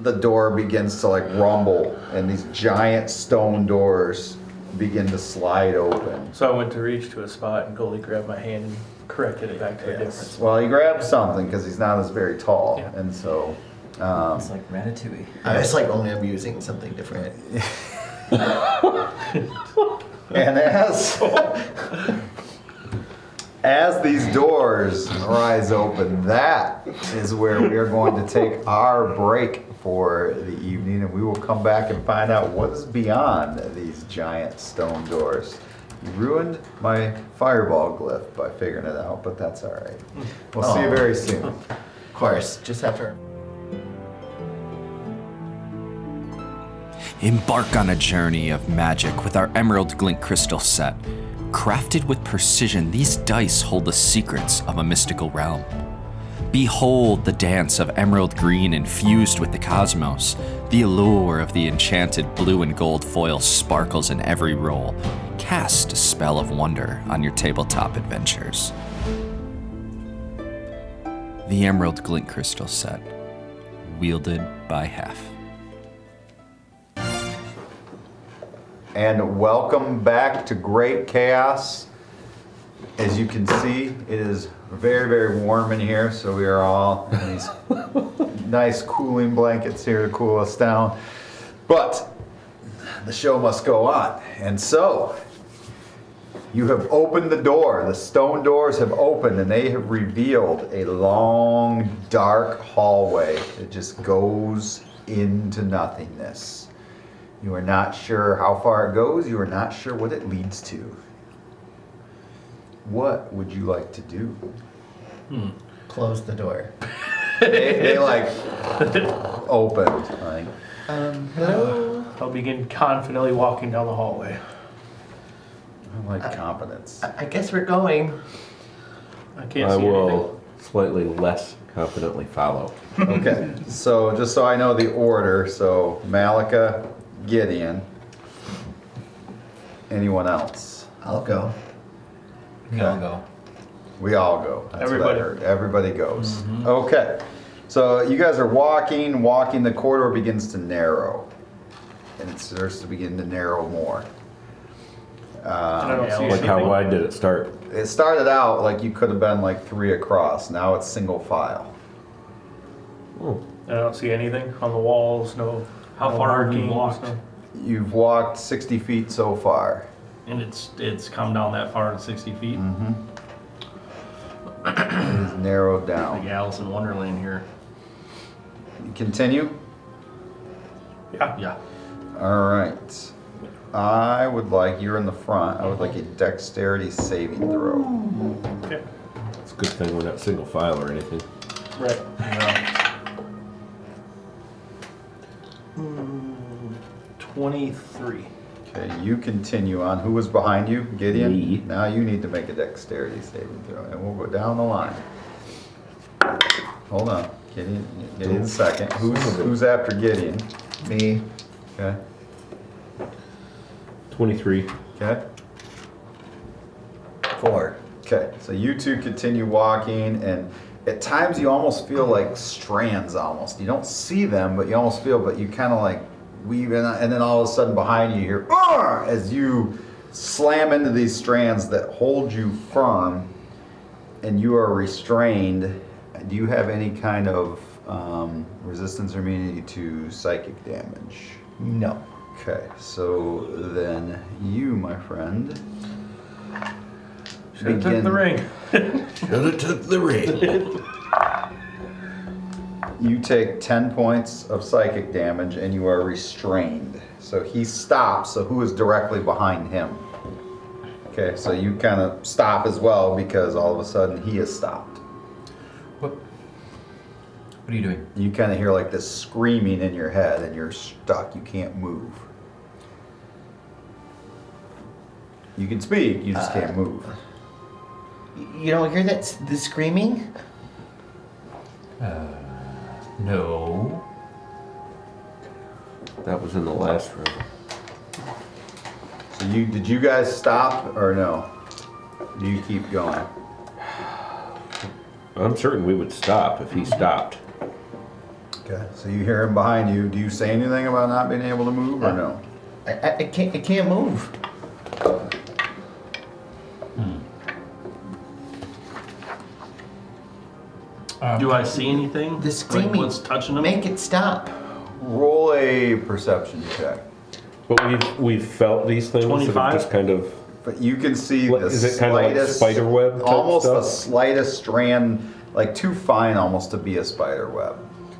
the door begins to like rumble and these giant stone doors begin to slide open. So I went to reach to a spot and Goalie grabbed my hand and corrected it back to a difference. Well, he grabs something because he's not as very tall, Yeah. and so It's like Ratatouille. I was like, only I'm using something different. and as these doors rise open, that is where we are going to take our break for the evening, and we will come back and find out what is beyond these giant stone doors. You ruined my fireball glyph by figuring it out, but that's all right. We'll see you Aw. very soon. Of course, just after. Embark on a journey of magic with our Emerald Glint crystal set. Crafted with precision, these dice hold the secrets of a mystical realm. Behold the dance of emerald green infused with the cosmos. The allure of the enchanted blue and gold foil sparkles in every roll. Cast a spell of wonder on your tabletop adventures. The Emerald Glint crystal set, wielded by Hef. And welcome back to Great Chaos. As you can see, it is very, very warm in here, so we are all in these nice cooling blankets here to cool us down. But the show must go on. And so, You have opened the door. The stone doors have opened and they have revealed a long, dark hallway that just goes into nothingness. You are not sure how far it goes. You are not sure what it leads to. What would you like to do? Close the door. They like opened. Like, Hello? I'll begin confidently walking down the hallway. I like confidence. I guess we're going. I can't I see will slightly less confidently follow. Okay, so just so I know the order, so Malika, Gideon, anyone else? I'll go. We all go. We all go. That's Everybody. what I heard. Everybody goes. Okay, so you guys are walking, the corridor begins to narrow. And it starts to begin to narrow more. I don't see Like how anything. wide did it start? It started out like you could have been like 3 across. Now it's single file. Oh, I don't see anything on the walls. No. How no far have we markings, walked? no- You've walked 60 feet so far. And it's come down that far to 60 feet. It is narrowed Like down. Alice in Wonderland here. You continue? Yeah. Yeah. All right. I would like, you're in the front, I would like a dexterity saving throw. Okay. it's a good thing we're not single file or anything. Right. Yeah. 23. Okay, you continue on. Who was behind you? Gideon? Me. Now you need to make a dexterity saving throw, and we'll go down the line. Hold on. Gideon's second. Who's after Gideon? Me. Okay. 23. Okay. 4. Okay, so you two continue walking, and at times you almost feel like strands almost. You don't see them, but you almost feel, but you kind of like weave in, and then all of a sudden behind you hear, "Arr!" as you slam into these strands that hold you firm, and you are restrained. Do you have any kind of resistance or immunity to psychic damage? No. Okay, so then you, my friend, Should have took the ring. Should have took the ring. you take 10 points of psychic damage and you are restrained. So he stops, so who is directly behind him? Okay, so you kind of stop as well because all of a sudden he has stopped. What are you doing? You kind of hear like this screaming in your head and you're stuck, you can't move. You can speak, you just can't move. You don't hear that? The screaming? No. That was in the last room. So did you guys stop or no? Do you keep going? I'm certain we would stop if he stopped. Okay, so you hear him behind you. Do you say anything about not being able to move or no? I can't move. Do I see anything? The screaming. Like what's touching him? Make it stop. Roll a perception check. But we've felt these things that 25? have just kind of. But you can see the Is it kind of like slightest, spider web type almost the stuff? slightest strand, like too fine almost to be a spider web.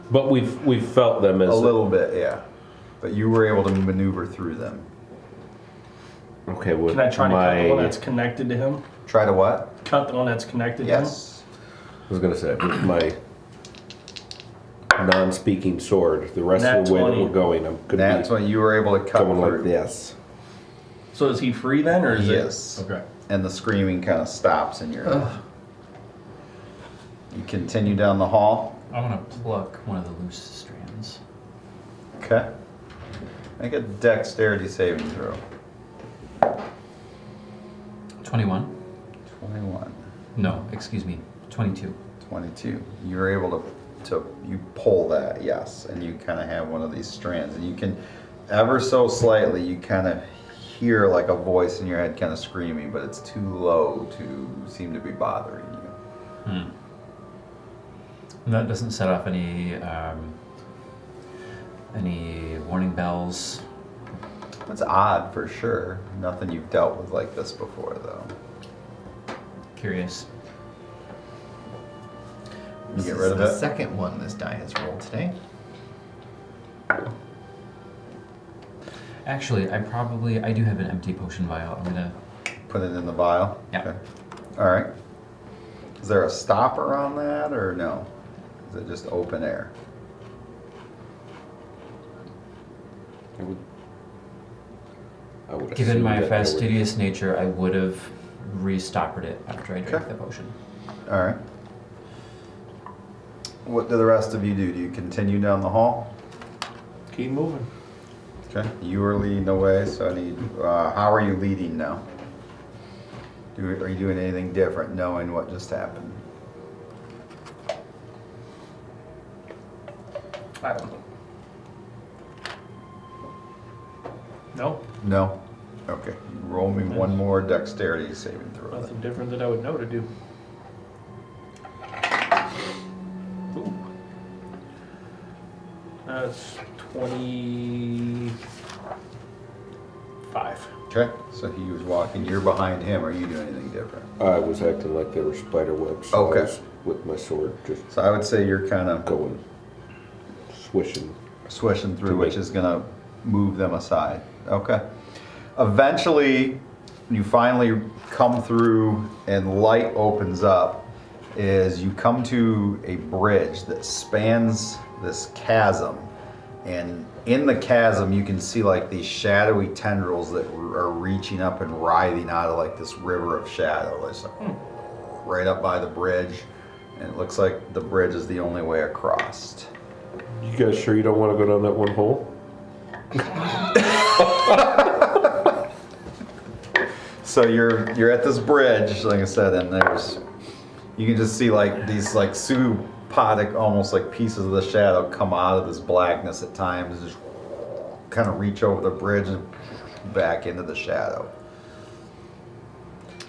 But we've felt them as A little bit, yeah. But you were able to maneuver through them. Okay, with Can I try to cut the one my, that's connected to him? Try to what? Cut the one that's connected to him? Yes. I was gonna say with my non-speaking sword, the rest Nat of the way that 20. we're going, I'm gonna That's be when you were able to cut going through. like this. So is he free then, or is Yes. it? Okay. And the screaming kind of stops in your head. You continue down the hall. I want to pluck one of the loose strands. Okay. Make a dexterity saving throw. 21? 21. No, excuse me. 22. 22. You're able to you pull that, yes, and you kind of have one of these strands, and you can ever so slightly you kind of hear like a voice in your head kind of screaming, but it's too low to seem to be bothering you. And that doesn't set off any warning bells. It's odd for sure. Nothing you've dealt with like this before, though. Curious. You This get is rid of the it. second one this die has rolled today. Actually, I do have an empty potion vial. I'm gonna. Put it in the vial. Yeah. Okay. All right. Is there a stopper on that, or no? Is it just open air? I would Given assume my that there would- fastidious nature, I would have restoppered it after I drank Okay. the potion. All right. What do the rest of you do? Do you continue down the hall? Keep moving. Okay. You are leading the way, so I need. How are you leading now? Are you doing anything different, knowing what just happened? I don't know. No, No. Okay. Roll me one more dexterity saving throw. nothing different that I would know to do. Ooh. That's 25. Okay. So he was walking. You're behind him. Are you doing anything different? I was acting like they were spider webs. So Okay. I was with my sword, just So I would say you're kind of going, swishing. swishing through, To which me. is going to move them aside. Okay. Eventually, you finally come through and light opens up as you come to a bridge that spans this chasm. And in the chasm, you can see like these shadowy tendrils that are reaching up and writhing out of like this river of shadow. It's like right up by the bridge. And it looks like the bridge is the only way across. You guys sure you don't want to go down that one hole? So you're at this bridge, like I said, and you can just see like these like pseudopodic, almost like pieces of the shadow come out of this blackness at times, and just kind of reach over the bridge and back into the shadow.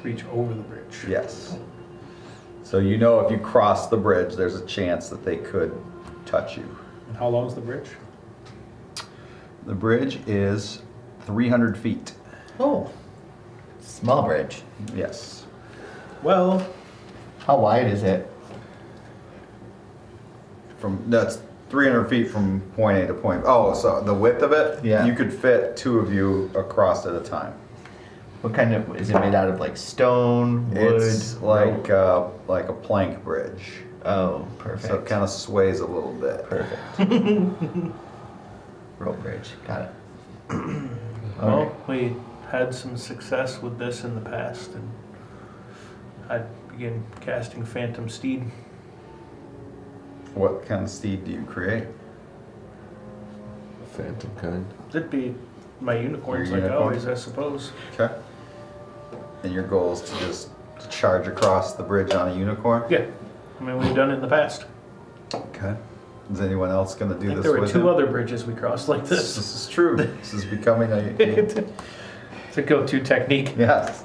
Reach over the bridge. Yes. So you know if you cross the bridge, there's a chance that they could touch you. And how long is the bridge? The bridge is 300 feet. Oh, small bridge. Yes. Well, How wide is it? That's 300 feet from point A to point. Oh, so the width of it? Yeah. You could fit two of you across at a time. What kind of, is it made out of like stone, wood? It's like a plank bridge. Oh, perfect. So it kind of sways a little bit. Perfect. Rope bridge, got it. well, we had some success with this in the past, and I began casting Phantom Steed. What kind of steed do you create? Phantom kind. It'd be my unicorns Your like unicorn? always, I suppose. Okay. And your goal is to just charge across the bridge on a unicorn? Yeah, I mean we've done it in the past. Okay. Is anyone else going to do I think this there were with two him? other bridges we crossed like This this. is true. This is becoming a It's a go-to technique. yes.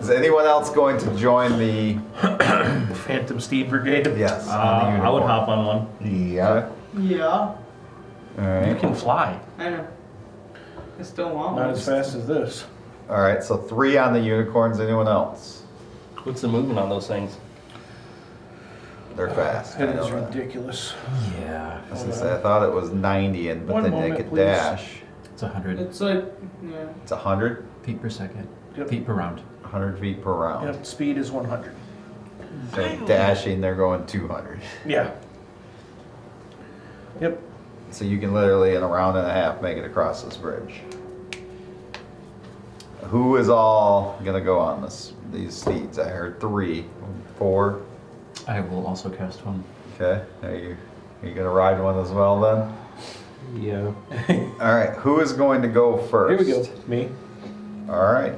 Is anyone else going to join the Phantom Steed Brigade. yes? on the I would unicorn? hop on one. Yeah. Yeah, All You right. can fly. I know. I still want Not one. as fast as this. All right. So 3 on the unicorns. Anyone else? What's the movement on those things? They're fast. It I know is that. ridiculous. Yeah, I was gonna say, I thought it was 90, but One then they moment, could please. dash. it's 100 It's like, yeah. It's 100, feet per second. Yep. Feet per round. 100 feet per round. Yep, speed is 100. So dashing, they're going 200. Yeah. Yep. So you can literally, in a round and a half, make it across this bridge. Who is all gonna go on these steeds? I heard 3, 4. I will also cast one. Okay. Are you gonna ride one as well then? Yeah. All right. Who is going to go first? Here we go. Me. All right.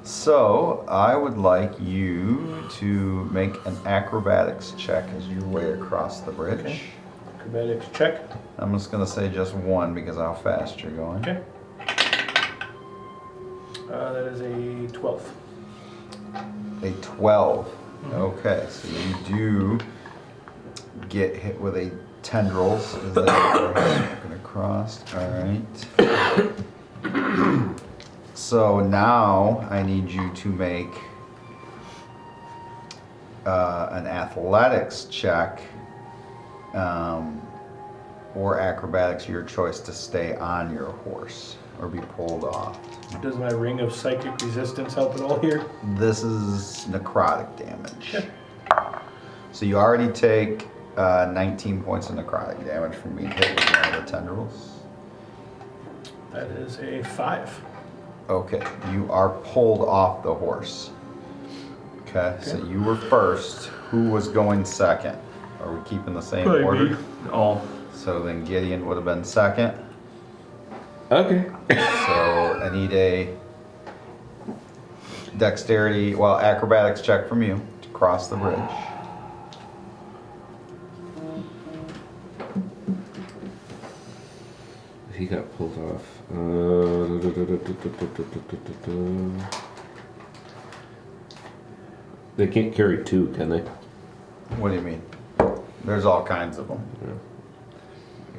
So I would like you to make an acrobatics check as you way across the bridge. Okay. Acrobatics check. I'm just gonna say just 1 because of how fast you're going. Okay. That is a 12. A 12. Okay, so you do get hit with a tendrils as they are going across. All right. So now I need you to make an athletics check or acrobatics, your choice, to stay on your horse or be pulled off. Does my ring of psychic resistance help at all here? This is necrotic damage. So you already take 19 points of necrotic damage from being hit with one of the tendrils. That is a 5. Okay, you are pulled off the horse. Okay, so you were first. Who was going second? Are we keeping the same order? Oh. So then Gideon would have been second. Okay. So I need a dexterity, well, acrobatics check from you to cross the bridge. He got pulled off. They can't carry 2, can they? What do you mean? There's all kinds of them. Yeah.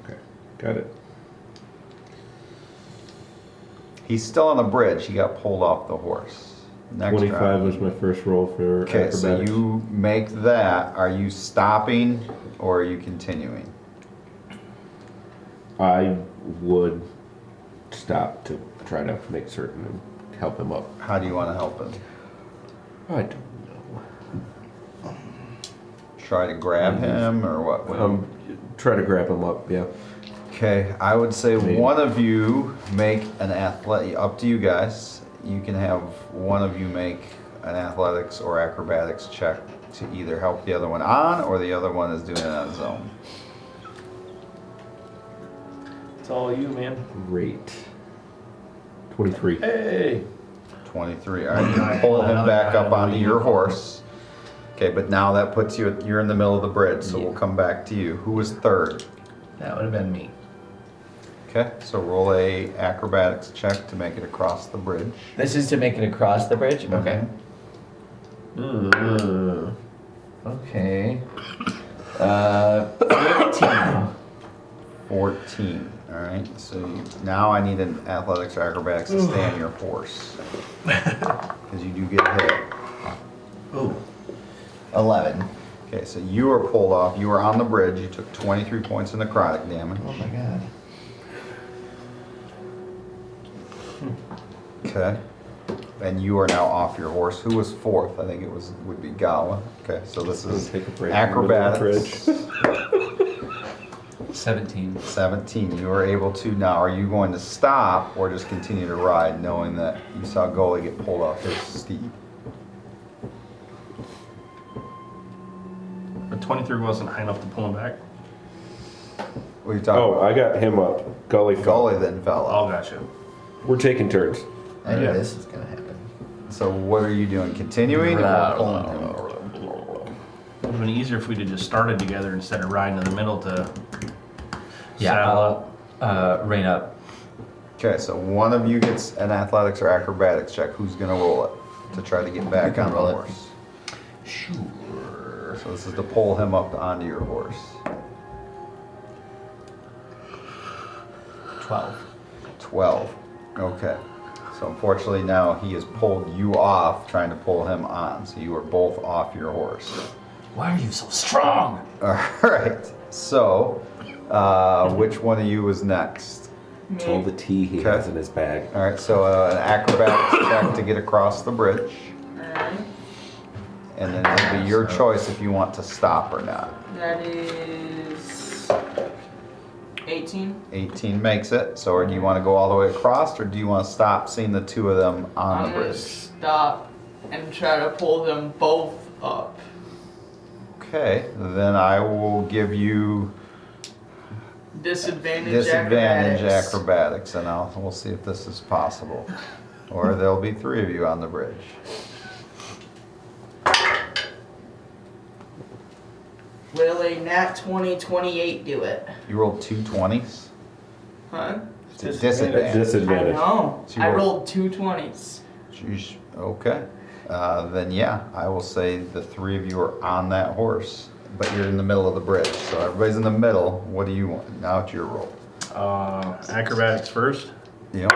Okay. Got it. He's still on the bridge. He got pulled off the horse. Next 25 round. was my first roll for Okay, acrobatics. so you make that. Are you stopping or are you continuing? I would stop to try to make certain and help him up. How do you want to help him? I don't know. Try to grab him or what? Try to grab him up, yeah. Okay, I would say Maybe. one of you make an athletic. Up to you guys. You can have one of you make an athletics or acrobatics check to either help the other one on, or the other one is doing it on his own. It's all you, man. Great. 23. Hey! 23. All right, you pull him back up onto your horse. Okay, but now that puts you. You're in the middle of the bridge, so we'll come back to you. Who was third? That would have been me. Okay, so roll a acrobatics check to make it across the bridge. This is to make it across the bridge? Okay. Okay. 14. 14. All right, so now I need an athletics or acrobatics to stay on your horse. Because you do get hit. Ooh. 11. Okay, so you were pulled off. You were on the bridge. You took 23 points of necrotic damage. Oh my god. Okay. And you are now off your horse. Who was fourth? I think it would be Gawa. Okay, so this is Take a break in the middle of the acrobatics. 17. 17. You are able to now. Are you going to stop or just continue to ride, knowing that you saw Goli get pulled off his steed? But 23 wasn't high enough to pull him back. What are you talking Oh, I got him up. Gully about? fell. Goli then fell Oh, off. gotcha. We're taking turns. I knew Yeah. this was gonna happen. So what are you doing? Continuing or pulling him? It would have been easier if we'd have just started together instead of riding in the middle to Yeah, saddle I'll rein up. Okay, so one of you gets an athletics or acrobatics check. Who's gonna roll it to try to get back can on the roll it. horse? Sure. So this is to pull him up onto your horse. 12. 12. Okay. So unfortunately now he has pulled you off trying to pull him on. So you are both off your horse. Why are you so strong? All right. So which one of you is next? It's all the tea he Okay. has in his bag. All right. So an acrobatics check to get across the bridge. Alright. And then it'll be your choice if you want to stop or not. That is 18. 18 makes it. So do you want to go all the way across or do you want to stop seeing the two of them on I'm the gonna bridge? stop and try to pull them both up. Okay. Then I will give you Disadvantage acrobatics, and we'll see if this is possible. Or there'll be three of you on the bridge. Will a nat 20, 28 do it? You rolled two 20s? Huh? Disadvantage. I Disadvantage. know. So you I roll- rolled two 20s. Jeez. Okay. Then yeah, I will say the three of you are on that horse, but you're in the middle of the bridge. So everybody's in the middle. What do you want? Now it's your roll. acrobatics first. Yep.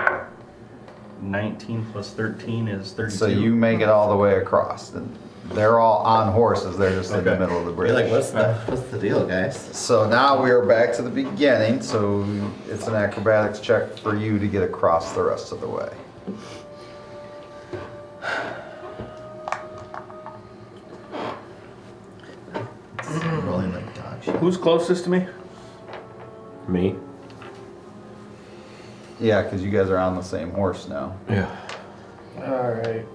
19 plus 13 is 32. So you make it all the way across. And they're all on horses. They're just in the middle of the bridge. We're like, what's the deal, guys? So now we are back to the beginning. So it's an acrobatics check for you to get across the rest of the way. Rolling like dog shit. Who's closest to me? Me? Yeah, because you guys are on the same horse now. Yeah. Alright.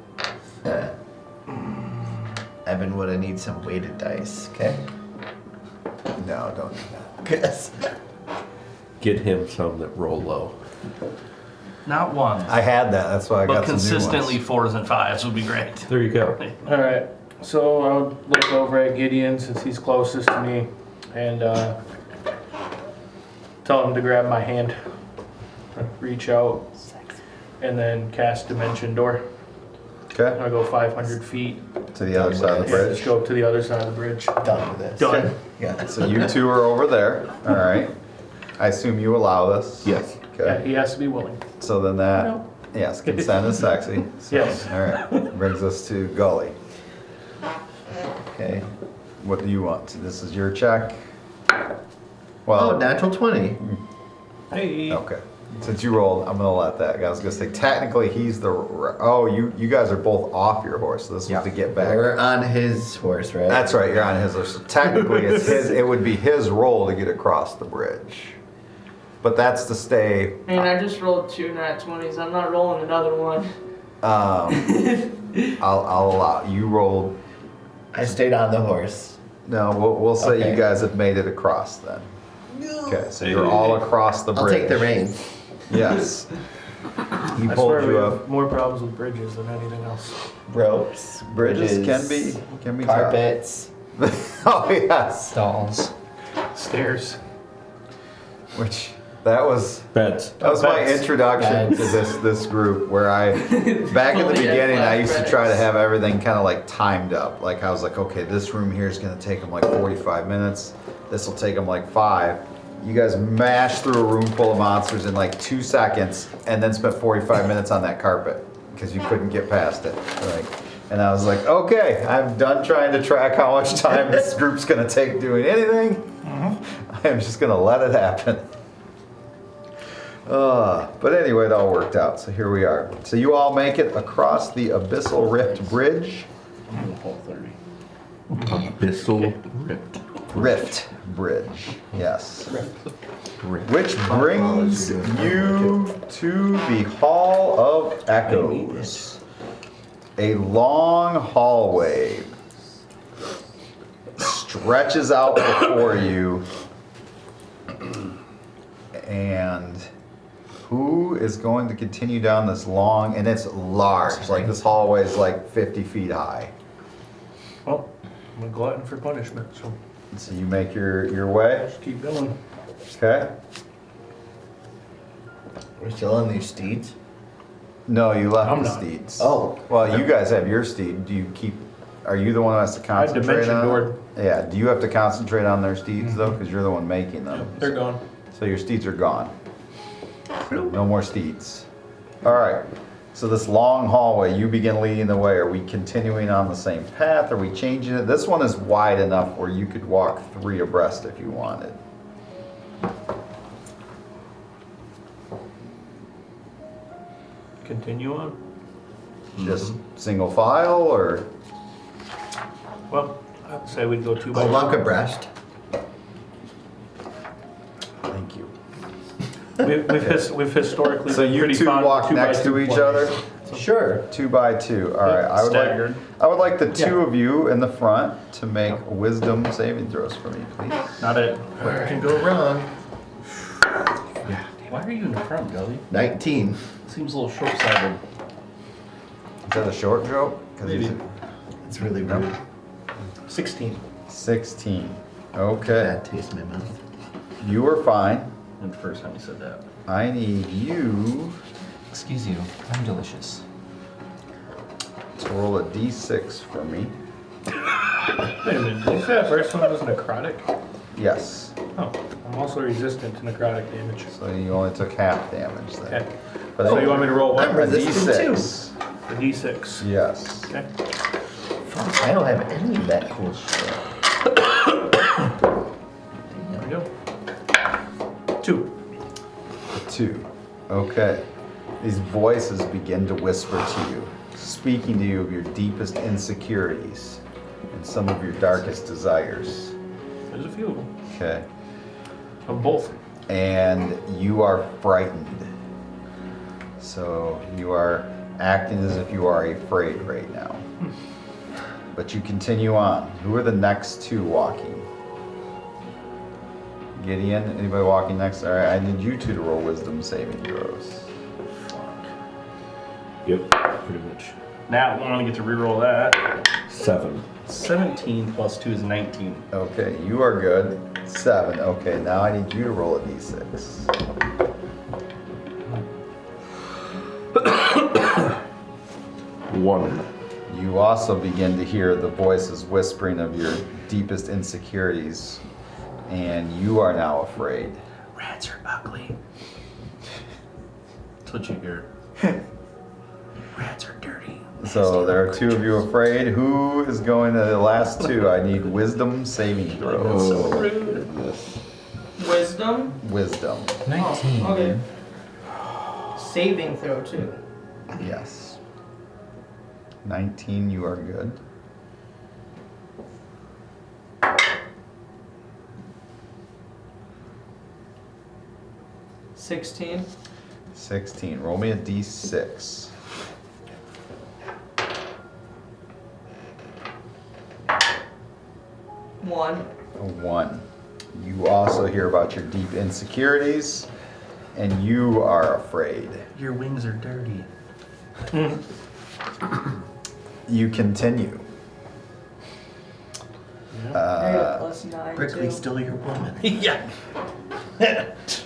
Evan would have need some weighted dice, okay? No, don't do that. Yes. Get him some that roll low. Not one. I had that. That's why I But got some new consistently ones. 4s and 5s would be great. There you go. Alright. So I would look over at Gideon since he's closest to me and tell him to grab my hand. Reach out and then cast Dimension Door. Okay, I'll go 500 feet. to the other side of the Yeah, bridge. just go up to the other side of the bridge. Done with this. Done. Yeah. So you two are over there. All right. I assume you allow this. Yes. Yeah, Okay. he has to be willing. So then that, No. yes, consent is sexy. So, Yes. All right. Brings us to Gully. Okay. What do you want? So this is your check. Oh, Well, natural 20. Hey. okay. Since you rolled, I'm gonna let that. I was gonna say technically he's the. Oh, you guys are both off your horse. So this was to get back. We're on his horse, right? That's right. You're on his horse. So technically, it's his. It would be his roll to get across the bridge. But that's to stay. And I just rolled 2 nat 20s. I'm not rolling another one. I'll allow you rolled. I stayed on the horse. No, we'll say Okay. you guys have made it across then. Okay, so you're all across the I'll bridge. take the reins. Yes. He I pulled swear we you have up. more problems with bridges than anything else. Ropes, Bridges bridges, can be tough. carpets. Oh yes. Stalls. Stairs. Which that was Beds. my Beds. introduction to Beds. this group where I back in the Only had beginning I used to flashbacks. try to have everything kind of like timed up. Like I was like, okay, this room here is gonna take them like 45 minutes. This will take them like 5. You guys mashed through a room full of monsters in like 2 seconds and then spent 45 minutes on that carpet because you couldn't get past it. Like, and I was like, okay, I'm done trying to track how much time this group's gonna take doing anything. I'm just gonna let it happen. But anyway, it all worked out. So here we are. So you all make it across the Abyssal Rift Bridge. Abyssal Rift. Rift Bridge, yes. Rift. Which brings you to the Hall of Echoes. A long hallway stretches out before you. And who is going to continue down this long, and it's large, like this hallway is like 50 feet high. Well, I'm a glutton for punishment, so So you make your way, just keep going. okay? We're still on these steeds. No, you left I'm the not. steeds. Oh. Well, you guys have your steed. Do you keep, are you the one who has to I concentrate dimension on? doored. Yeah, do you have to concentrate on their steeds though? Because you're the one making them. They're gone. So your steeds are gone. No more steeds. All right. So this long hallway, you begin leading the way. Are we continuing on the same path? Are we changing it? This one is wide enough where you could walk 3 abreast if you wanted. Continue on. Just single file or? Well, I'd say we'd go 2 by Oh, 2. walk abreast. Thank you. We've historically So been you pretty two fond of walk 2 by next 2 to each plays. other? Sure. 2 by 2. All right. Staggered. I would like the two of you in the front to make wisdom saving throws for me, please. Not it. What can go wrong? Why are you in the front, Gully? 19. Seems a little short-sighted. Is that a short joke? 'Cause Maybe. he's- It's really rude. 16. 16. Okay. Bad taste in my mouth. You are fine. And the first time you said that. I need you Excuse you, I'm delicious. to roll a d6 for me. Wait a minute, did you say that first one was necrotic? Yes. Oh, I'm also resistant to necrotic damage. So you only took half damage then. Okay. But So you want me to roll what? I'm resistant D6. A d6. Yes. Okay. Fuck, I don't have any of that cool shit. There we go. 2. 2. Okay. These voices begin to whisper to you, speaking to you of your deepest insecurities and some of your darkest desires. There's a few of them. Okay. Of both. And you are frightened. So you are acting as if you are afraid right now. But you continue on. Who are the next two walking? Gideon, anybody walking next? All right, I need you two to roll wisdom saving throws. Yep, pretty much. Nat 1, I get to reroll that. 7. 17 plus 2 is 19. Okay, you are good. 7. Okay, now I need you to roll a d6. 1. You also begin to hear the voices whispering of your deepest insecurities, and you are now afraid. Rats are ugly. That's what you hear. Rats are dirty. So there are 2 of you afraid. Who is going to the last 2? I need wisdom saving throws. So rude. Wisdom. Wisdom. 19. Oh, okay. Saving throw too. Yes. 19, you are good. $16. 16. Roll me a d6. 1. A 1. You also hear about your deep insecurities, and you are afraid. Your wings are dirty. You continue. I got +9 Prickly's too. still your woman. yeah.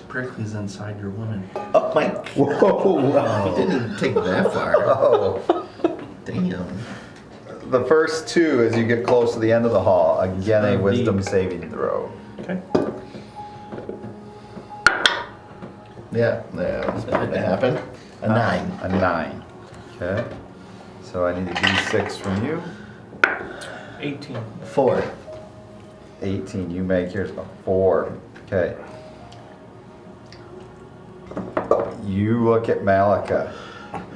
Prickly's inside your woman. Oh my god. Whoa. Didn't take that far. Oh. Damn. The first 2, as you get close to the end of the hall, again a wisdom saving throw. Okay. Yeah, that's going to happen. A 9. A 9. Okay. So I need a d6 from you. 18. 4. 18. You make yours a 4. Okay. You look at Malika.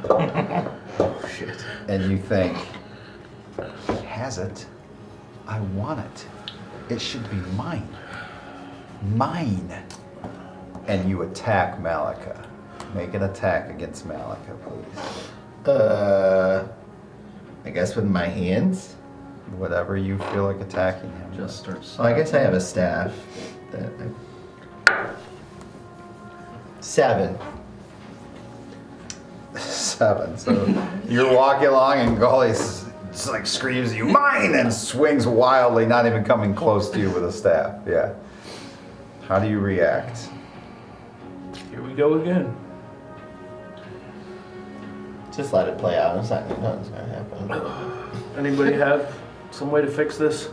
Oh shit. And you think, he has it. I want it. It should be mine. Mine. And you attack Malika. Make an attack against Malika, please. I guess with my hands. Whatever you feel like attacking him. Just starts. Oh, I guess I have a staff. That 7. 7. So you're walking along and Gully just like screams at you, mine, and swings wildly, not even coming close to you with a staff. Yeah. How do you react? Here we go again. Just let it play out. Nothing's gonna happen. Anybody have some way to fix this?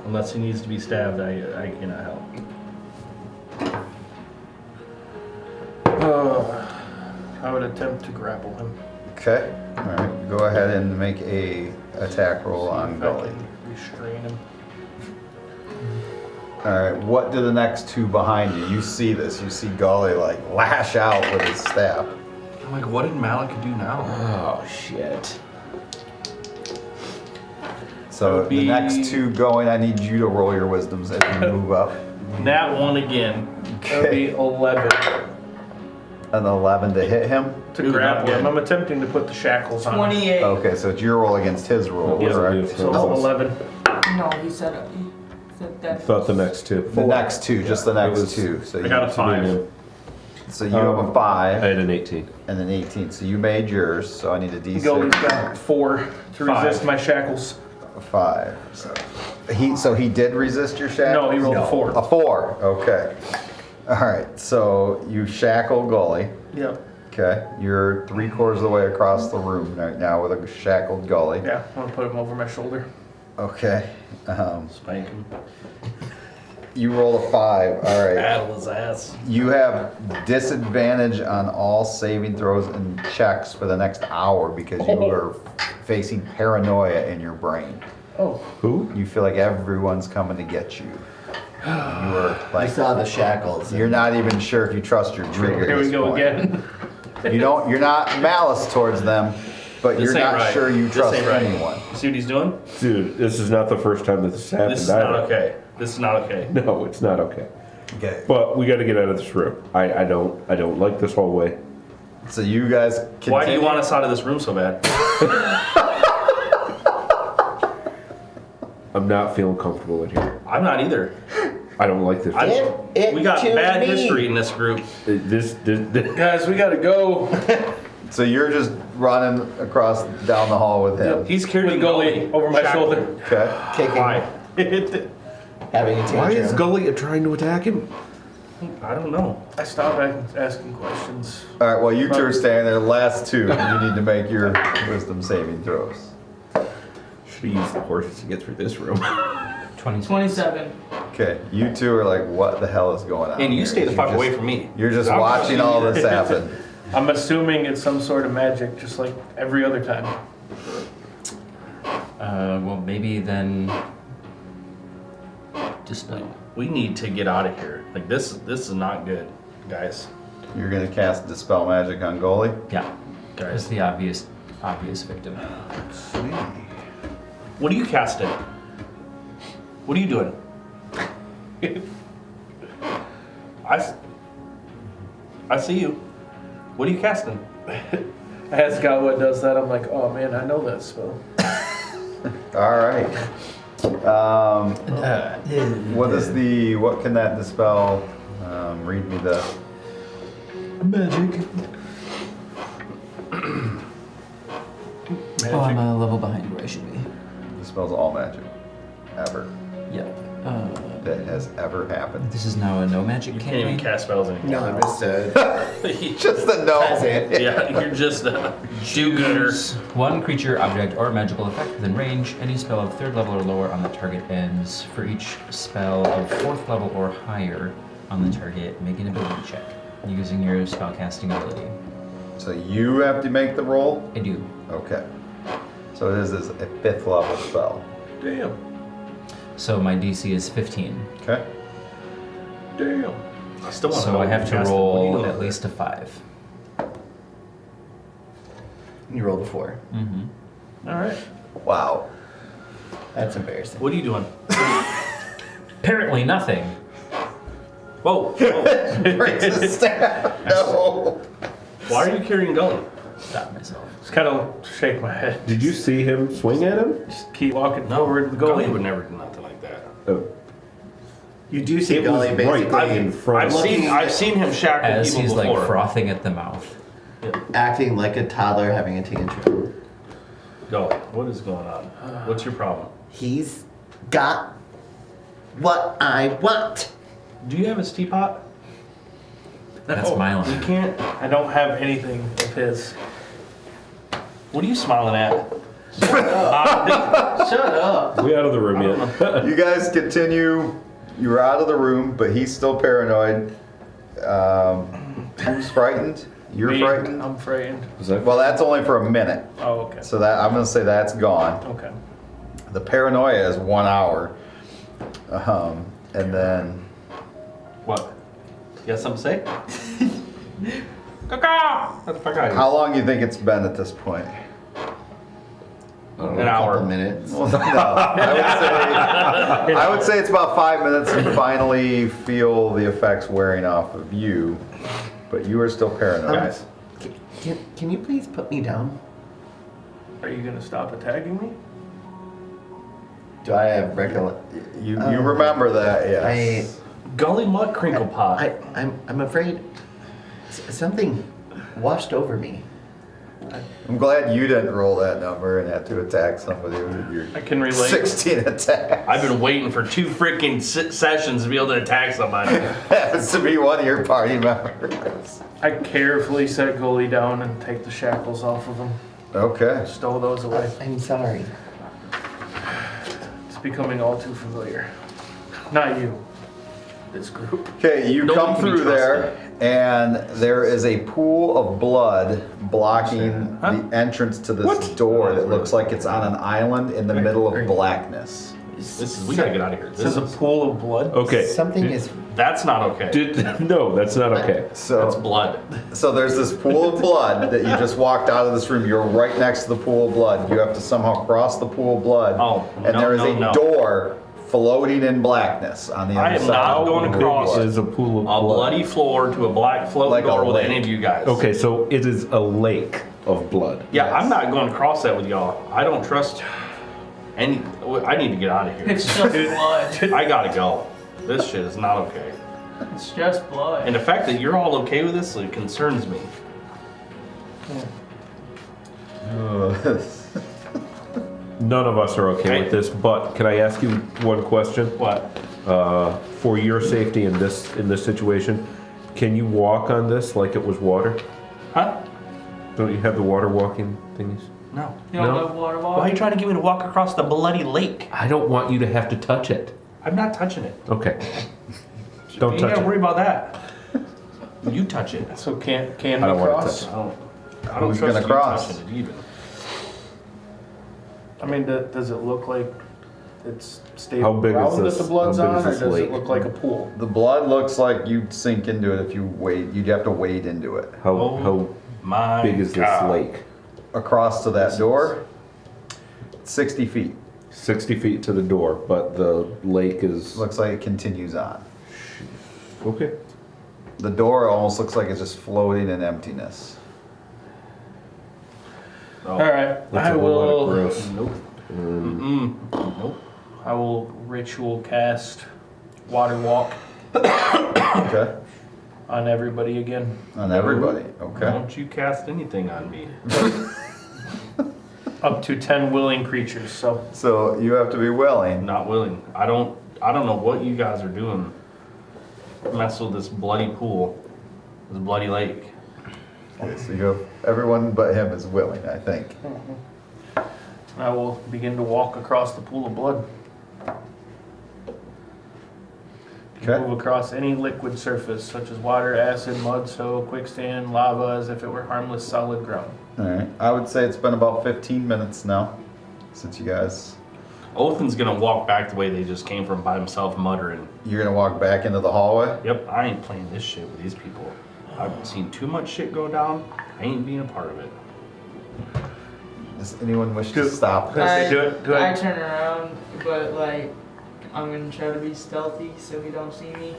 Unless he needs to be stabbed, I cannot help. I would attempt to grapple him. Okay. All right. Go ahead and make a attack roll on If I Gully. can restrain him. All right. What do the next 2 behind you? You see this. You see Gully like lash out with his staff. I'm like, what did Malika do now? Oh shit. So That would the next be- 2 going, I need you to roll your wisdoms as you move up. Nat 1 again. That would be 11 An 11 to hit him. to Ooh, grapple not him. good. I'm attempting to put the shackles on him. 28. Okay, so it's your roll against his roll, Yeah, correct? yeah. So 11. No, he said that. Thought the next 2. The next 2, just the It next was- 2. So I got a 5. So you have a I 5 had an 18. and an 18. So you made yours. So I need a Gully's d6. got 4 to Five. resist my shackles. 5. So he did resist your shackles? No, he rolled a 4. A 4. Okay. All right. So you shackle Gully. Yep. Okay. You're 3/4 of the way across the room right now with a shackled Gully. Yeah, I'm gonna put him over my shoulder. Okay. Spank him. You rolled a 5. All right. Battle his ass. You have disadvantage on all saving throws and checks for the next hour because you are facing paranoia in your brain. Oh. Who? You feel like everyone's coming to get you. You are I like, saw the shackles. you're not even sure if you trust your trigger. Here at we this go point. again. You're not malice towards them, but This you're ain't not right. sure you This trust ain't right. anyone. You see what he's doing? Dude, this is not the first time that this happened. This is not either. okay. This is not okay. No, it's not okay. Okay. But we got to get out of this room. I don't like this hallway. So you guys continue. Why do you want us out of this room so bad? I'm not feeling comfortable in here. I'm not either. I don't like this. We got bad history in this group. This Guys, we gotta go. So you're just running across down the hall with him. He's carrying With Gully over my shackled. shoulder. Okay. Kicking, Why? having a tantrum. Why is Gully trying to attack him? I don't know. I stopped asking questions. All right. Well, you two are standing there. The last two, you need to make your wisdom saving throws. Should have used the horses to get through this room. 27. Okay. You two are like, what the hell is going on? And you here? stay the You're fuck just- away from me. You're just I'm watching all this happen. I'm assuming it's some sort of magic, just like every other time. Well, maybe then dispel. We need to get out of here. Like this is not good, guys. You're gonna cast dispel magic on Goalie. Yeah, that's the obvious victim. Sweet. What are you casting? What are you doing? I see you. What are you casting? I asked God what does that. I'm like, oh man, I know that spell. All right. What can that dispel? Read me the Magic. Oh, I'm a level behind where I should be. dispels all magic ever Yep. that has ever happened. This is now a no magic You can't even campaign. cast spells anymore. No, I'm just Just a no. Yeah, you're just a do-gooder. Choose one creature, object, or magical effect within range. Any spell of 3rd level or lower on the target ends. For each spell of 4th level or higher on the target, make an ability check using your spellcasting ability. So you have to make the roll. I do. Okay. So it is a 5th level spell. Damn. So my DC is 15. Okay. Damn. I still want So I have to What do you roll know? at least a 5. You rolled a 4. Mm-hmm. All right. Wow. That's embarrassing. What are you doing? Apparently nothing. Whoa! Breaks his staff. No. Why are you carrying Gully? Stop myself. Just kind of shake my head. Did you see him swing at him? Just keep walking No, forward with the Gully goal. would never do nothing like that. Oh, You do see it was Gully right basically in front. I've seen him shackle As people he's before. like frothing at the mouth. acting like a toddler having a tantrum. Gully, what is going on? What's your problem? He's got what I want. Do you have his teapot? That's No, my You line. can't. I don't have anything of his. What are you smiling at? Shut up. We out of the room yet? You guys continue. You're out of the room, but he's still paranoid. Who's frightened? You're Me, frightened? I'm frightened. Was that? Well, that's only for a minute. Oh, okay. So that I'm gonna say that's gone. Okay. The paranoia is 1 hour. And then What? You got something to say? Caw-caw! Get the fuck out of here. how long do you think it's been at this point? An hour. Couple minutes. Well, no, I would say it's about 5 minutes and finally feel the effects wearing off of you, but you are still paranoid. Guys, Can you please put me down? Are you gonna stop attacking me? Do I have regular? You remember that, yes. Gully Mutt Crinkle Pot. I'm afraid something washed over me. I'm glad you didn't roll that number and have to attack somebody with your I can relate. 16 attack. I've been waiting for 2 freaking sessions to be able to attack somebody. Happens to be one of your party members. I carefully set Goalie down and take the shackles off of him. Okay. Stow those away. I'm sorry. becoming all too familiar. Not you. This group. Okay, you Nobody come can be through there, and there is a pool of blood blocking the entrance to this door that looks like it's on an island in the middle of blackness. We gotta get out of here. This is a pool of blood. Okay. Something is. That's not okay. No, that's not okay. That's So, blood. so there's this pool of blood that you just walked out of this room. You're right next to the pool of blood. You have to somehow cross the pool of blood. Oh, and no, there is no, a no. door floating in blackness on the I other am side. not of the going pool of across blood. Is a pool of A blood. bloody floor to a black floating Like a door with lake. any of you guys. Okay, so it is a lake of blood. Yeah, Yes. I'm not going to cross that with y'all. I don't trust any. I need to get out of here. It's just blood. I gotta go. This shit is not okay. It's just blood. And the fact that you're all okay with this, it concerns me. None of us are okay with this, but can I ask you one question? What? For your safety in this situation, can you walk on this like it was water? Huh? Don't you have the water walking thingies? No. You don't No. have water Why are you trying to get me to walk across the bloody lake? I don't want you to have to touch it. I'm not touching it. Okay. Don't You touch gotta it. worry about that. You touch it. So can I we don't want to cross? touch I don't Who's trust gonna you cross? touching it even. I mean, does it look like it's How stable big is ground that this- the blood's how big on, is or this does lake? it look like a pool? The blood looks like you'd sink into it if you wade. You'd have to wade into it. How My big is this God. lake? Across to that door, 60 feet. 60 feet to the door, but the lake is... Looks like it continues on. Okay. The door almost looks like it's just floating in emptiness. Oh. All right, That's I a whole lot of will. gross. Nope. Nope. I will ritual cast water walk Okay? on everybody again. On everybody. Okay. Don't you cast anything on me. Up to 10 willing creatures. So So you have to be willing. Not willing. I don't know what you guys are doing. Mess with this bloody pool. This bloody lake. Okay, so you have everyone but him is willing, I think. I will begin to walk across the pool of blood. Okay. Move across any liquid surface, such as water, acid, mud, soap, quicksand, lava, as if it were harmless solid ground. Alright. I would say it's been about 15 minutes now since you guys. Othan's gonna walk back the way they just came from by himself, muttering. You're gonna walk back into the hallway? Yep, I ain't playing this shit with these people. I've seen too much shit go down. I ain't being a part of it. Does anyone wish to stop this? I- do it, do I it. turn around, but like, I'm gonna try to be stealthy so he don't see me.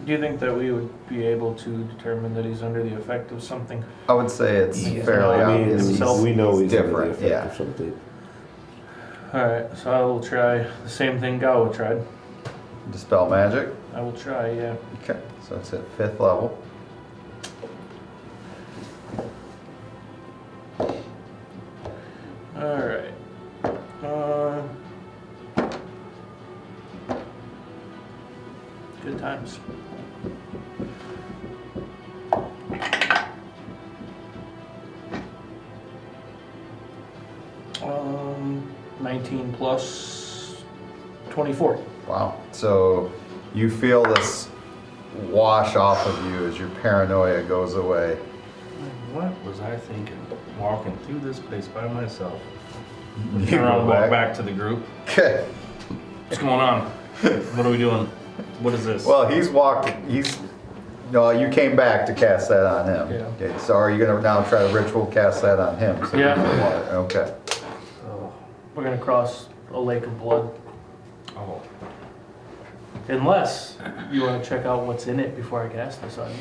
Do you think that we would be able to determine that he's under the effect of something? I would say it's fairly I mean, obvious. we know he's under the different, effect yeah. of something. Alright, so I will try the same thing Gawa tried. Dispel magic. I will try, yeah. Okay, so it's at 5th level. Alright. Good times. Um, 19 plus 24. Wow. So you feel this wash off of you as your paranoia goes away. What was I thinking? Walking through this place by myself. You Turn around, go walk back to the group. Okay. What's going on? What are we doing? What is this? Well, no, you came back to cast that on him. Yeah. Okay, so are you gonna now try to ritual cast that on him? So Yeah. you can water- Okay. oh. We're gonna cross a lake of blood. Oh. Unless you want to check out what's in it before I cast this on you.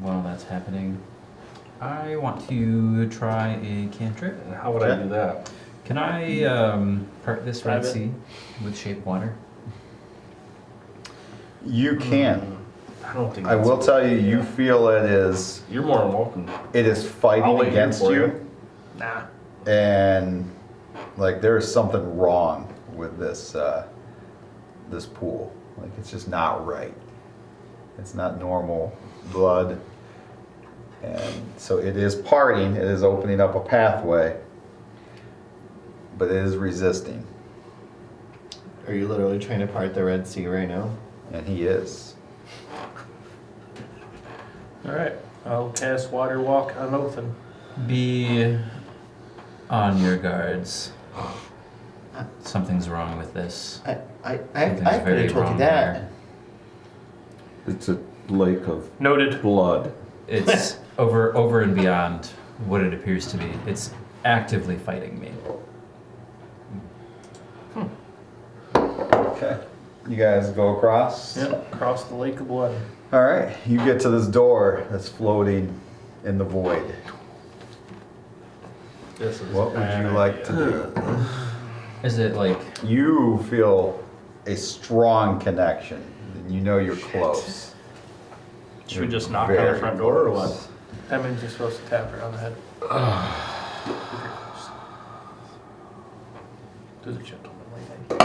While that's happening, I want to try a cantrip. And how would I do that? Can I part this Red Private. Sea with shape water? You can. I don't think I that's- will tell you, you feel You're more than welcome. it is I'll fighting wait here against for you, Nah. and like there's something wrong with this this pool. Like it's just not right. It's not normal blood. And so it is parting, it is opening up a pathway, but it is resisting. Are you literally trying to part the Red Sea right now? And he is. Alright, I'll cast Water Walk on Othin. Be on your guards. Something's wrong with this. I Something's could very have told you wrong that. here. It's a lake of Noted. blood. It's over and beyond what it appears to be. It's actively fighting me. Okay. You guys go across? Yep, across the Lake of Blood. All right. You get to this door that's floating in the void. This is What would you like to do? Is it like You feel a strong connection. And you know you're close. Should we just knock on Very the front door or close. what? That means you're supposed to tap her on the head. To the gentleman lady.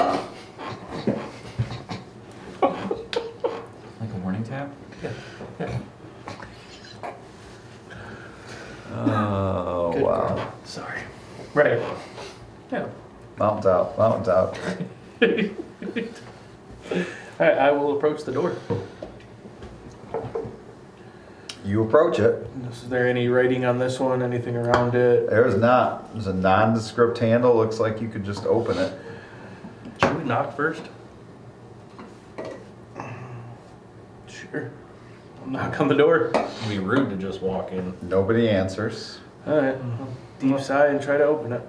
like a warning tap? Yeah. Oh, Good wow. girl. Sorry. Right. Yeah. Mountains out, mountains out. Alright, I will approach the door. You approach it. Is there any writing on this one? Anything around it? There's not. There's a nondescript handle. Looks like you could just open it. Should we knock first? Sure. I'll knock on the door. It'd be rude to just walk in. Nobody answers. Alright. Deep sigh and try to open it.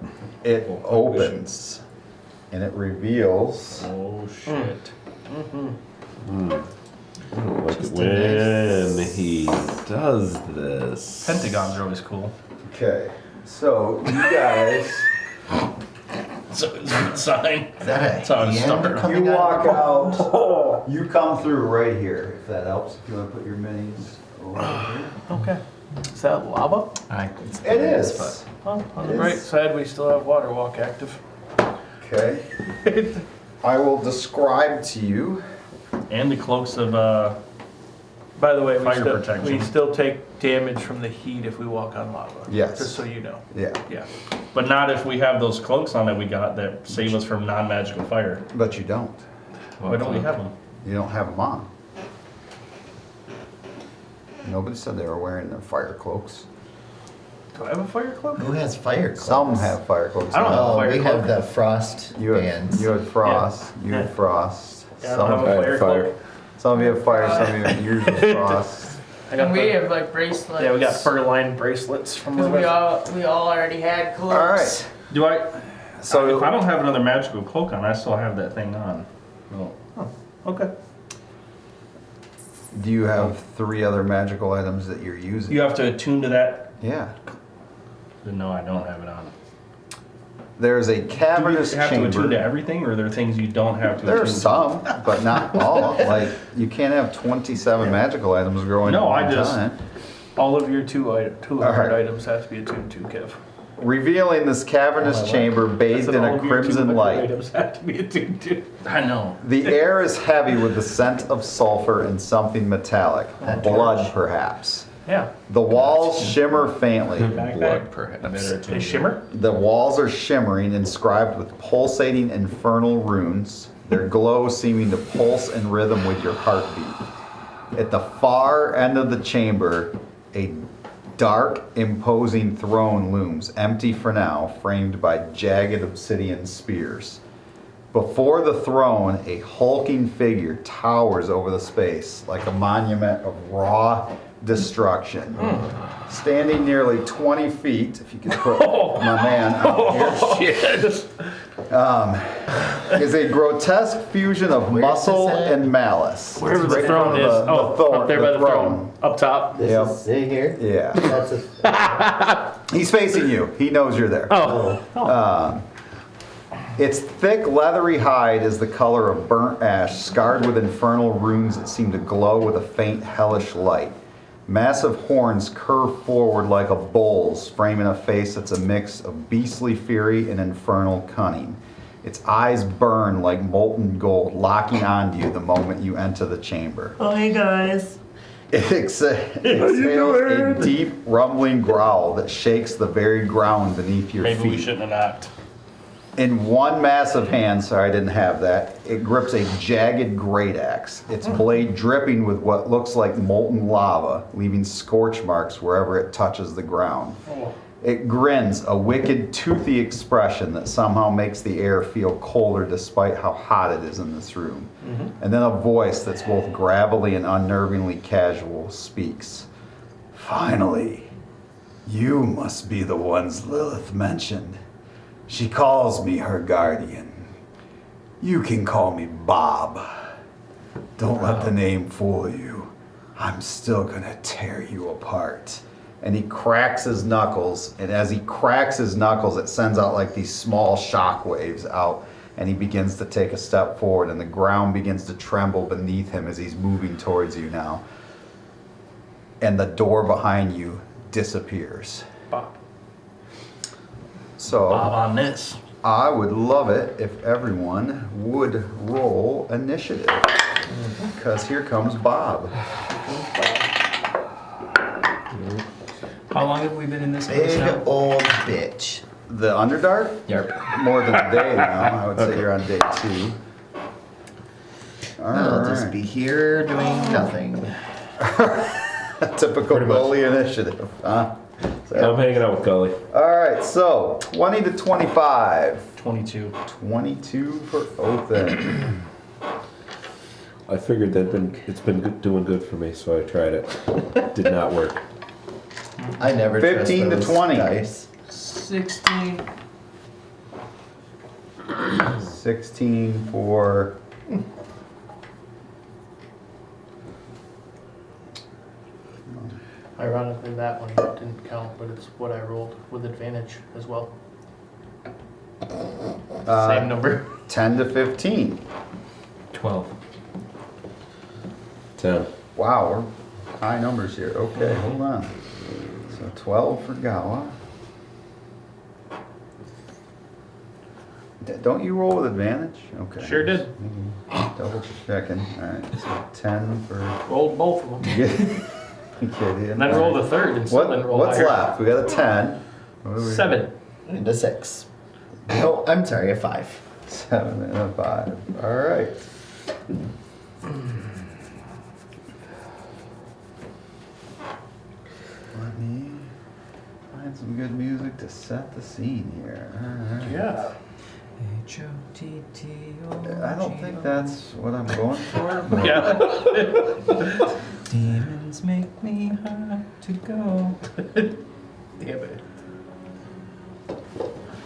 It opens. And it reveals. Oh shit. I don't like it when he does this. Pentagons are always cool. Okay. So you guys, So it's a good sign. Is that a That's how I hand started. coming you out? walk out. You come through right here, if that helps. If you want to put your minis over here. Okay. Is that lava? It is. Oh, on the It right is. side we still have Water Walk active. Okay. I will describe to you. And the cloaks of By the way, Fire protection. we still take damage from the heat if we walk on lava. Yes. Just so you know. Yeah. Yeah. but not if we have those cloaks on that we got that save us from non-magical fire. But you don't. Why don't we have them? You don't have them on. Nobody said they were wearing their fire cloaks. Do I have a fire cloak? Who has fire cloaks? Some have fire cloaks. I don't on. have a Oh, fire we cloak. have the frost You had, bands. you had frost. You had Yeah. frost. Yeah, I don't have Some, a I have fire fire. cloak. some of you have fire. Some of you have usual frost. I got And we the- have like bracelets. yeah, we got fur-lined bracelets from Because the we all already had cloaks. All right. Do I? So if I don't have another magical cloak on, I still have that thing on. No. Okay. do you have 3 other magical items that you're using? You have to attune to that. Yeah. No, I don't have it on. There's a Do cavernous you have to attune to chamber. everything, or are there things you don't have to There are attune to? some, but not all. Like you can't have 27 magical items growing No, at I one just- time. All of your two All hard right. items have to be attuned to, Kev. Revealing this cavernous chamber bathed That's in all a of your crimson two light. items have to be attuned to. I know. The air is heavy with the scent of sulfur and something metallic, blood perhaps. Yeah. The walls shimmer faintly. Blood, perhaps. Better attune They to. shimmer? The walls are shimmering, inscribed with pulsating infernal runes, their glow seeming to pulse in rhythm with your heartbeat. At the far end of the chamber, a dark, imposing throne looms, empty for now, framed by jagged obsidian spears. Before the throne, a hulking figure towers over the space like a monument of raw destruction. Standing nearly 20 feet, if you could put my man out here, is a grotesque fusion of Where's muscle this at? and malice. Wherever It's the right throne in is. front of the Up there by the throne. Up top. This Yep. is it here? Yeah. That's a, He's facing you. He knows you're there. Its thick, leathery hide is the color of burnt ash, scarred with infernal runes that seem to glow with a faint, hellish light. Massive horns curve forward like a bull's, framing a face that's a mix of beastly fury and infernal cunning. Its eyes burn like molten gold, locking onto you the moment you enter the chamber. Oh, hey guys. It exhales a deep, rumbling growl that shakes the very ground beneath your Maybe feet. we shouldn't have knocked. In one massive hand, sorry I didn't have that, it grips a jagged great axe, its blade dripping with what looks like molten lava, leaving scorch marks wherever it touches the ground. It grins, a wicked, toothy expression that somehow makes the air feel colder despite how hot it is in this room. And then a voice that's both gravelly and unnervingly casual speaks. Finally, you must be the ones Lilith mentioned. She calls me her guardian. You can call me Bob. Don't let the name fool you. I'm still gonna tear you apart. And he cracks his knuckles, and as he cracks his knuckles, it sends out like these small shock waves out, and he begins to take a step forward, and the ground begins to tremble beneath him as he's moving towards you now. And the door behind you disappears. Bob. So Bob on this. I would love it if everyone would roll initiative, because here comes Bob. How long have we been in this place Big now? old bitch. The Underdark? Yep. More than a day now. I would say you're on day 2. I'll just be here doing nothing. Typical goalie initiative, huh? I'm hanging out with Gully. All right, so 20 to 25. 22. 22 for Othin. I figured it's been doing good for me, so I tried it. Did not work. I never 15 to trust those 20. dice. 16. 16 for... Ironically, that one didn't count, but it's what I rolled with advantage as well. Same number. 10 to 15. 12. 10. Wow, we're high numbers here. Okay, hold on. So 12 for Gawa. Don't you roll with advantage? Okay. Sure did. Double checking. All right, so 10 for Rolled both of them. Gideon. And then rolled a third and still didn't roll What's higher. left? We got a 10. What do we- 7. And a 6. No, I'm sorry, a 5. 7 and a 5. All right. Let me find some good music to set the scene here. All right. Yeah. H-O-T-T-O-G-O. I don't think that's what I'm going for. But Yeah. Demons make me hard to go. Damn it.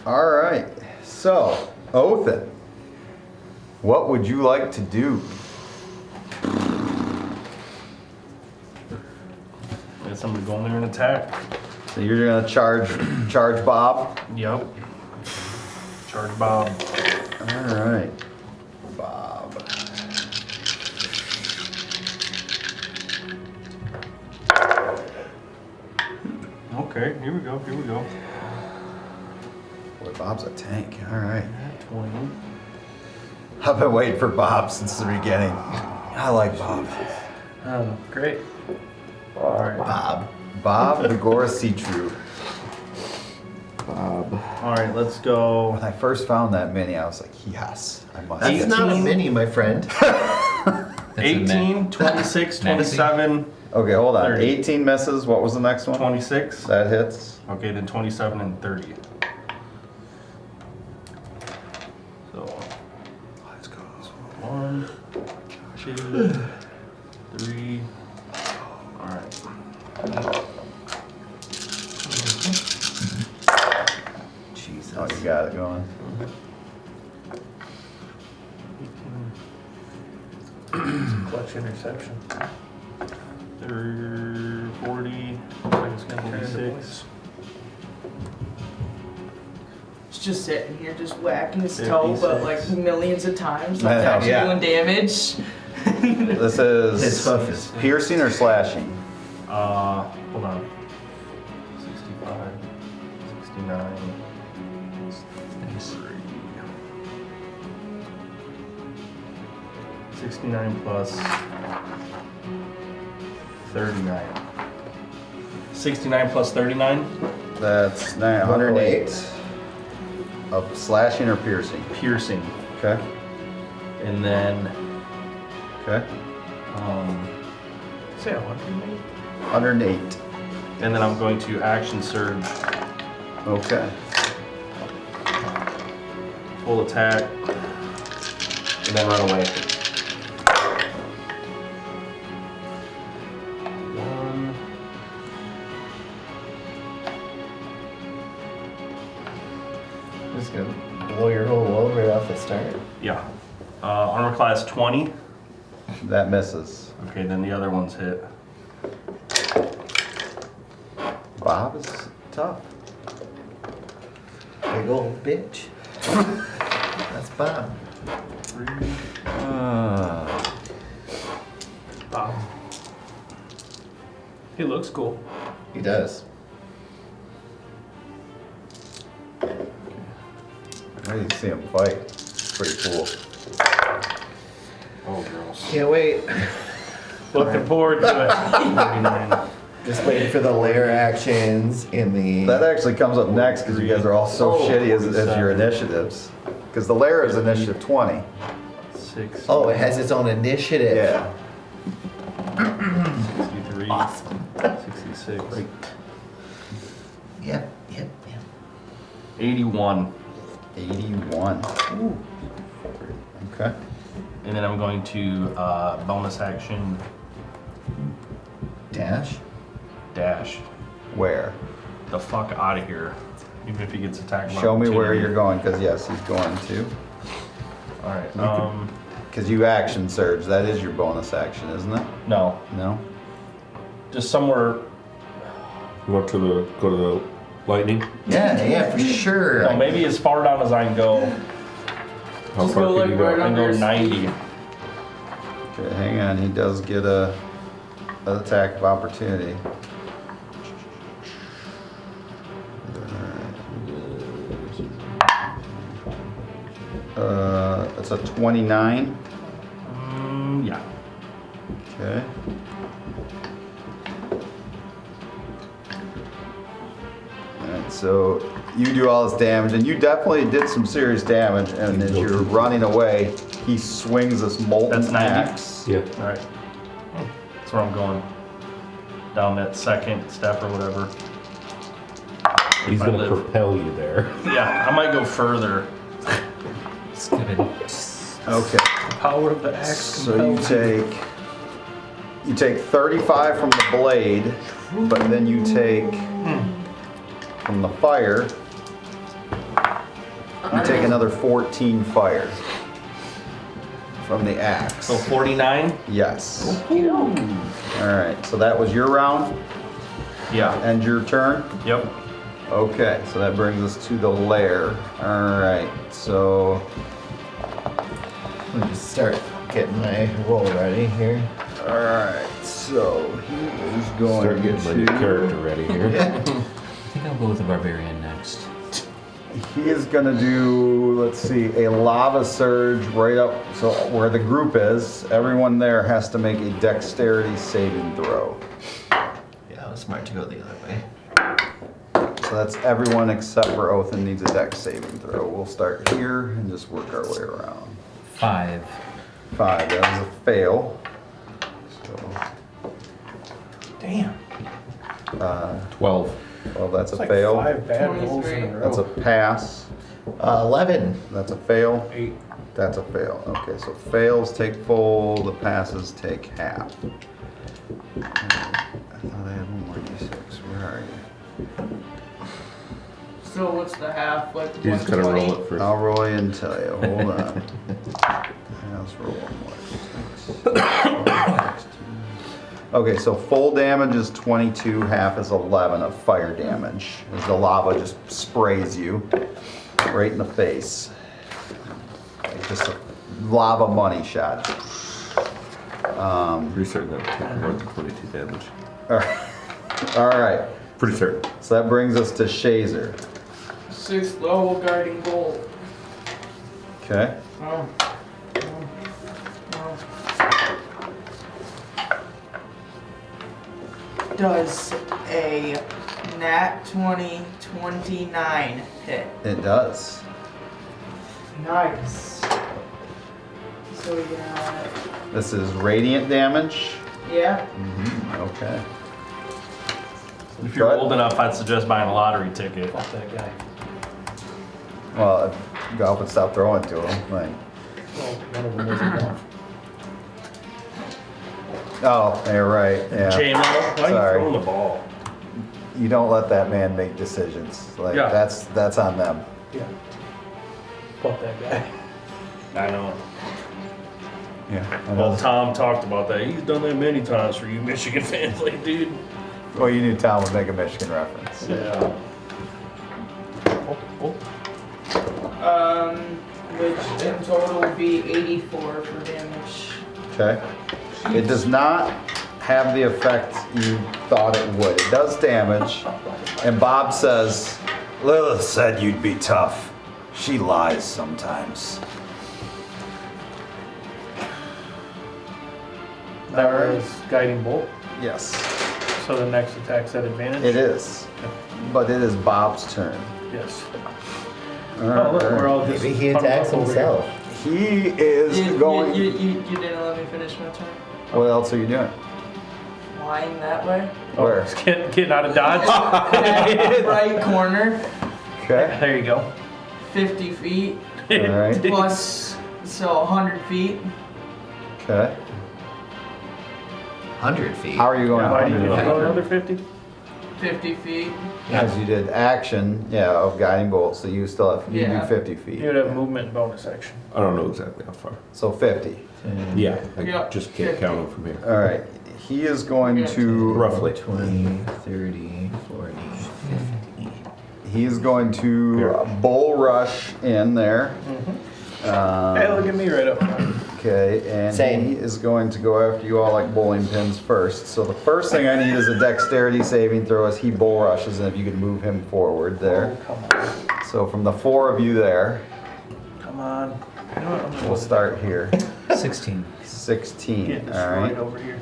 All right. So, Othin, what would you like to do? Get somebody go in there and attack. So you're gonna charge Bob. Yep. Charge Bob. All right, Bob. Okay, here we go. Boy, Bob's a tank. All right. 20. I've been waiting for Bob since the beginning. I like Bob. Oh, great. Alright. Bob. Bob the Gr8. Alright, let's go. When I first found that mini, I was like, yes, I must That's get not a this. mini, my friend. That's a 18, 26, 27, Okay, hold on. 30. 18 misses. What was the next one? 26. That hits. Okay, then 27 and 30. So, Let's go. 1, 2, 3. Alright. Jesus. Oh, you got it going. 18, Clutch interception. 40, Looks like it's gonna turn into 46. points. It's just sitting here, just whacking his toe, but like 56. millions of times. I Like know, actually yeah. doing damage. This is His hoof is- piercing or slashing? Hold on. 65, 69, 63, 69 plus 39. 69 plus 39? That's 108 of slashing or piercing. Piercing. Okay. And then, Okay. Say 108. 108. and then I'm going to action surge, Okay. full attack, and then run away. 1. Just gonna blow your whole wall right off the start. Yeah. Armor class 20. That misses. Okay, then the other one's hit. Bob is tough. Big old bitch. That's Bob. 3. Wow. He looks cool. He does. I need to see him fight. It's pretty cool. Oh, gross. Can't wait. Looking forward to it. 39. Just waiting for the lair actions in the. That actually comes up next because you guys are all so Oh, shitty as your 47. initiatives. Because the lair is initiative 20. 6. Oh, it has its own initiative. Yeah. 63. Awesome. 66. Yep. 81. 81. Okay. And then I'm going to bonus action Dash. dash Where? the fuck out of here. Even if he gets attacked. by Show me where opportunity. you're going, because yes, he's going to. Alright, Because you action surge. That is your bonus action, isn't it? no. No? Just somewhere, Go to the lightning. Yeah, for sure. no, maybe as far down as I can go. How Just far go, can like, you go? right And go 90. Okay, hang on. He does get an attack of opportunity. It's a 29. Yeah. Okay. Alright, so you do all this damage, and you definitely did some serious damage, and as you're running away, he swings this molten That's 90? axe. Yeah. Alright. That's where I'm going. Down that second step or whatever. He's If I gonna live. propel you there. Yeah, I might go further. It's good. Okay. Power of the axe. So you take 35 from the blade, but then you take from the fire, you take another 14 fire from the axe. So 49? Yes. All right. So that was your round Yeah. and your turn. Yep. Okay. So that brings us to the lair. All right. So Let me just start getting my roll ready here. all right. So he is going Start to getting my new character ready here. I think I'll go with the barbarian next. He is gonna do, let's see, a lava surge right up, so where the group is, everyone there has to make a dexterity saving throw. Yeah, it was smart to go the other way. So that's everyone except for Othin needs a dex saving throw. We'll start here and just work our way around. 5. 5, that was a fail. So, Damn. 12. well, that's a It's like fail. 5 bad rolls in a row. That's a pass. 11. That's a fail. 8. That's a fail. Okay, so fails take full, the passes take half. I thought I had one more d6. Where are you? So what's the half? Like You just gotta 120? roll it first. I'll roll it and tell you. Hold on. Let's roll one more. Okay, so full damage is 22, half is 11 of fire damage. As the lava just sprays you right in the face. Like just a lava money shot. Pretty certain that would take more than 22 damage. All right, Pretty certain. so that brings us to Shazer. 6th level guiding bolt. Okay. Oh. Does a nat 20 29 hit? It does. Nice. So we got. This is radiant damage. Yeah. Okay. If you're But- old enough, I'd suggest buying a lottery ticket. Fuck that guy. Well, if Golf would stop throwing to him. Like, Well, one of them isn't enough. oh, you're right. Yeah. JMO, why are you Sorry. throwing the ball? You don't let that man make decisions. Like Yeah. that's on them. Yeah. Fuck that guy. I know. Yeah. Well, Tom talked about that. He's done that many times for you Michigan fans. Like, dude. Well, you knew Tom would make a Michigan reference. Yeah. Which in total would be 84 for damage. Okay. It does not have the effect you thought it would. It does damage. And Bob says, Lilith said you'd be tough. She lies sometimes. That was guiding bolt. Yes, So the next attack's at advantage? it is. But it is Bob's turn. Yes. Oh, look, we're all just Maybe he huddled attacks up over here. himself. He is going. You didn't let me finish my turn. What else are you doing? Flying that way. Where? Just getting out of dodge. Right corner. Okay. There you go. 50 feet. All right. Plus, so 100 feet. Okay. 100 feet. How are you going? Why do you 100 go feet? another 50? 50 feet. Because you did action, yeah, of guiding bolt, so you still have you Yeah. do 50 feet. You would have movement and bonus action. I don't know exactly how far. So 50. Yeah, I Yep, just can't 50. count them from here. All right. He is going to Roughly. 20, 30, 40, 50. He's going to bull rush in there. Hey, look at me right up front. Okay, and Same. he is going to go after you all like bowling pins first. So the first thing I need is a dexterity saving throw as he bull rushes, and if you could move him forward there. Oh, come on. So from the 4 of you there, Come on. You know what? I'm gonna we'll start here. 16. 16. get All destroyed right. over here.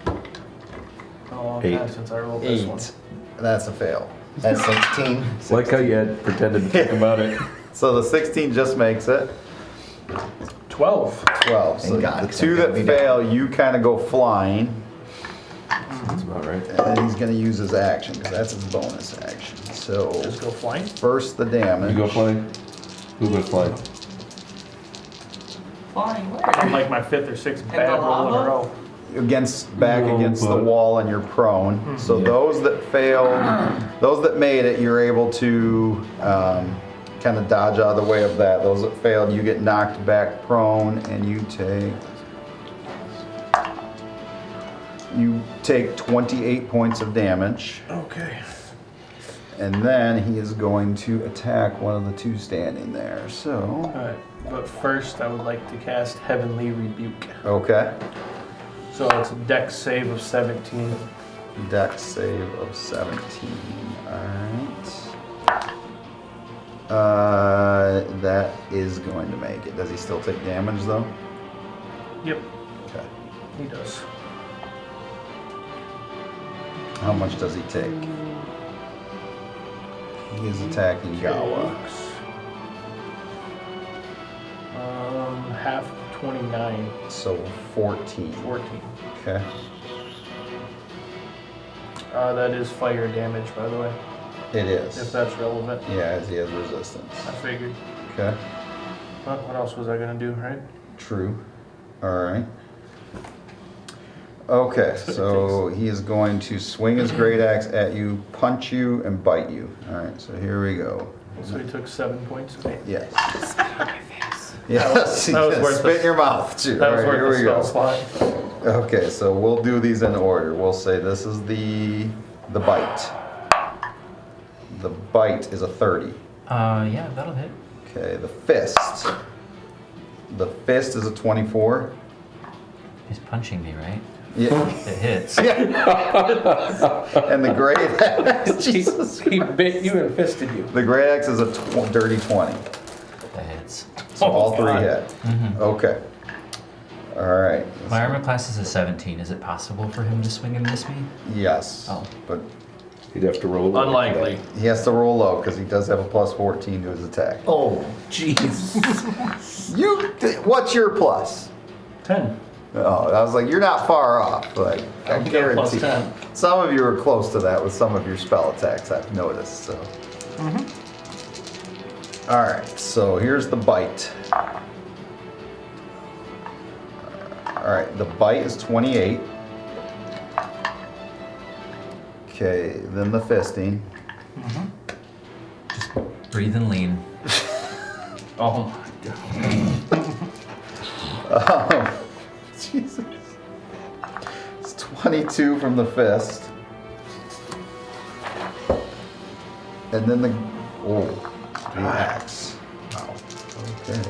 Been a long 8. time since I rolled this one. 8. That's a fail. That's 16. Like how you had pretended to think about it. So the 16 just makes it. 12. 12. So Thank God, the 'cause 2 I'm that gonna be fail, you kind of go flying. That's about right. And then he's going to use his action, because that's his bonus action. So Just go flying. first the damage. You go flying? Who goes flying? Flying I'm where? like my 5th or 6th the bad roll in a lava? row. Back No, against the but- wall and you're prone. So those that failed, those that made it, you're able to kind of dodge out of the way of that. Those that failed, you get knocked back prone and you take 28 points of damage. Okay. And then he is going to attack one of the 2 standing there. So, Alright, but first I would like to cast Heavenly Rebuke. okay. So it's a dex save of 17. Dex save of 17. Alright. That is going to make it. Does he still take damage though? Yep, Okay. he does. How much does he take? He is attacking Gawa. Half 29, So 14. 14. Okay. That is fire damage, by the way, It if is. that's relevant. Yeah, as he has resistance. I figured. Okay. What else was I gonna do, right? True. Alright. Okay, so he is going to swing his great axe at you, punch you, and bite you. Alright, so here we go. So he took 7 points. Yes. Yes, that was worth spit the- in your mouth too. That was Alright, worth here the we spell go. slot. Okay, so we'll do these in order. We'll say this is the bite. The bite is a 30. Yeah, that'll hit. Okay, the fist. The fist is a 24. He's punching me, right? Yeah. It hits. And the great axe, He bit you and fisted you. the great axe is a dirty 20. That hits. So all 3 God. hit. Okay. All right. My armor class is a 17. Is it possible for him to swing and miss me? Yes. Oh. But You'd have to roll it. Unlikely. he has to roll low because he does have a plus 14 to his attack. Oh, jeez. What's your plus? 10. Oh, I was like, you're not far off. Like, I I'll get a plus guarantee. 10. Some of you are close to that with some of your spell attacks, I've noticed. So. All right, so here's the bite. All right, the bite is 28. Okay, then the fisting. Breathe and lean. Oh my god. Jesus. It's 22 from the fist. And then the axe. Wow. Okay.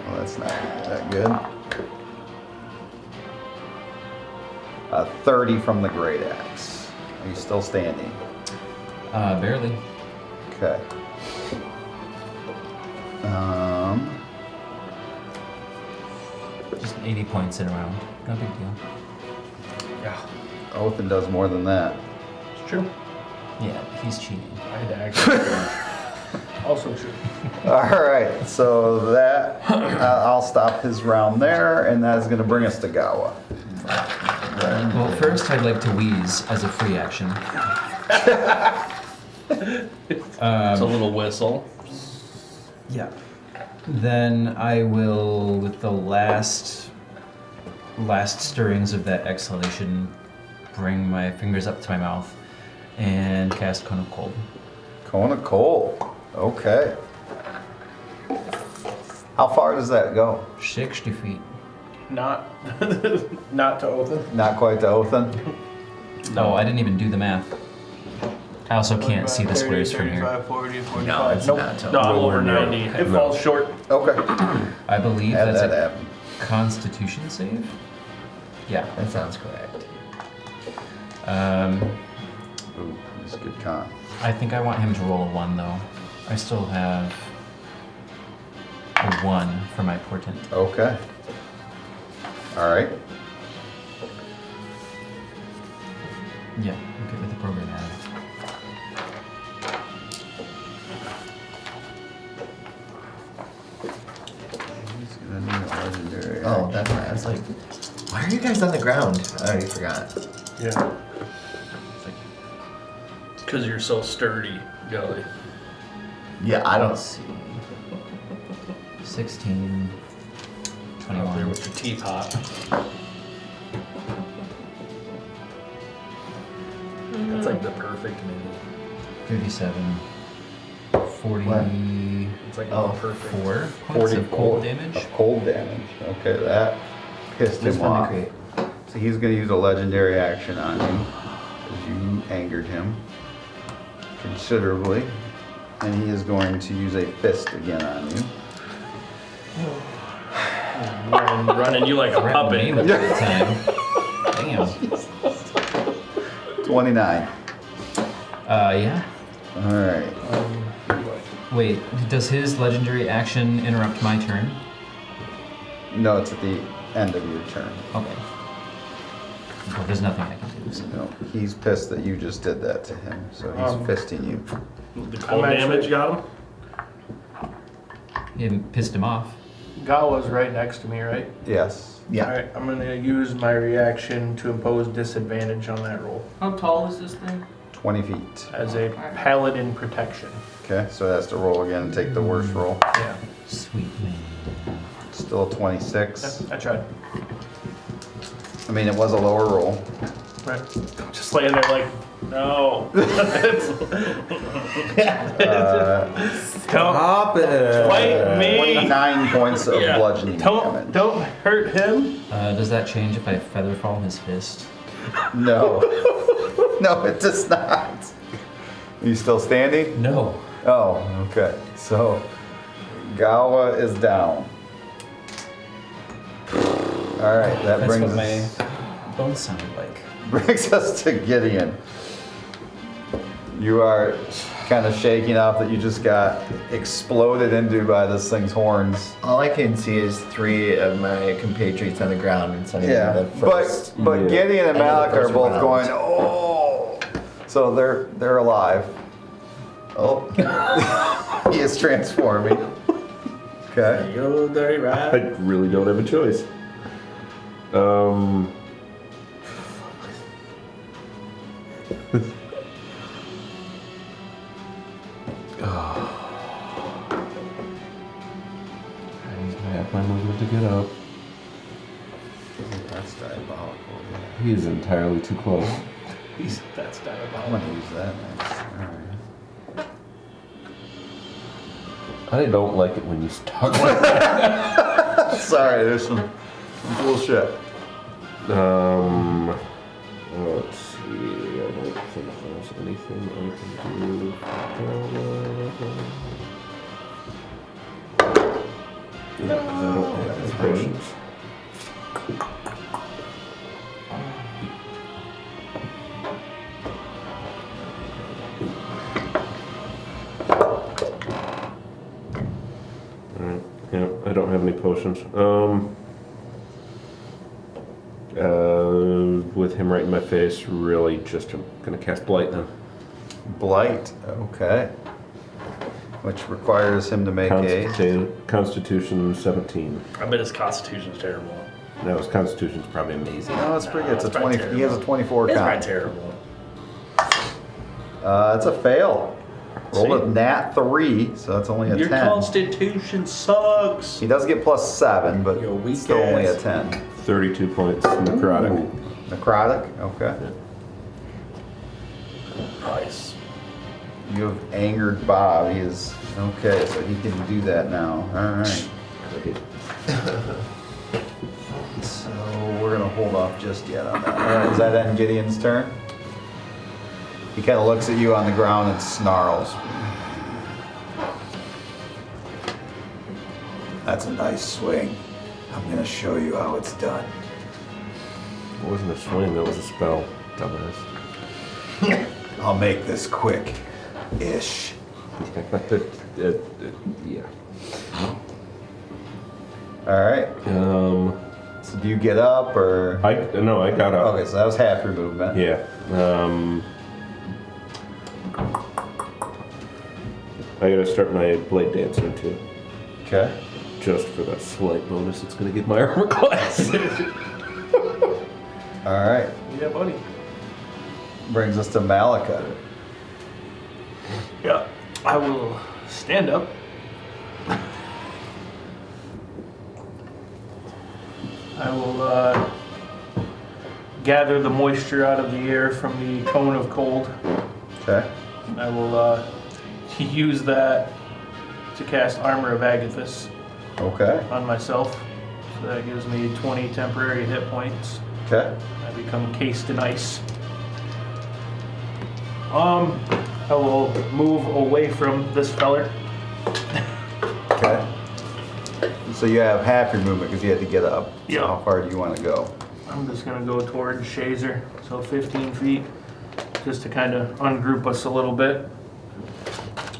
Well, that's not that good. 30 from the great axe. Are you still standing? Barely. Okay. Just 80 points in a round. No big deal. Yeah, Othin does more than that. it's true. Yeah, he's cheating. I had to actually. Also true. All right, so that I'll stop his round there, and that's going to bring us to Gawa. Well, first I'd like to wheeze as a free action. It's a little whistle. Yeah. Then I will, with the last stirrings of that exhalation, bring my fingers up to my mouth and cast Cone of Cold. Cone of Cold. Okay. How far does that go? 60 feet. Not to Othin. Not quite to Othin. No, I didn't even do the math. I also can't see the 30, squares from here. 35, 40, 45. No, it's Nope. not to No, I'm Nowhere over near. 90. It falls short. Okay. I believe Have that's that a happen. Constitution save. Yeah. That sounds correct. Ooh, that's a good con. I think I want him to roll a 1 though. I still have a 1 for my portent. Okay. All right. Yeah, I'm good with the program added. He's gonna need a legendary. Oh, that's right. I was like, why are you guys on the ground? I already forgot. Yeah. Because you're so sturdy, Gully. Yeah, I don't. Let's see. 16, Out there 21. with your teapot. That's like the perfect mini. 37, 44 It's like Oh, perfect. points of cold damage. Of cold damage. Okay, that pissed This him one to off. create. So he's going to use a legendary action on you because you angered him considerably, and he is going to use a fist again on you. Running you like a Threatened me puppet. with that time. Damn. 29. Yeah. All right. Wait, does his legendary action interrupt my turn? No, it's at the end of your turn. Okay. Well, there's nothing I can do. So. No, he's pissed that you just did that to him, so he's fisting you. The cold I'm actually- damage got him? You pissed him off. Gawa's right next to me, right? Yes. Yeah. Alright, I'm gonna use my reaction to impose disadvantage on that roll How tall is this thing? 20 feet. as a paladin protection. Okay, so it has to roll again and take the worst roll. Yeah, Sweet man. Still a 26. I tried. I mean, it was a lower roll. Right. I'm just laying there like, no. Stop it. Fight me. 29 points of Yeah. bludgeoning damage. Don't hurt him. Does that change if I feather fall his fist? No. No, it does not. Are you still standing? No. Oh, okay. So, Gawa is down. All right, that That's brings what us, my bones sounded like. brings us to Gideon. You are kind of shaking off that you just got exploded into by this thing's horns. All I can see is 3 of my compatriots on the ground and some of Yeah, the first. but Gideon and end of the Malik are first both round. going, oh! So they're alive. Oh, he is transforming. Okay. Yo, dirty I rat. really don't have a choice. He's gonna have my movement to get up. That's diabolical. He is entirely too close. That's I'm diabolical. gonna use that next. Alright. I don't like it when you talk like that. Sorry, there's some bullshit. Let's see. I don't think there's anything I can do. No, 'cause I don't have any potions. Alright, yeah, I don't have any potions. With him right in my face, really just gonna cast Blight then. Blight, okay. Which requires him to make a. Constitution 17. I bet his constitution's terrible. No, his Constitution's probably amazing. No, it's pretty good. It's a It's probably 20. He has a terrible. 24 It's probably count. terrible. It's a fail. Roll a See? nat 3, so that's only a Your 10. constitution sucks. He does get +7, but Yo, weak still only a ass. 10. 32 points necrotic. Necrotic, okay. Nice. You have angered Bob. He is okay, so he can do that now. All right. So we're gonna hold off just yet on that. All right, is that end Gideon's turn? He kind of looks at you on the ground and snarls. That's a nice swing. I'm gonna show you how it's done. It wasn't a swing, that was a spell. Dumbass. I'll make this quick-ish. Yeah. All right. So do you get up or? I got up. Okay, so that was half your movement. Yeah. I gotta start my blade dancing too. Okay. Just for that slight bonus it's gonna give my armor class. All right. Yeah, buddy. Brings us to Malika. Yeah. I will stand up. I will gather the moisture out of the air from the cone of cold. Okay. I will use that to cast Armor of Agathis Okay. on myself. So that gives me 20 temporary hit points. Okay. I become cased in ice. I will move away from this feller. Okay. So you have half your movement because you had to get up. So Yeah. how far do you want to go? I'm just gonna go towards Shazer, so 15 feet, just to kind of ungroup us a little bit.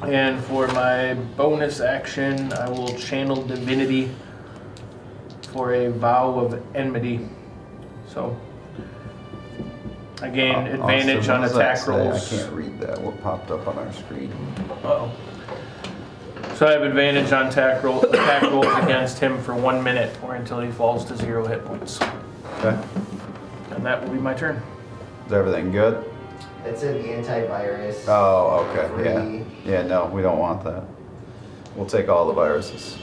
And for my bonus action, I will channel Divinity for a vow of enmity. So I gain advantage Austin, on what does that attack say? rolls. I can't read that. What popped up on our screen? Uh-oh. So I have advantage on attack rolls against him for 1 minute or until he falls to 0 hit points. Okay. And that will be my turn. Is everything good? It's an antivirus. Oh, okay. Yeah. Free. Yeah, no, we don't want that. We'll take all the viruses.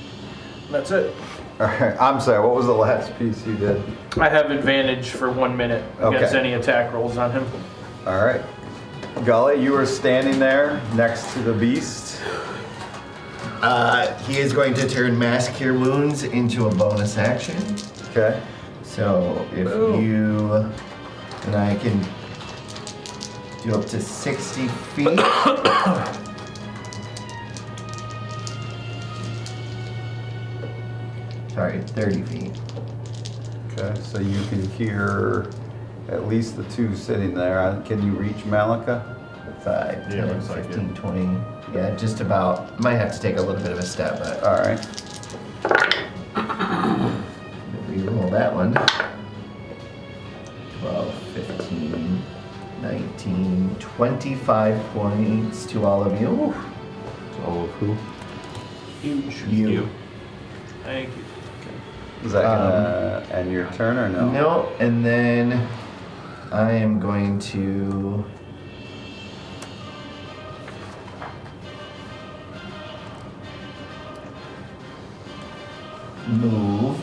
That's it. All right. I'm sorry. What was the last piece you did? I have advantage for 1 minute against Okay. any attack rolls on him. All right. Gully, you were standing there next to the beast. He is going to turn Mass Cure Wounds into a bonus action. Okay. So if you and I can do up to 60 feet. Sorry, 30 feet. Okay. So you can hear at least the two sitting there. Can you reach Malika? 5, Yeah, 10, looks like 15, 20. Yeah, just about. Might have to take a little bit of a step, but All right. reroll that one. 12, 15, 19, 25 points to all of you. All of who? You. Thank you. Is that gonna end your turn or no? No, and then I am going to move.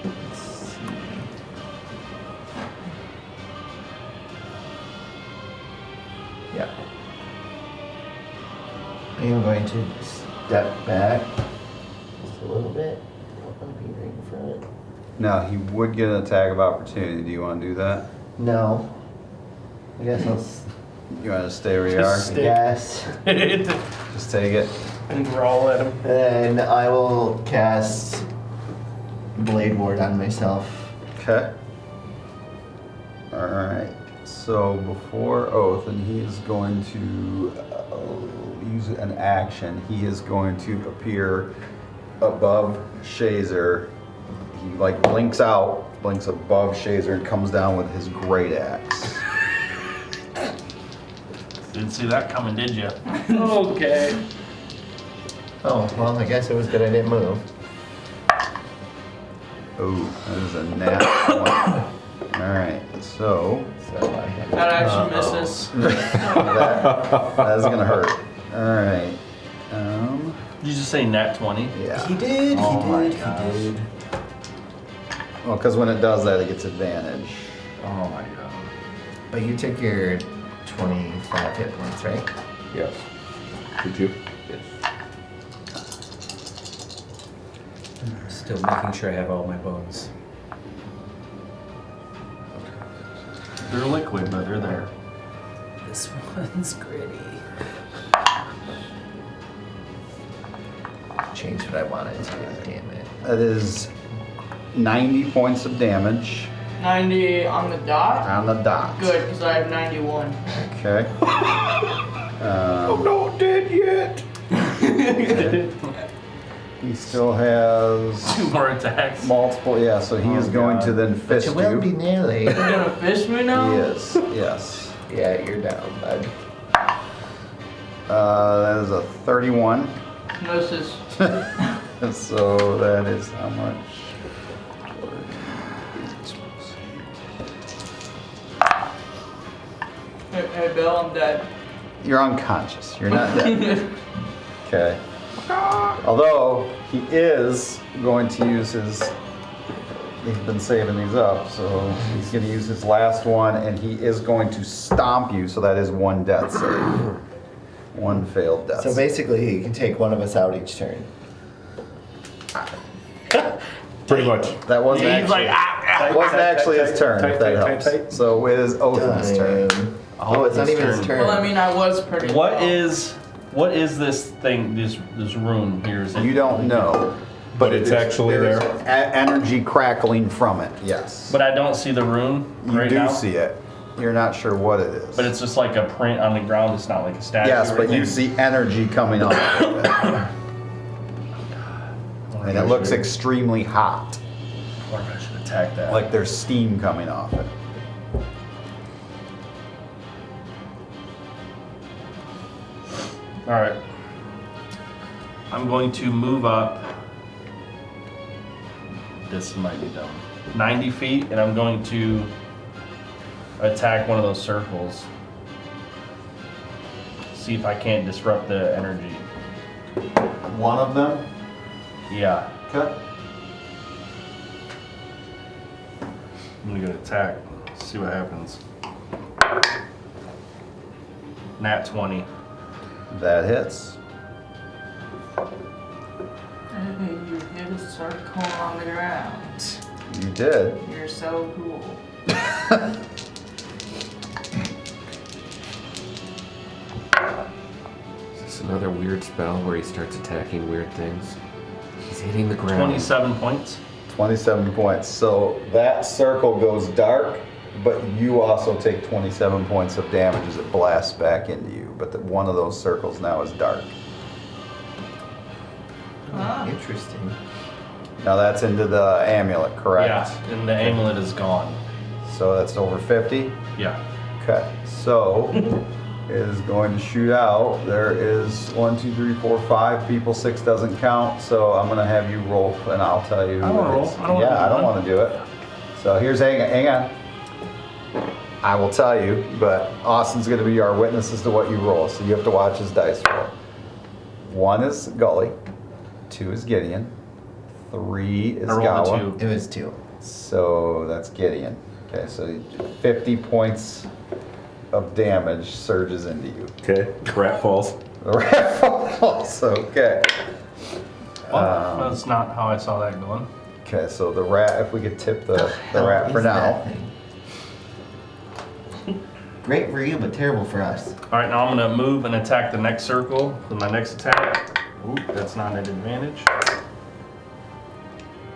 Let's see. Yeah. I am going to step back just a little bit. Don't want to be right in front. Now, he would get an attack of opportunity. Do you want to do that? No. I guess I'll. You want to stay where you are? Yes. Just take it. And growl at him. And I will cast Blade Ward on myself. Okay. All right. So before Oath, and he is going to use an action. He is going to appear above Shazer. He like blinks above Shazer, and comes down with his great axe. Didn't see that coming, did you? Okay. Oh, well, I guess it was good I didn't move. Oh, that is a nat 1. All right. So So I have. That actually misses. that is gonna hurt. All right. Did you just say nat 20? Yeah. He did. Oh he my did. gosh. He did. Well, because when it does that, it gets advantage. Oh my god. But you took your 25 hit points, right? Yes. Did you? Still making sure I have all my bones. They're liquid, but they're there. This one's gritty. Changed what I wanted to, damn it. That is 90 points of damage 90 on the dot. on the dot. Good, because I have 91. Okay. Not dead yet. He still has 2 more attacks. multiple. Yeah, so he is going to then But fist you will be you. nearly. You're gonna fish me now? He is. Yes. Yeah, you're down, bud. That is a 31. Misses. So that is how much? Hey, Bill, I'm dead. You're unconscious. You're not dead. Okay. Although he is going to use his. He's been saving these up, so he's going to use his last one, and he is going to stomp you. So that is 1 death save. 1 failed death. So save. basically, you can take one of us out each turn. Pretty much. That wasn't He's actually. like, ah, wasn't actually his turn. If that tight, helps. tight. So it is Othin's turn. Oh, it's not even his turn. Well, I mean, I was pretty. What low. is this thing? This rune here? Is it? You don't know, But it's there's- actually there's there. Energy crackling from it. Yes. But I don't see the rune you right do now. see it. You're not sure what it is. But it's just like a print on the ground. It's not like a statue. yes, or but you anything. see energy coming off of it. And it looks extremely hot, I wonder if I should attack that. like there's steam coming off it. All right. I'm going to move up. This might be dumb. 90 feet, and I'm going to attack one of those circles. See if I can't disrupt the energy. One of them. Yeah, Okay. I'm gonna go attack. See what happens. Nat 20. That hits. Hey, you hit a circle on the ground. You did. You're so cool. Is this another weird spell where he starts attacking weird things? Is hitting the ground. 27 points. 27 points. So that circle goes dark, but you also take 27 points of damage as it blasts back into you. But one of those circles now is dark. Interesting. Now that's into the amulet, correct? Yeah, and the amulet is gone. So that's over 50? Yeah. Okay, so it is going to shoot out. There is 1, 2, 3, 4, 5 people. 6 doesn't count. So I'm gonna have you roll, and I'll tell you. I don't wanna roll. it's- I don't wanna Yeah, I do don't that. want to do it. So hang on. I will tell you, but Austin's gonna be our witness as to what you roll. So you have to watch his dice roll. 1 is Gully, 2 is Gideon, 3 is I rolled a Gawa. 2. It was 2. So that's Gideon. Okay, so 50 points of damage surges into you. Okay, rat falls. The rat falls. Okay. Well, that's not how I saw that going. Okay, so the rat. If we could tip the rat for Is now. that thing? Great for you, but terrible for us. All right, now I'm gonna move and attack the next circle with my next attack. Ooh, that's not an advantage.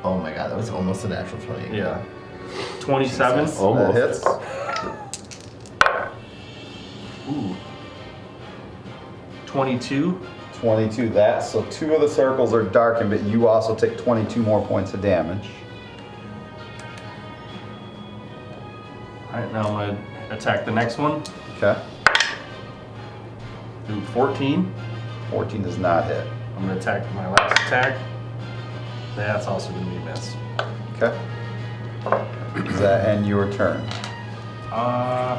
Oh my god, that was almost a natural 20. Yeah. 27. Jesus. Almost. That hits. Ooh. 22. 22. That. So 2 of the circles are darkened, but you also take 22 more points of damage. All right, now I'm gonna attack the next one. Okay. Ooh, 14. 14 does not hit. I'm gonna attack with my last attack. That's also gonna be a miss. Okay. Does that end your turn? I'm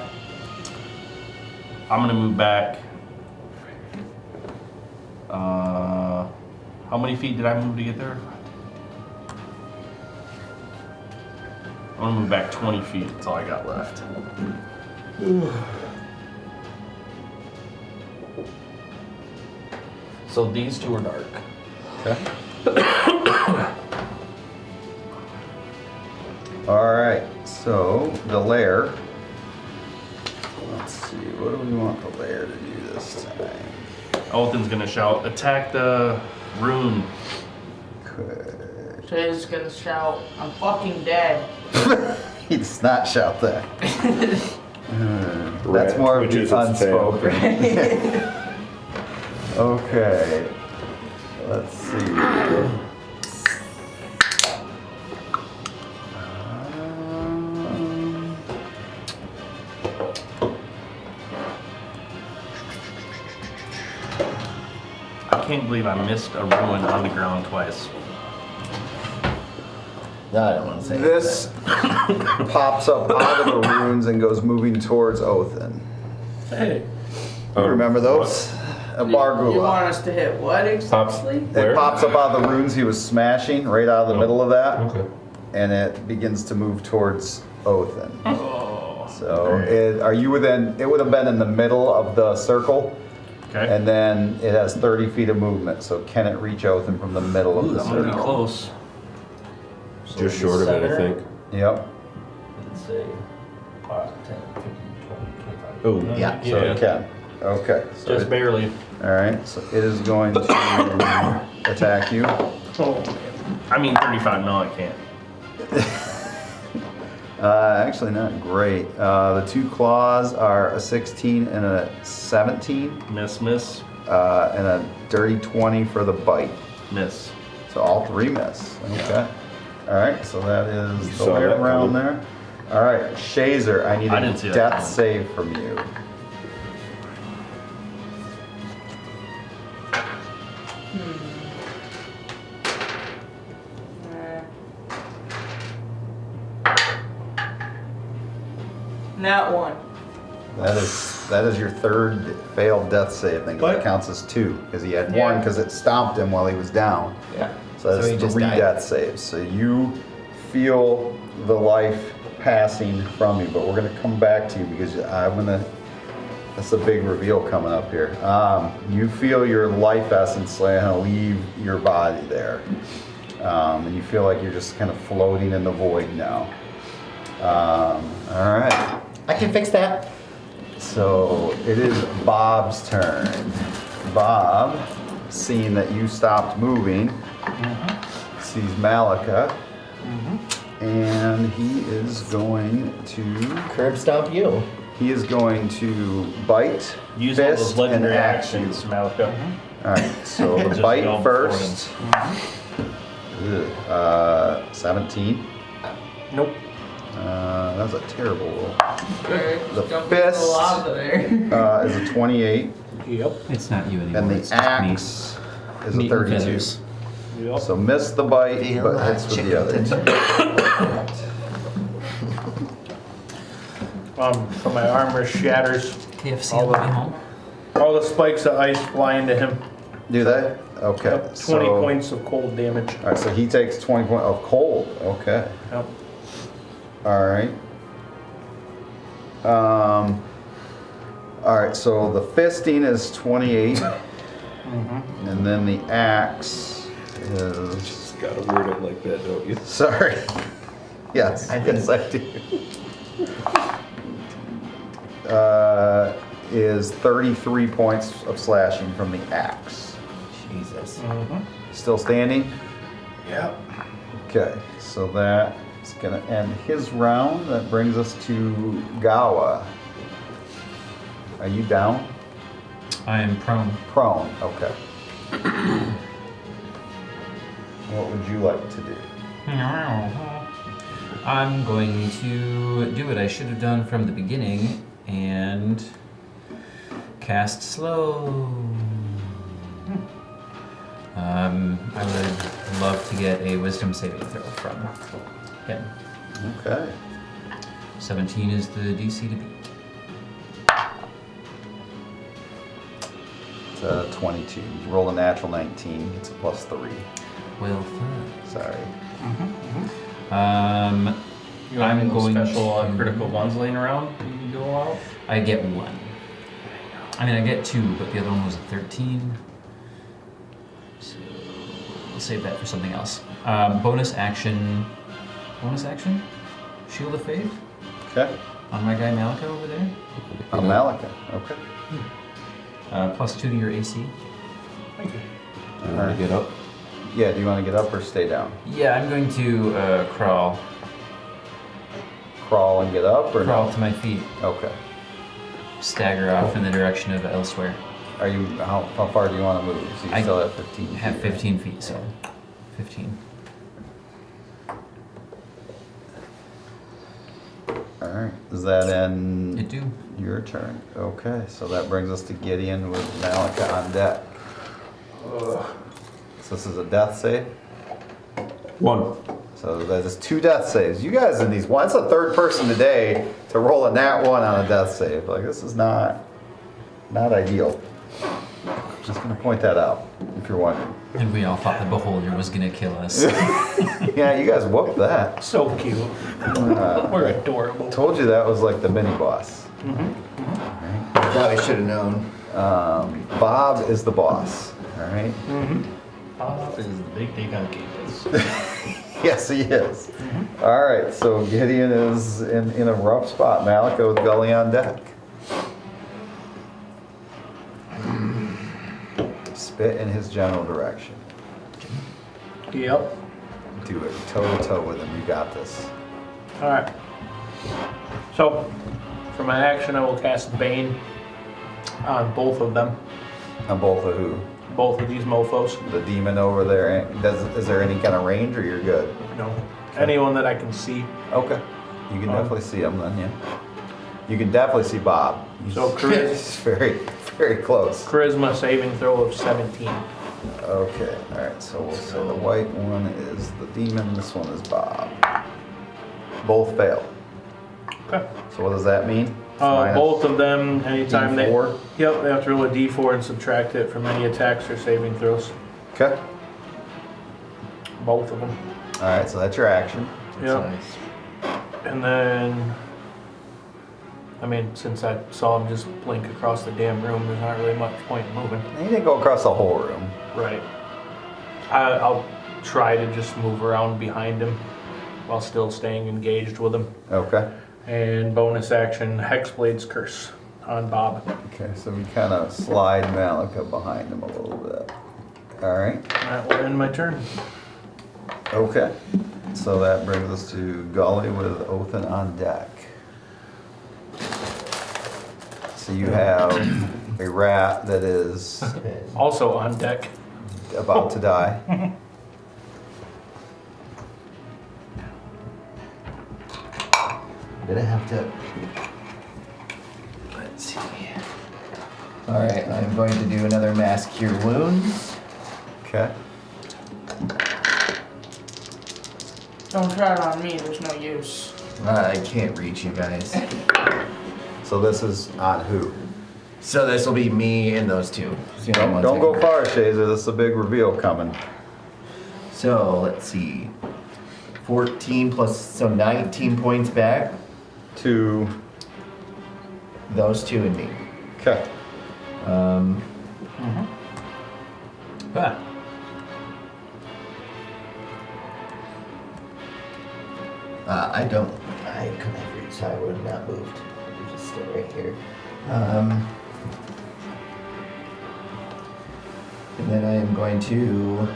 gonna move back. How many feet did I move to get there? I'm gonna move back 20 feet. That's all I got left. So these two are dark. Okay. All right. So the lair. Let's see. What do we want the lair to do this time? Othin's gonna shout, "Attack the rune!" Okay. Jay's gonna shout, I'm fucking dead. He does not shout that. That's Rat more of the twitches its tail. unspoken. Okay. Let's see. I can't believe I missed a ruin on the ground twice. No, I don't want to say This pops up out of the ruins and goes moving towards Othin. Hey. You remember those? A You want Bargula. us to hit what exactly? It pops up out of the ruins he was smashing, right out of the middle of that, Okay. and it begins to move towards Othin. Oh. So, are you within? It would have been in the middle of the circle, Okay. and then it has 30 feet of movement. So, can it reach Othin from the middle of Ooh, the I'm gonna be circle? close. Just short of it, I think. Yep. Let's say 5, 10, 15, 20, 25. Oh, Yeah. So it can. Okay. So Just barely. all right. So it is going to attack you. Oh, man. I mean 35, no I can't. Actually, not great. The 2 claws are a 16 and a 17, Miss. and a dirty 20 for the bite. Miss. So all 3 miss. Okay. All right. So that is the saw layer that round coming. there. All right, Shazer, I need I a didn't see that death coming. save from you. Nat 1. That is your 3rd failed death save thing. 'Cause It counts as 2 because he had 1 because it stomped him while he was down. Yeah. So that's he just 3 died. death saves. So you feel the life passing from you, but we're gonna come back to you because that's a big reveal coming up here. You feel your life essence leave your body there. And you feel like you're just kind of floating in the void now. All right. I can fix that. So it is Bob's turn. Bob, seeing that you stopped moving, sees Malika, and he is going to Curb stomp you. bite, Use all fist, those legendary and axe you. actions, Malika. All right, so the Just bite go first. 17. Nope. That's a terrible roll. The Jump fist. the lava there. Is a 28, Yep. It's not you anymore. and it's the just axe is a meat and 32. feathers. Yep. So miss the bite, Feel but like hits with chicken the other. So my armor shatters. KFC All on the the- way home. All the spikes of ice fly into him. Do they? Okay. Yep, 20 points of cold damage. All right, so he takes 20 points of cold. Okay. Yep. All right. All right, so the fisting is 28, and then the axe is. Just gotta word it like that, don't you? Sorry. Yes, I think- yes, I do. Is 33 points of slashing from the axe. Jesus. Still standing? Yep. Okay, so that is gonna end his round. That brings us to Gawa. Are you down? I am prone. Prone, okay. What would you like to do? I'm going to do what I should have done from the beginning and cast slow. I would love to get a wisdom saving throw from him. Okay. 17 is the DC to beat. It's a 22. You roll a natural 19. It's a +3. Well, fun. Sorry. You want I'm any going special to- critical ones laying around that you can go out? I get one. I mean, I get two, but the other one was a 13. So we'll save that for something else. Bonus action. Shield of Faith Okay. on my guy Malika over there. On Malika. Okay. +2 to your AC. Thank you. You wanna get up? Yeah, do you want to get up or stay down? Yeah, I'm going to crawl Crawl and get up or to no? my feet, Okay. stagger off in the direction of elsewhere. Are you, how far do you want to move? So you I still have 15 Have feet, 15 feet, so 15. All right. Does that end You do. your turn? Okay, so that brings us to Gideon with Malika on deck. So this is a death save? 1. So that is 2 death saves. You guys in these, that's the third person today to roll a nat 1 on a death save. Like, this is not ideal. Just gonna point that out, if you're wondering. And we all thought the beholder was gonna kill us. Yeah, you guys whooped that. So cute. We're adorable. Told you that was like the mini boss. Probably should have known. Bob is the boss, all right? This is the big dick on campus. Yes, he is. All right, so Gideon is in a rough spot. Malika with Gully on deck. Spit in his general direction. Yep. Do it toe to toe with him. You got this. Alright. So, for my action, I will cast Bane on both of them. On both of who? Both of these mofos. The demon over there. Is there any kind of range, or you're good? No. Anyone that I can see. Okay. You can definitely see him then, yeah. You can definitely see Bob. He's, So he's very, very close. Charisma saving throw of 17. Okay, all right. So we'll say the white one is the demon. This one is Bob. Both fail. Okay. So what does that mean? Minus Both of them, anytime D4? Yep, they have to roll a d4 and subtract it from any attacks or saving throws. Okay. Both of them. All right. So that's your action. Yep. And then, I mean, since I saw him just blink across the damn room, there's not really much point in moving. He didn't go across the whole room. Right. I'll try to just move around behind him while still staying engaged with him. Okay. And bonus action, Hexblade's Curse on Bob. Okay. So we kind of slide Malika behind him a little bit. All right. That will end my turn. Okay. So that brings us to Gully with Othin on deck. So you have a rat that is Also on deck. about to die. I'm gonna have to. Let's see. Alright, I'm going to do another Mass Cure Wounds. Okay. Don't try it on me, there's no use. I can't reach you guys. So this is on who? So this will be me and those two. It's the only ones Don't I go can- far, Shazer. This is a big reveal coming. So let's see. 14 plus, so 19 points back. To. Those two and me. Okay. Ah. I couldn't have reached, so I would have not moved. I would just stay right here. And then I am going to,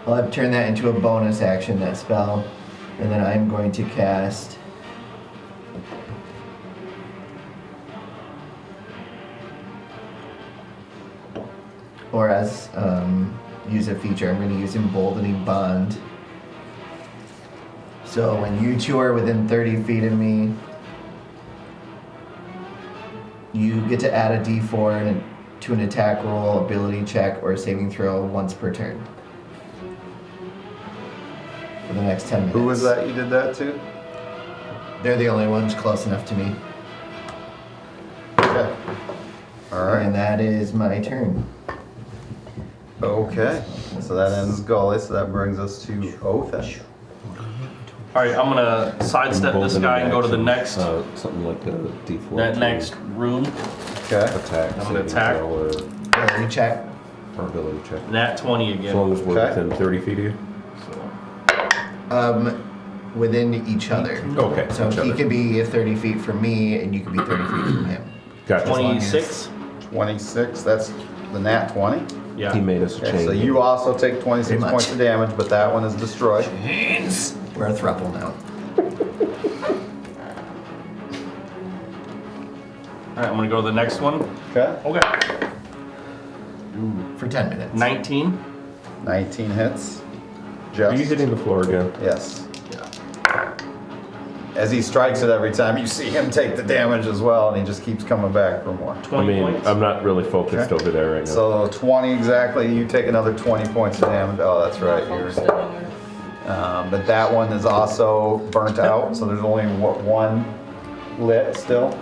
I'll have turned that into a bonus action, that spell. And then I'm going to cast or as use a feature, I'm going to use Emboldening Bond. So when you two are within 30 feet of me, you get to add a d4 to an attack roll, ability check, or a saving throw once per turn. For the next 10 minutes. Who was that you did that to? They're the only ones close enough to me. Okay. All right. And that is my turn. Okay. So that ends Gully. So that brings us to Othin. Alright, I'm gonna sidestep this guy and go to the next, Something like a D4. that next room. Okay. Attack. I'm gonna saving attack. throw Or Ability check. ability check. Nat 20 As again. long as we're Okay. within 30 feet of you. Within each other. Okay. So each he other. can be 30 feet from me, and you can be 30 feet from him. Gotcha. 26? 26. That's the nat 20. Yeah. He made us a Okay. chain. So you also take 26 Pretty much. points of damage, but that one is destroyed. We're a throuple now. Alright, I'm gonna go to the next one. Okay. Okay. For 10 minutes. 19. 19 hits. Are you Just. hitting the floor again? Yes. Yeah. As he strikes it every time, you see him take the damage as well, and he just keeps coming back for more. 20 points. I'm not really focused Okay. over there right now. So 20 exactly. You take another 20 points of damage. Oh, that's right. You're, but that one is also burnt out, so there's only one lit still.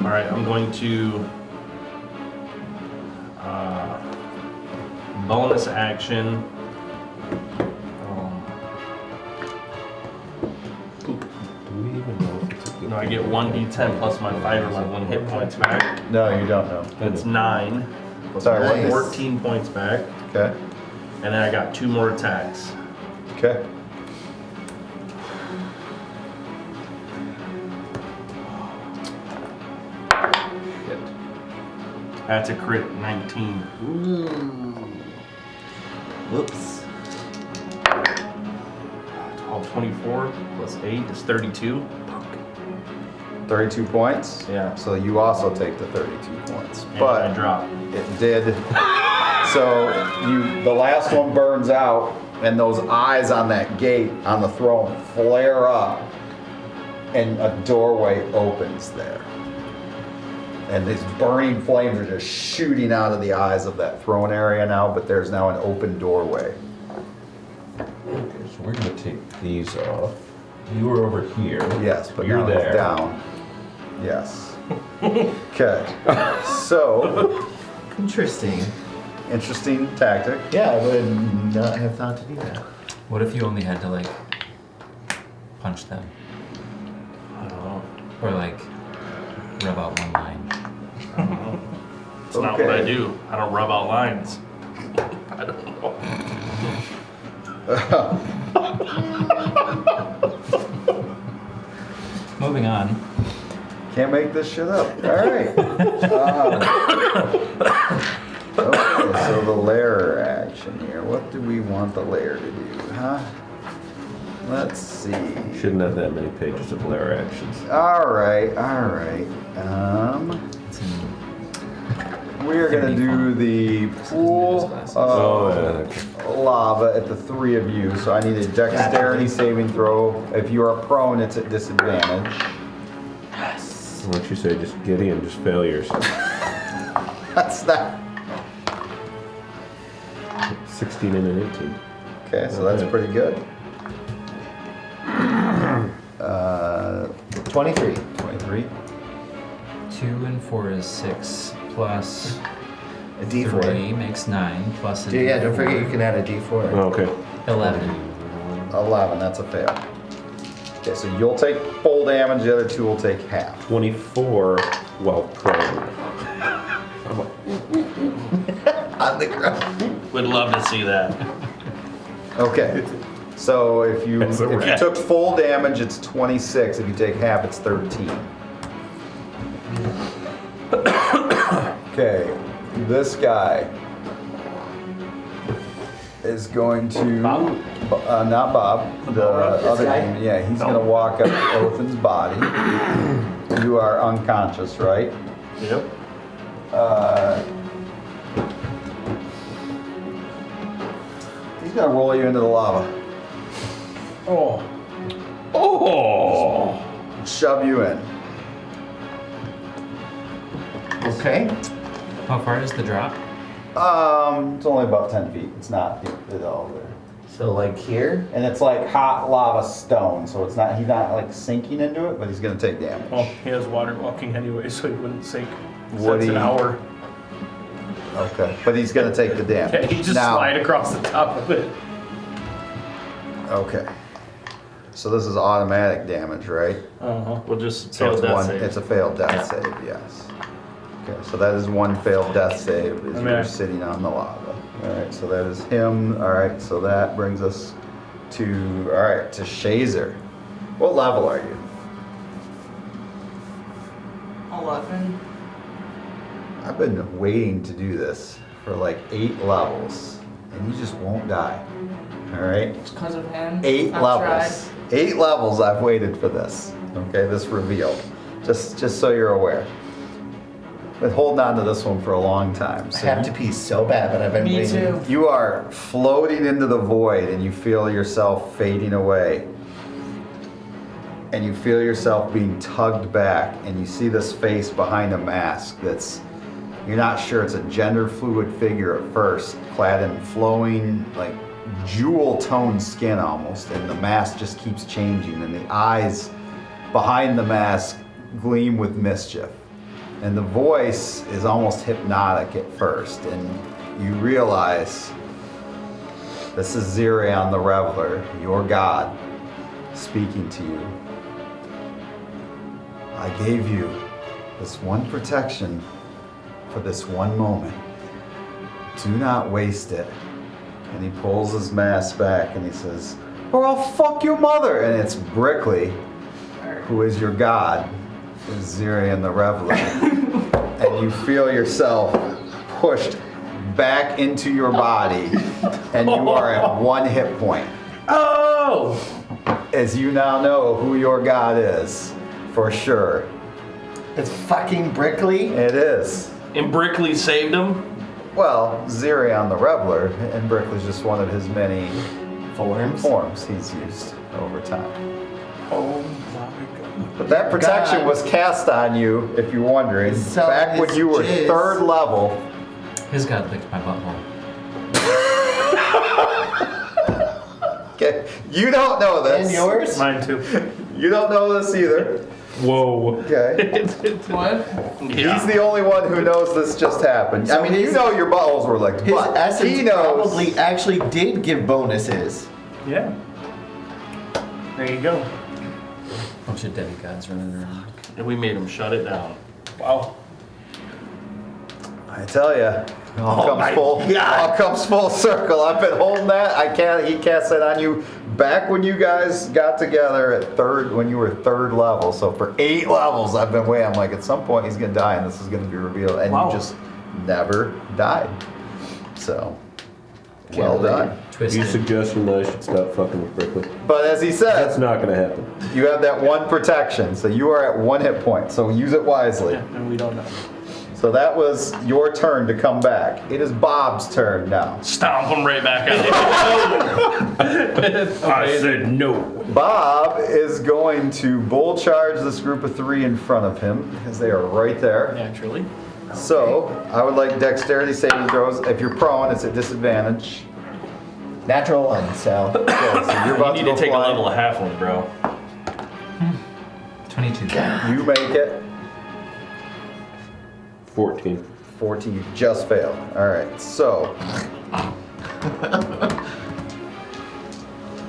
Alright, I'm going to bonus action. Do we even know if it's a good No, I get 1d10 plus my 5 or my 1 hit points back. No, you don't know. That's 9. Plus Sorry, what is- 14 points back. Okay. And then I got 2 more attacks. Okay. Hit. That's a crit 19. Whoops. 12, 24 plus 8 is 32. 32 points. Yeah. So you also take the 32 points. And I But drop. it did. So the last one burns out, and those eyes on that gate on the throne flare up, and a doorway opens there. And these burning flames are just shooting out of the eyes of that throne area now, but there's now an open doorway. Okay, so we're gonna take these off. You were over here. Yes, but You're now it's there. down. Yes. Okay. So, Interesting. interesting tactic. Yeah, I would not have thought to do that. What if you only had to like punch them I don't know. or like rub out one line? I don't know. It's not what I do. I don't rub out lines. I don't know. Moving on. Can't make this shit up. All right. Okay. so the lair action here. What do we want the lair to do, huh? Let's see. Shouldn't have that many pages of lair actions. All right. We're gonna do the pool of lava at the three of you. So I need a dexterity saving throw. If you are prone, it's at disadvantage. Why don't you say just Gideon, just failures? That's not. 16 and an 18. Okay, so that's pretty good. 23. 23. 2 and 4 is 6 plus A D4. 3 makes 9 plus a Yeah, don't D4. forget you can add a D4. Oh, okay. 11. 11, that's a fail. Okay, so you'll take full damage, the other two will take half. 24 while prone. On the ground. Would love to see that. Okay, so if you That's a wrap. took full damage, it's 26. If you take half, it's 13. Okay, this guy is going to Bob? not Bob, the other guy? demon. Yeah, he's gonna walk up to Othin's body. You are unconscious, right? Yep. He's gonna roll you into the lava, Oh. Oh! shove you in. Okay. How far is the drop? It's only about 10 feet. It's not at all there. So like here. And it's like hot lava stone, so it's not. He's not like sinking into it, but he's gonna take damage. Well, he has water walking anyway, so he wouldn't sink. So Would that's an he? hour. Okay, but he's gonna take the damage. Okay, he just now, slide across the top of it. Okay. So this is automatic damage, right? Uh-huh. We'll just So fail it's death one. save. It's a failed death save. Yes. Okay, so that is one failed death save. Is you're Okay. sitting on the lava. All right. So that is him. All right. So that brings us to to Shazer. What level are you? 11. I've been waiting to do this for like 8 levels, and you just won't die. All right. It's because of him. 8 I've levels. 8 levels I've waited for this. Okay, this reveal. Just so you're aware. Been holding on to this one for a long time. I So have to pee so bad, but I've been Me waiting. too. you are floating into the void and you feel yourself fading away. And you feel yourself being tugged back, and you see this face behind a mask that's, you're not sure, it's a gender fluid figure at first, clad in flowing, like jewel toned skin almost, and the mask just keeps changing, and the eyes behind the mask gleam with mischief. And the voice is almost hypnotic at first, and you realize this is Zirion the Reveler, your god, speaking to you. I gave you this one protection for this one moment. Do not waste it. And he pulls his mask back and he says, or I'll fuck your mother. And it's Brickley, who is your god, is Zirion the Reveler. And you feel yourself pushed back into your body, and you are at 1 hit point. Oh! As you now know who your god is, for sure. It's fucking Brickley. It is. And Brickley saved him. Well, Zirion the Reveler, and Brickley's just one of his many forms he's used over time. Oh my god. But that protection God. was cast on you, if you're wondering, So back when his you were jizz. 3rd level. His god licked my butthole. Okay, you don't know this. And yours? Mine too. You don't know this either. Whoa. Okay. What? Yeah. He's the only one who knows this just happened. So I mean, you his- know your buttholes were licked, His but essence he knows. probably actually did give bonuses. Yeah. There you go. Bunch of demigods running around. And we made him shut it down. Wow. I tell you, all my comes full circle. I've been holding that. He cast that on you back when you guys got together at 3rd, when you were 3rd level. So for 8 levels, I've been waiting. I'm like, at some point he's gonna die, and this is gonna be revealed, and Wow. you just never died. So, well done. Twisted. You suggesting that I should stop fucking with Brickley? But as he That's said, not gonna happen. you have that 1 protection, so you are at 1 hit point. So use it wisely. Yeah, and we don't know. So that was your turn to come back. It is Bob's turn now. Stomp him right back out. I said no. Bob is going to bull charge this group of 3 in front of him because they are right there. Naturally. So I would like dexterity saving throws. If you're prone, it's at disadvantage. Natural 1, Sal. Okay, so you're about You to need go to take a flying. level of halfling, bro. 22. You make it. 14. 14, you just failed. All right, so.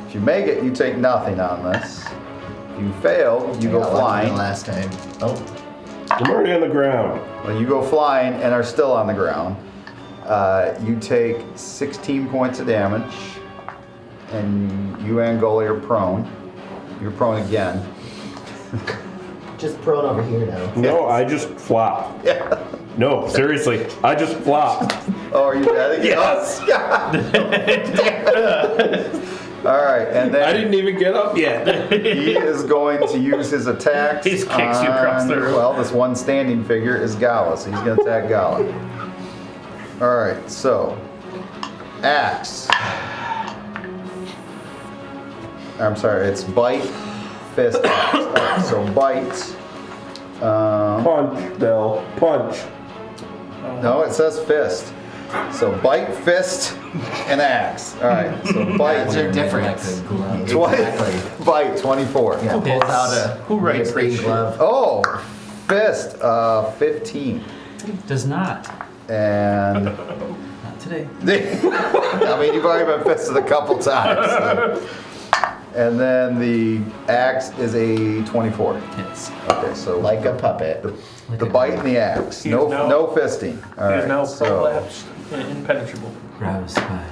If you make it, you take nothing on this. If you fail, you go I got lucky flying. last time. Oh, I'm already on the ground. Well, you go flying and are still on the ground. You take 16 points of damage, and you and Gully are prone. You're prone again. just prone over here now. No, I just flop. Yeah. No, seriously, I just flop. Oh, are you dead again? Yes. Oh, God. All right, and then I didn't even get up yet. he is going to use his attacks. He just kicks you across the room. Well, this one standing figure is Gala, so he's going to attack Gala. All right, so axe. I'm sorry, it's bite, fist, axe. All right, so bite. Punch, Del. Punch. No, it says fist. So bite, fist, and axe. All right, so bite. They're different. 20, Exactly. bite, 24. Yeah, pulls out a Who writes green this shit? glove. Oh, fist, 15. Does not. And Not today. I mean, you've already been fisted a couple times. So. And then the axe is a 24. Hits. Okay, so Like a puppet. the bite and the axe. He No, is now- no fisting. All He is right, now so prolapsed and impenetrable. Grab a spine.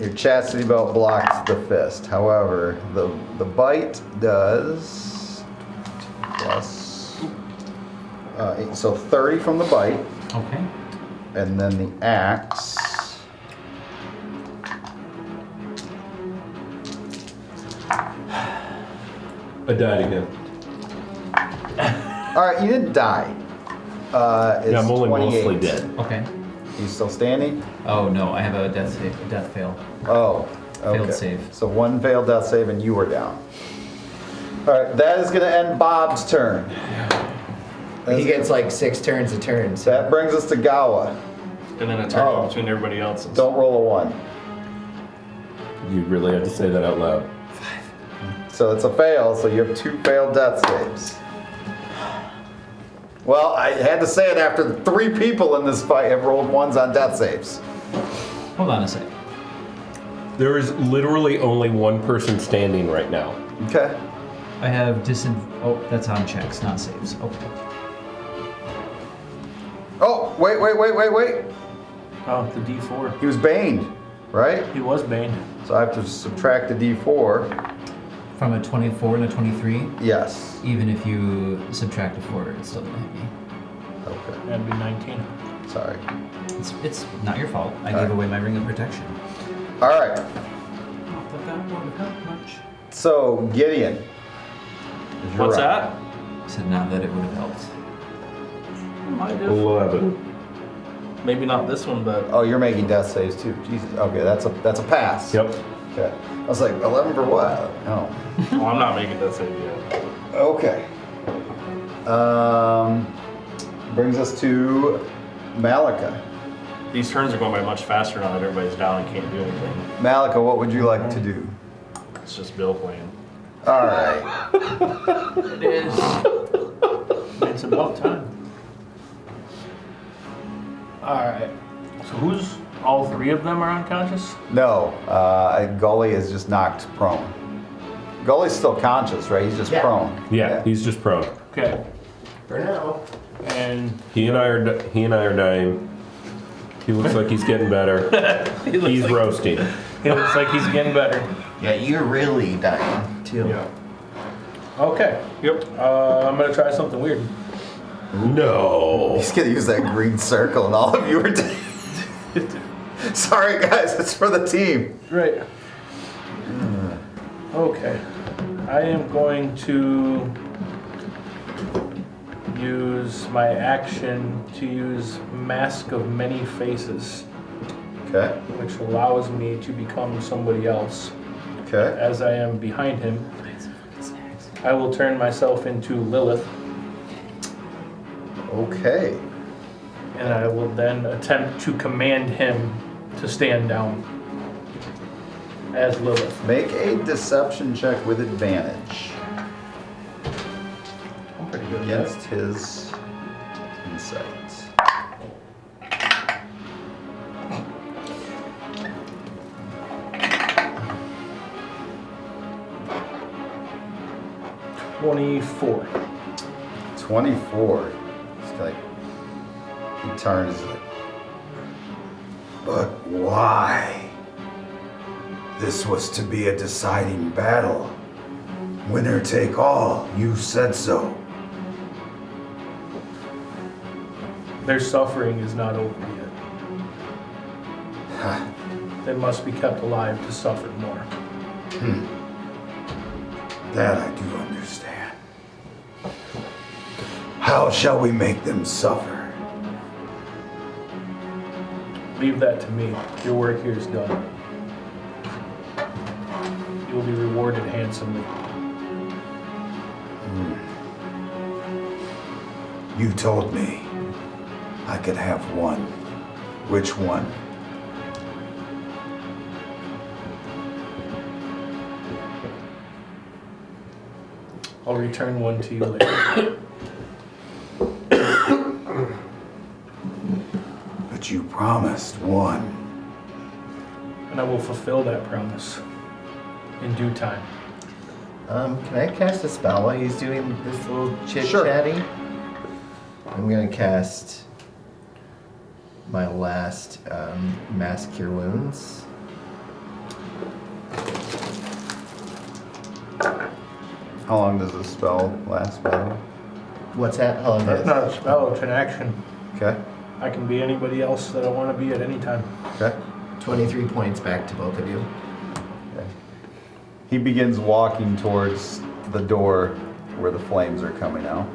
your chastity belt blocks the fist. However, the bite does plus so 30 from the bite, Okay. and then the axe. I died again. All right, you didn't die. It's Yeah, I'm only 28. mostly dead. Okay. You still standing? Oh no, I have a death save, death fail. Oh, okay. Failed save. So 1 failed death save and you were down. All right, that is going to end Bob's turn. He gets like 6 turns a turn. So That brings us to Gawa. And then a turn Oh. between everybody else's. Don't roll a 1. You really have to say that out loud. So it's a fail, so you have 2 failed death saves. Well, I had to say it after 3 people in this fight have rolled 1s on death saves. Hold on a sec. There is literally only one person standing right now. Okay. I have oh, that's on checks, not saves. Okay. Oh, wait. Oh, the D4. He was baned, right? He was baned. So I have to subtract the d4. From a 24 and a 23, Yes. even if you subtract a 4, it's still gonna hit me. Okay. That'd be 19. Sorry. It's not your fault. I All gave right. away my ring of protection. All right. Not that that won't help much. So Gideon. you're What's up. that? I said not that it would have helped. Might have. 11. Maybe not this one, but Oh, you're making death saves too. Jesus. Okay, that's a pass. Yep. Okay. I was like, 11 for what? No. oh, I'm not making that save yet. Okay. Brings us to Malika. These turns are going by much faster now that everybody's down and can't do anything. Malika, what would you like to do? It's just Bill playing. All right. It is. It's about time. Alright. So who's, all 3 of them are unconscious? No, Gully is just knocked prone. Gully's still conscious, right? He's just Yeah. prone. Yeah, he's just prone. Okay. for now. And He and I are dying. He looks like he's getting better. He's roasting. he looks like he's getting better. Yeah, you're really dying too. Yeah. Okay. Yep. I'm gonna try something weird. No. He's gonna use that green circle, and all of you are dead. Sorry, guys. It's for the team. Right. Okay. I am going to use my action to use Mask of Many Faces, Okay. which allows me to become somebody else. Okay. As I am behind him, I will turn myself into Lilith, Okay. and I will then attempt to command him to stand down as Lilith. Make a deception check with advantage I'm pretty good at that. against his insight. $24. 24. It's like he turns like, but why? This was to be a deciding battle. Winner take all. You said so. Their suffering is not over yet. They must be kept alive to suffer more. That I do understand. How shall we make them suffer? Leave that to me. Your work here is done. You will be rewarded handsomely. You told me I could have one. Which one? I'll return one to you later. But you promised one. And I will fulfill that promise in due time. Can I cast a spell while he's doing this little Sure. chit-chatty? I'm gonna cast my last Mass Cure Wounds. How long does this spell last, by the way? What's that? How long That's is not a spell, it's an action. Okay. I can be anybody else that I want to be at any time. Okay. 23 points back to both of you. Okay. He begins walking towards the door where the flames are coming out.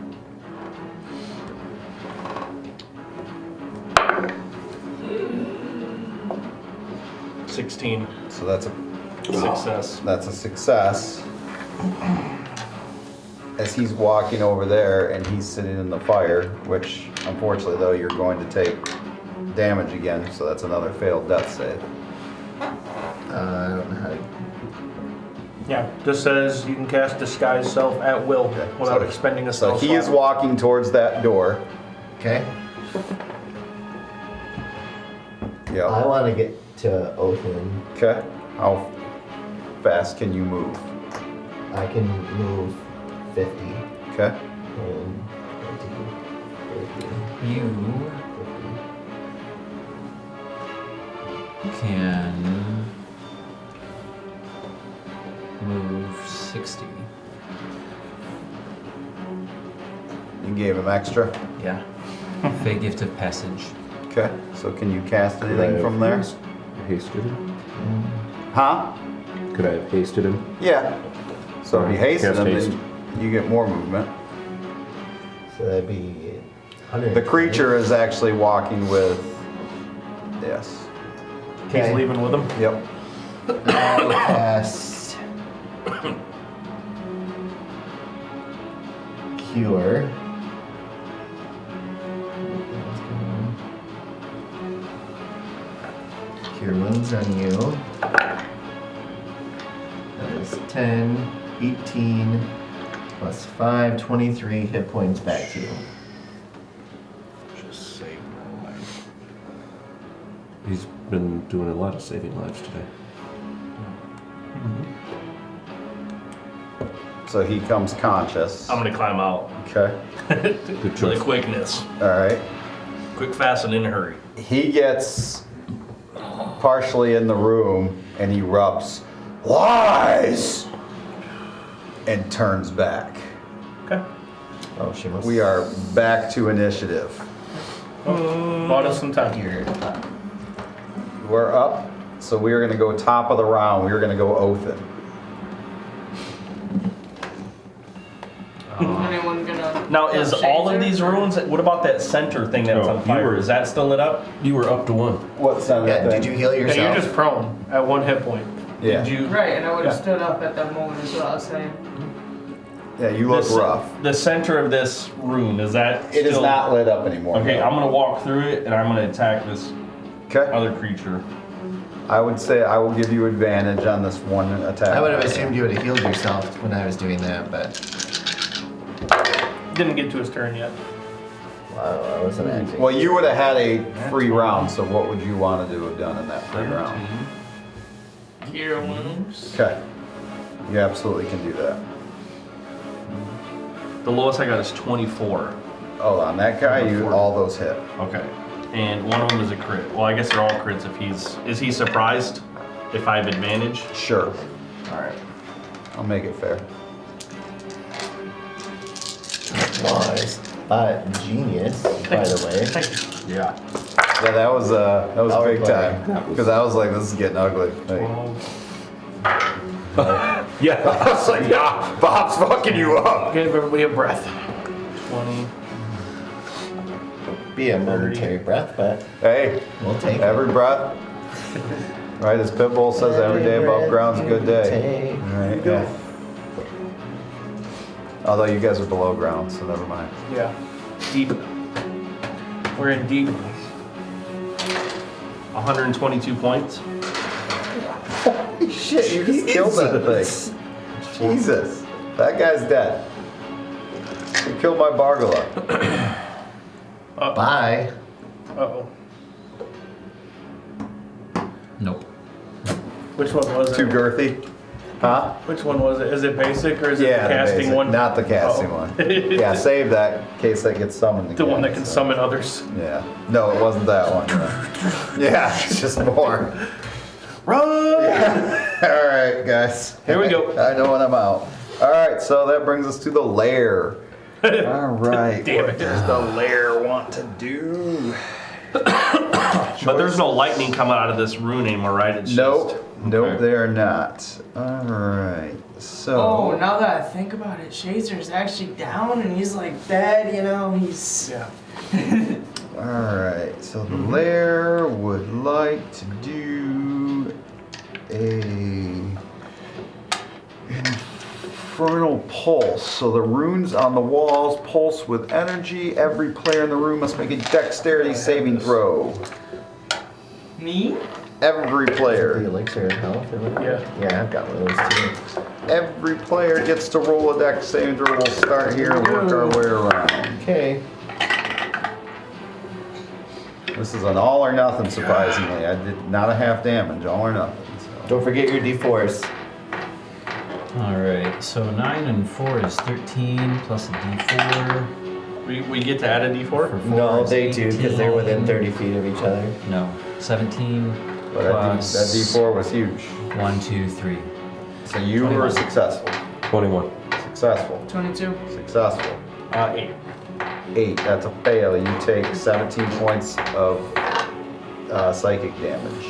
$16. So that's a Success. That's a success. As he's walking over there and he's sitting in the fire, which unfortunately though you're going to take damage again, so that's another failed death save. I don't know how to... Yeah, just says you can cast Disguise Self at will without So- expending a So spell he is slot. walking towards that door. Okay. I Yeah. want to get to Oaken. Okay. How fast can you move? I can move 50. Okay. 10, 20, 30, You 50. can move 60. You gave him extra. Yeah. Fake gift of passage. Okay. So can you cast anything from there? Hasted him? Huh? Could I have hasted him? Yeah. So if you hasten Cast them, haste. then you get more movement. So that'd be 100. The creature is actually walking with. Yes. He's Okay. leaving with him. Yep. I will cast Cure. Cure Wounds on you. That is 10, 18, plus 5, 23 hit points back to you. Just save my life. He's been doing a lot of saving lives today. So he comes conscious. I'm gonna climb out. Okay. Good Really choice. quickness. All right. Quick, fast, and in a hurry. He gets partially in the room and erupts, lies, and turns back. Okay. Oh, she must. We are back to initiative. Bought us some time. Here. We're up, so we are going to go top of the round. We are going to go Othin. Anyone gonna? Now, is all of Shazer? these ruins? What about that center thing that's Oh, on fire? Is that still lit up? You were up to 1. What's that? Yeah, did you heal Yeah, yourself? you're just prone at 1 hit point. Yeah. Did you? Right, and I would have Yeah. stood up at that moment is what I was saying. Yeah, you look This- rough. The center of this rune, is that It is still- not lit up anymore. Okay, I'm gonna walk through it and I'm gonna attack this Okay. other creature. I would say I will give you advantage on this one attack. I would have assumed you would have healed yourself when I was doing that, but Didn't get to his turn yet. wow, I wasn't acting. Well, you would have had a free round, so what would you want to do have done in that free round? Cure wounds. Okay. You absolutely can do that. The lowest I got is 24. Oh, on that guy, all those hit. Okay. And one of them is a crit. Well, I guess they're all crits if is he surprised if I have advantage? Sure. Alright. I'll make it fair. Wise. Genius, by the way. Yeah. Yeah, that was I'll big reply. time. Because I was like, this is getting ugly. Like, Yeah. I was like, yeah, Bob's fucking you up. Give everybody a breath. 20. Be a momentary breath, but Hey, we'll take it. every breath. Right, as Pitbull says, every day above ground's a good day. Take. Right, yeah. Although you guys are below ground, so never mind. Yeah. Deep. We're in deep. 122 points. Holy shit, you just killed that thing. Jesus. That guy's dead. You killed my Bargola. Bye. Uh-oh. Nope. Which one was Too it? girthy. Huh? Which one was it? Is it basic or is it Yeah, the casting basic, one? Not the casting Oh. one. Yeah, save that in case that gets summoned The again. one that can so. summon others. Yeah. No, it wasn't that one. Yeah, it's just more. Run! All right, guys. Here we go. I know when I'm out. All right, so that brings us to the lair. All right. Damn What it. does the lair want to do? But there's no lightning coming out of this rune anymore, right? It's Nope. Nope, Okay. they are not. All right. So. Oh, now that I think about it, Shazer's actually down and he's like dead, you know, he's... Yeah. All right. So the lair would like to do a infernal pulse. So the runes on the walls pulse with energy. Every player in the room must make a dexterity saving throw. Me? Every The player. elixir of health or whatever. Yeah. Yeah, I've got one of those too. Every player gets to roll a dex saving throw. We'll start here and work our way around. Okay. This is an all or nothing, surprisingly. I did not a half damage, all or nothing. So. Don't forget your d4s. Alright, so 9 and 4 is 13 plus a d4. We get to add a d4? For 4 No, is they do because they're within 18. 30 feet of each other. No, 17 But that plus D4 was huge. 1, 2, 3. So you were 21. successful. 21. Successful. 22. Successful. 8. 8. That's a fail. You take 17 points of psychic damage.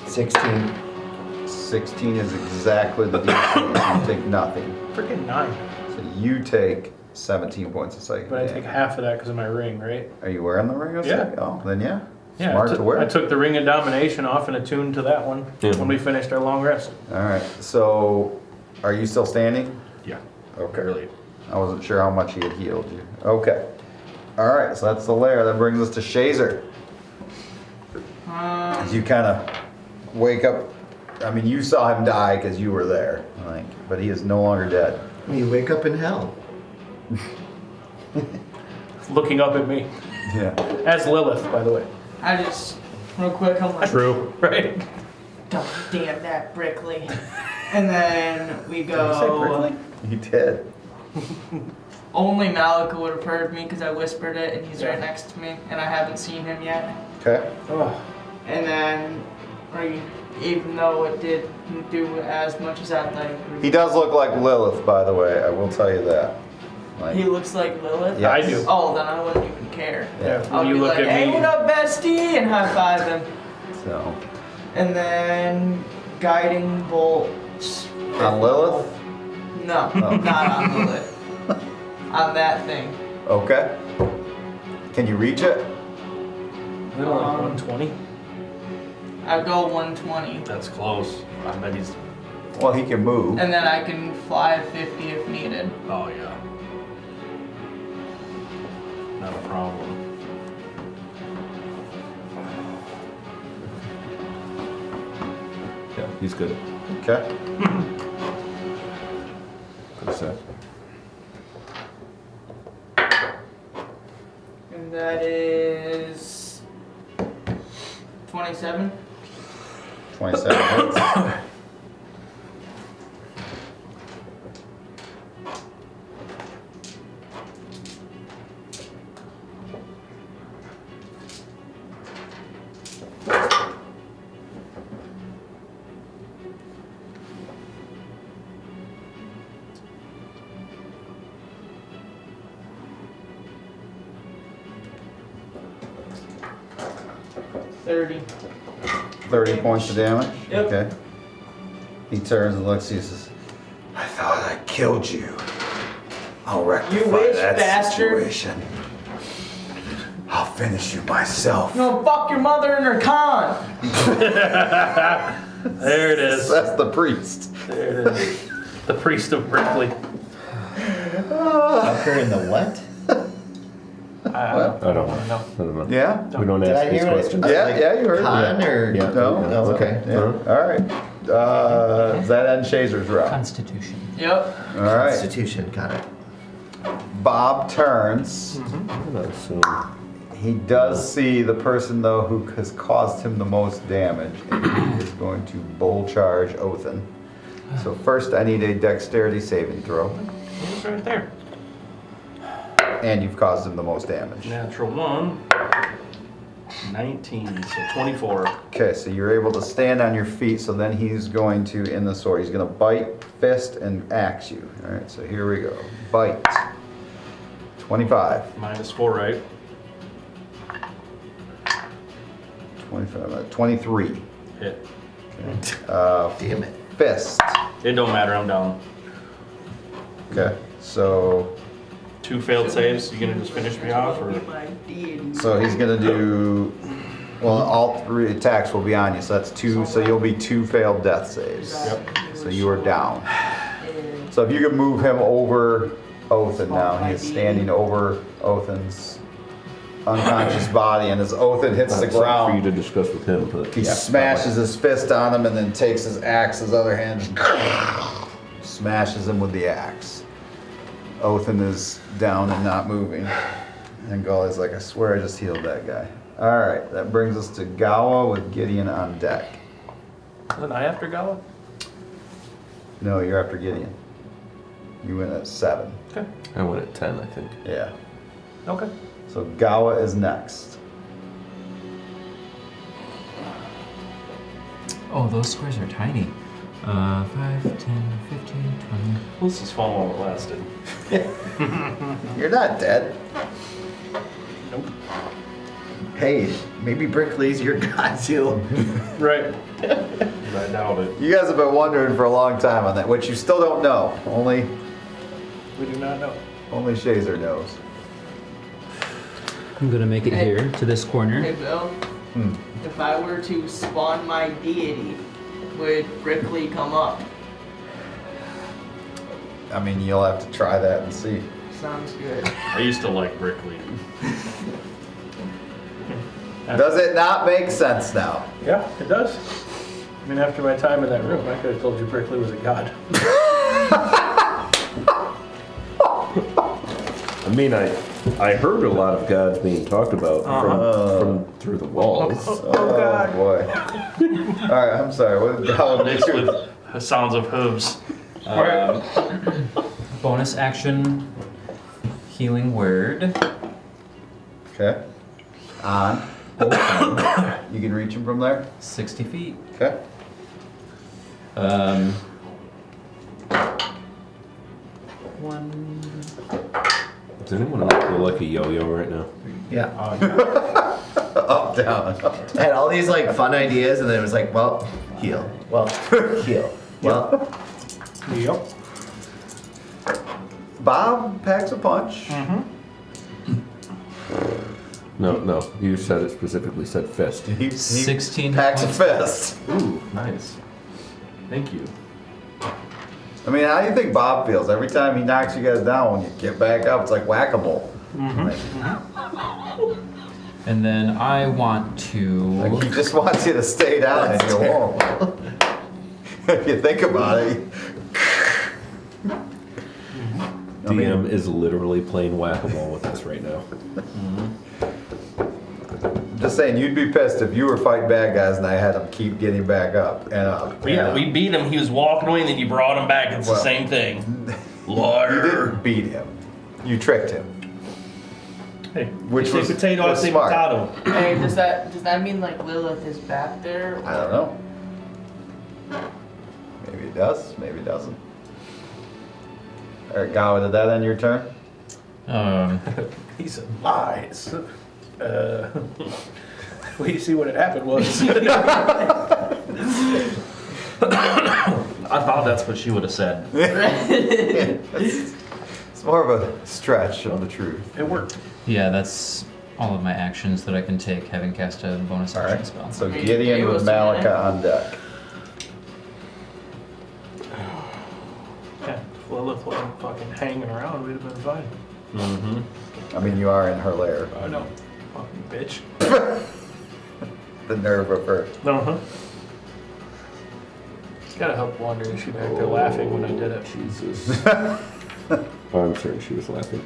16. 16 is exactly the DC. You take nothing. Freaking 9. So you take 17 points of psychic But I damage. take half of that because of my ring, right? Are you wearing the ring of Yeah. psychic? Oh, then yeah. Yeah, Smart I to wear. I took the ring of domination off and attuned to that one Yeah. when we finished our long rest. All right. So are you still standing? Yeah. Okay. Early. I wasn't sure how much he had healed you. Okay. All right, so that's the lair. That brings us to Shazer. As you kind of wake up, I mean, you saw him die because you were there, like, but he is no longer dead. You wake up in hell. Looking up at me. Yeah. As Lilith, by the way. I just, real quick, I'm like, True. Right? don't damn that Brickley. And then we go, He did. only Malika would have heard me because I whispered it and he's right next to me and I haven't seen him yet. Okay. Oh, And then Even though it didn't do as much as I'd like. He does look like Lilith, by the way. I will tell you that. Like, He looks like Lilith? Yes. I do. Oh, then I wouldn't even care. Yeah. I'll You be look like, at hey, me. what up, bestie? And high five him. So, And then guiding bolts. on Lilith? No, Oh. not on Lilith. On that thing. Okay. Can you reach it? Isn't it like 120? I go 120. That's close. I bet he's. Well, he can move. And then I can fly 50 if needed. Oh yeah. Not a problem. Yeah, he's good. Okay. Good set. And that is 27. 27 hits. Thirty. 30 points of damage? Yep. Okay. He turns and looks, he says, I thought I killed you. I'll rectify You wish, that bastard. situation. I'll finish you myself. No, fuck your mother and her con. There it is. That's the priest. There it is. The priest of Brickley. Fucker in the what? I What? I don't know. Yeah? We don't Did ask I these hear it? questions. Yeah, you heard Con me. or? Yeah. No? Oh, okay. Yeah. All right. Does that end Shazer's round? Constitution. Yep. All right. Constitution, got it. Bob turns. I'm gonna assume. He does see the person, though, who has caused him the most damage, and he is going to bull charge Othin. So first, I need a dexterity saving throw, He's right there. and you've caused him the most damage. Natural 1. 19, so 24. Okay, so you're able to stand on your feet, so then he's going to, in the sword, he's going to bite, fist, and axe you. All right, so here we go. Bite. 25. -4, right? 25, 23. Hit. Damn it. Fist. It don't matter, I'm down. Okay, so 2 failed saves, you gonna just finish me off, or? My deity. so he's going to do, well, all 3 attacks will be on you, so that's 2, so you'll be 2 failed death saves. Yep. So you are down. So if you could move him over Othin now, he is standing over Othin's unconscious body, and as Othin hits the That's something for you ground, to discuss with him, but he smashes his fist on him and then takes his axe, his other hand, smashes him with the axe. Othin is down and not moving. And Gully's like, I swear I just healed that guy. All right, that brings us to Gawa with Gideon on deck. Wasn't I after Gala? No, you're after Gideon. You went at 7. Okay. I went at 10, I think. Yeah. Okay. So Gawa is next. Oh, those squares are tiny. 5, 10, 15, 20. Well, this is fun while it lasted. You're not dead. Nope. Hey, maybe Brickley's your god too. Right. I doubt it. You guys have been wondering for a long time on that, which you still don't know. Only We do not know. Shazer knows. I'm gonna make it here to this Hey, corner. Bill. If I were to spawn my deity, would Brickley come up? I mean, you'll have to try that and see. Sounds good. I used to like Brickley. Does it not make sense now? Yeah, it does. I mean, after my time in that room, I could have told you Brickley was a god. I mean, I heard a lot of gods being talked about from through the walls. Oh, God. boy. All right, I'm sorry. What did Gawa make Mixed you? with the sounds of hooves. Bonus action, healing word. Okay. On. You can reach him from there? 60 feet. Okay. One. Does anyone else feel like a yo-yo right now? Yeah. Up, down, up. I had all these like fun ideas, and then it was like, well, heal. Well, heal. Well, Yep. Bob packs a punch. No. You said it specifically said fist. He 16 packs a points. fist. Ooh, nice. Thank you. I mean, how do you think Bob feels? Every time he knocks you guys down, when you get back up, it's like whack-a-mole. And then I want to. Like he just wants you to stay down and you won't. If you think about it. I mean, DM is literally playing whack-a-mole with us right now. I'm just saying, you'd be pissed if you were fighting bad guys and I had them keep getting back up and up. But yeah, we beat him. He was walking away, and then you brought him back. It's the Well, same thing. You Lord. didn't beat him. You tricked him. Hey, Which you say was- potato, I was say smart. potato. Hey, does that mean like Lilith is back there? I don't know. Maybe it does, maybe it doesn't. Alright, Gawa, did that end your turn? He said lies. Well, you see what had happened was. I thought that's what she would have said. It's more of a stretch of the truth. It worked. Yeah, that's all of my actions that I can take, having cast a bonus action Alright, spell. so Okay, Gideon it with was Malika on deck. Yeah, if Lilith wasn't fucking hanging around, we'd have been fine. I mean, you are in her lair. I know. Fucking bitch. The nerve of her. Uh-huh. Gotta help Wanda. She back there laughing when I did it. Jesus. I'm certain she was laughing.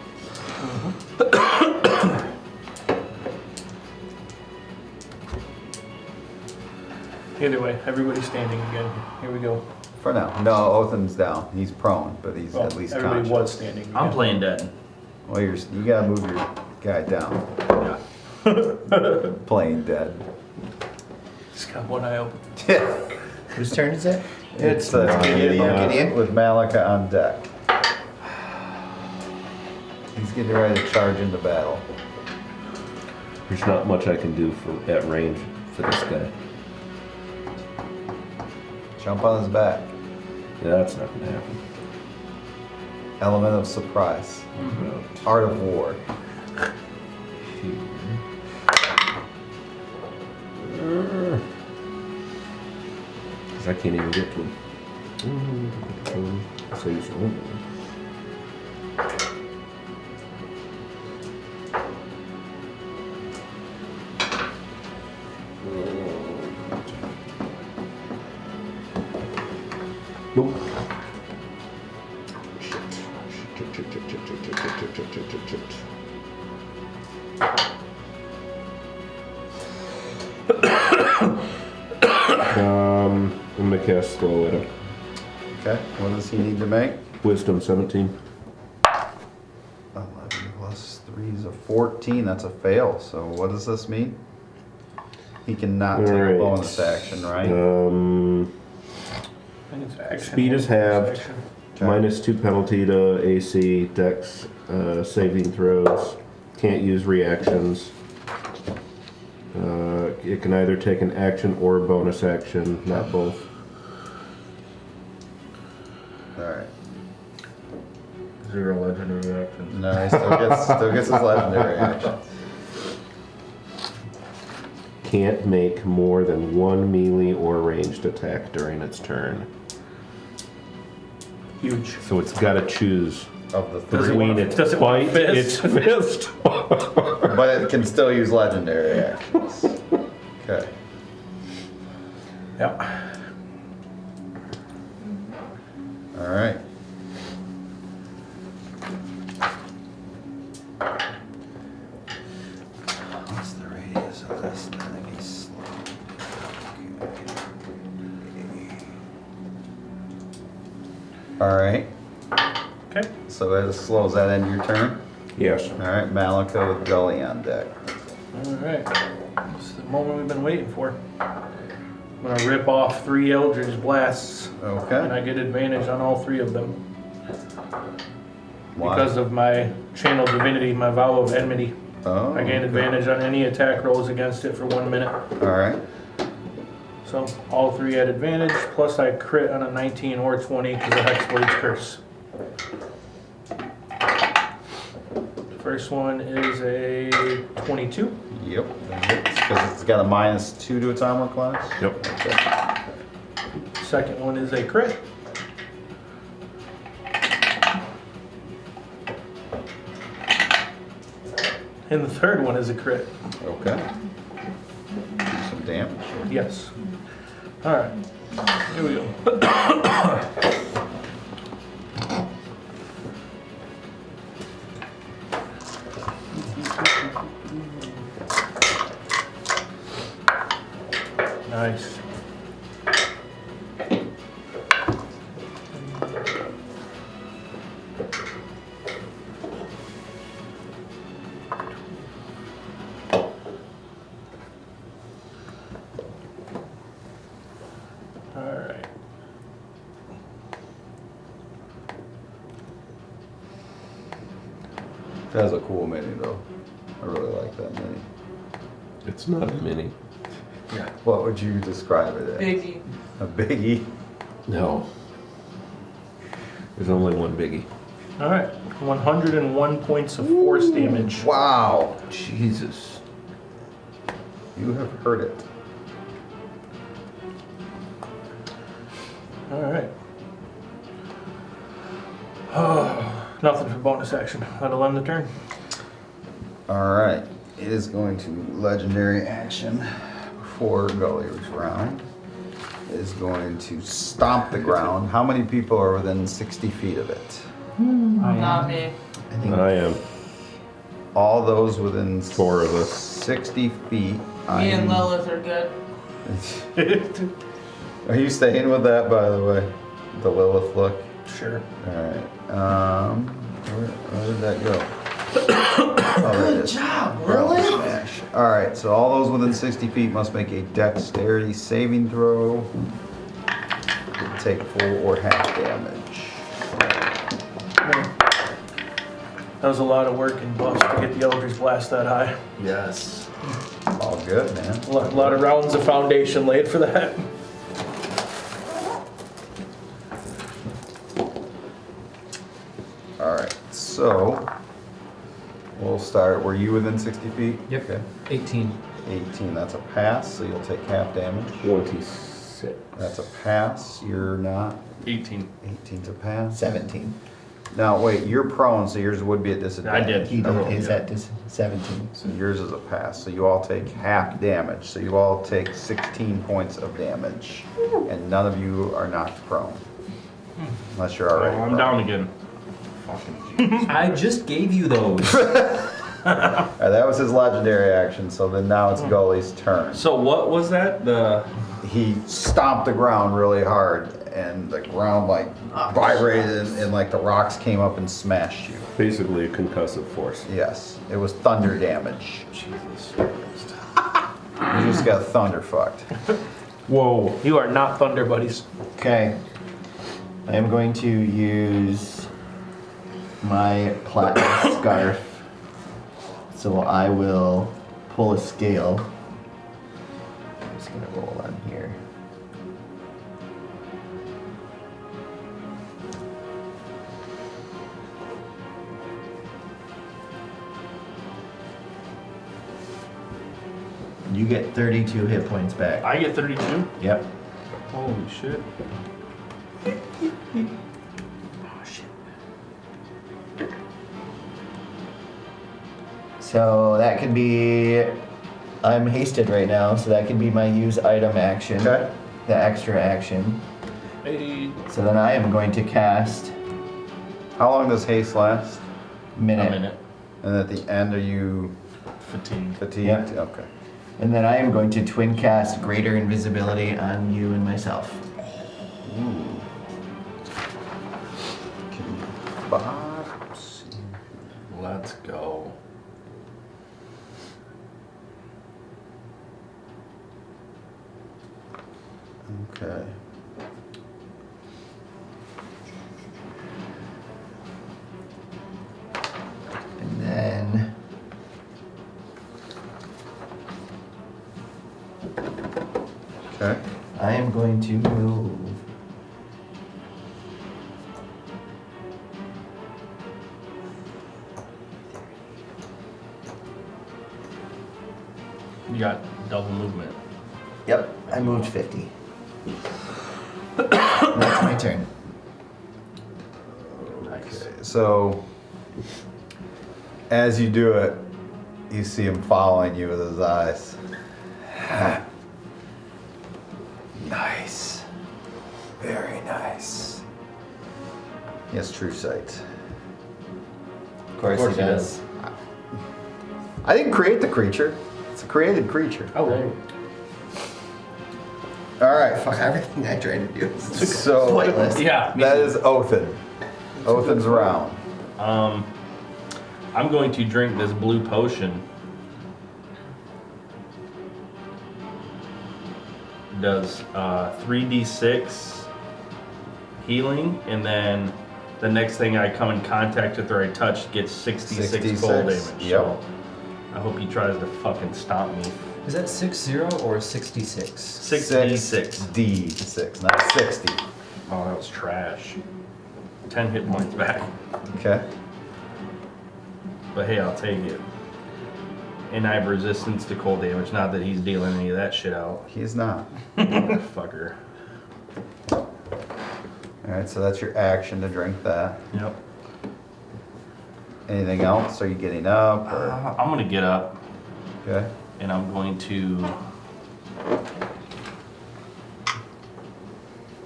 Either way, everybody's standing again. Here we go. For now. No, Othin's down. He's prone, but he's Well, at least everybody conscious. was standing again. I'm playing dead. Well, you gotta move your guy down. Yeah. Playing dead. Just got one eye open. Yeah. whose turn is it? It's Gideon. with Malika on deck. He's getting ready to charge into battle. There's not much I can do at range for this guy. Jump on his back. Yeah, that's not gonna happen. Element of surprise. Art of war. Because I can't even get to him. So he's Nope. Shit. I'm gonna cast slow at him. Okay, what does he need to make? Wisdom 17. 11 plus 3 is a 14. That's a fail. So what does this mean? He cannot take a Alright. bonus action, right? I think it's action. Speed is halved. Action. Okay. -2 penalty to AC, Dex, saving throws. Can't use reactions. It can either take an action or a bonus action, not both. Alright. 0 legendary actions. No, he still gets his legendary action. Can't make more than one melee or ranged attack during its turn. Huge. So it's got to choose Of the 3. between its does it want bite, fist? its fist. But it can still use legendary actions. Okay. Yeah. Alright. What's the radius of this thing? He's slow. Alright. Okay. So that slows that end your turn. Yes. Alright, Malika with Gully on deck. All right. It's the moment we've been waiting for. I'm gonna rip off 3 Eldritch Blasts, and Okay. I get advantage on all 3 of them Why? because of my Channel Divinity, my Vow of Enmity. Oh, I gain okay. advantage on any attack rolls against it for 1 minute. All right. So all 3 at advantage, plus I crit on a 19 or 20 because of Hexblade's Curse. First one is a 22. Yep. Because it's got a -2 to its armor class. Yep. Okay. Second one is a crit. And the third one is a crit. Okay. Do some damage. Yes. Alright. Here we go. Nice. Alright. That's a cool mini though. I really like that mini. It's not a mini. What would you describe it as? Biggie. A biggie. No. There's only one biggie. Alright. 101 points of force damage. Wow. Jesus. You have heard it. Alright. Nothing for bonus action. That'll end the turn. All right. It is going to legendary action before Gully's round. It is going to stomp the ground. How many people are within 60 feet of it? Not me. I think I am. All those within 4 of us. 60 feet. Me and Lilith are good. Are you staying with that, by the way? The Lilith look? Sure. Alright. Where did that go? Oh, there it is. job, Ground Lilith. smash. Alright, so all those within 60 feet must make a dexterity saving throw. To take full or half damage. That was a lot of work and bust to get the Eldritch Blast that high. Yes. All good, man. A lot of rounds of foundation laid for that. Alright, so we'll start. Were you within 60 feet? Yep. Okay. 18. 18, that's a pass, so you'll take half damage. 26. That's a pass. You're not. 18. 18's a pass. 17. Now, wait, you're prone, so yours would be at I disadvantage. did. He I rolled, is yeah. at 17. So yours is a pass. So you all take half damage. So you all take 16 points of damage. And none of you are knocked prone. Unless you're Oh, already I'm prone. down again. I just gave you those. Alright, that was his legendary action, so then now it's Gully's turn. So what was that? He stomped the ground really hard, and the ground like vibrated, and like the rocks came up and smashed you. Basically a concussive force. Yes, it was thunder damage. Jesus. You just got thunder fucked. Whoa. You are not Thunder Buddies. Okay. I am going to use my platinum scarf. So I will pull a scale. I'm just gonna roll on here. You get 32 hit points back. I get 32? Yep. Holy shit. So that could be. I'm hasted right now, so that could be my use item action. Okay. The extra action. Hey, So then I am going to cast How long does haste last? minute. A minute. And at the end, are you Fatigue. fatigued? Yeah. Okay. And then I am going to twin cast greater invisibility on you and myself. Ooh. Can Bob see? Let's go. Okay. And then Okay. I am going to move. You got double movement. Yep, I moved 50. That's my turn. Nice. Okay, so as you do it, you see him following you with his eyes. Nice. Very nice. He has true sight. Of course, Of course he he does. I didn't create the creature. It's a created creature. Oh, All right. Fuck, everything I tried to do is So pointless. yeah. that is Othin. Othin's round. I'm going to drink this blue potion. Does 3d6 healing, and then the next thing I come in contact with or I touch gets 66 cold damage. Yep. So I hope he tries to fucking stomp me. Is that 6-0 or 66? 6d6. D6, not 60. Oh, that was trash. 10 hit points back. Okay. But hey, I'll take it. And I have resistance to cold damage. Not that he's dealing any of that shit out. He's not. Fucker. All right, so that's your action to drink that. Yep. Anything else? Are you getting up? Or? I'm gonna get up Okay. and I'm going to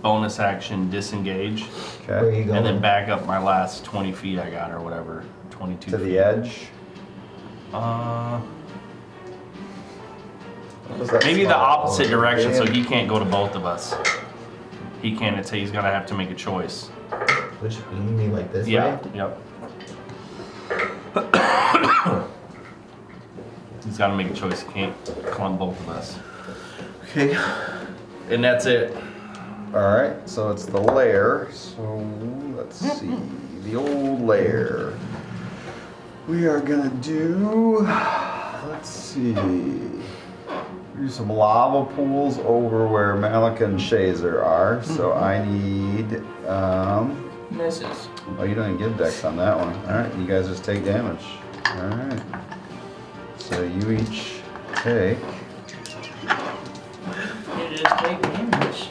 bonus action disengage Where are Okay. you going? and then back up my last 20 feet I got or whatever. 22 To feet. the edge. Maybe the opposite direction so he can't go to both of us. He can't. It's he's gonna have to make a choice. Which you mean like this Yeah. way? Yep. He's got to make a choice. He can't clump both of us. Okay. And that's it. All right, so it's the lair. So let's see, the old lair. We are gonna do. Let's see. Do some lava pools over where Malik and Shazer are. So I need. Misses. Oh, you don't even get dex on that one. All right, you guys just take damage. All right. So you each take. You just take damage.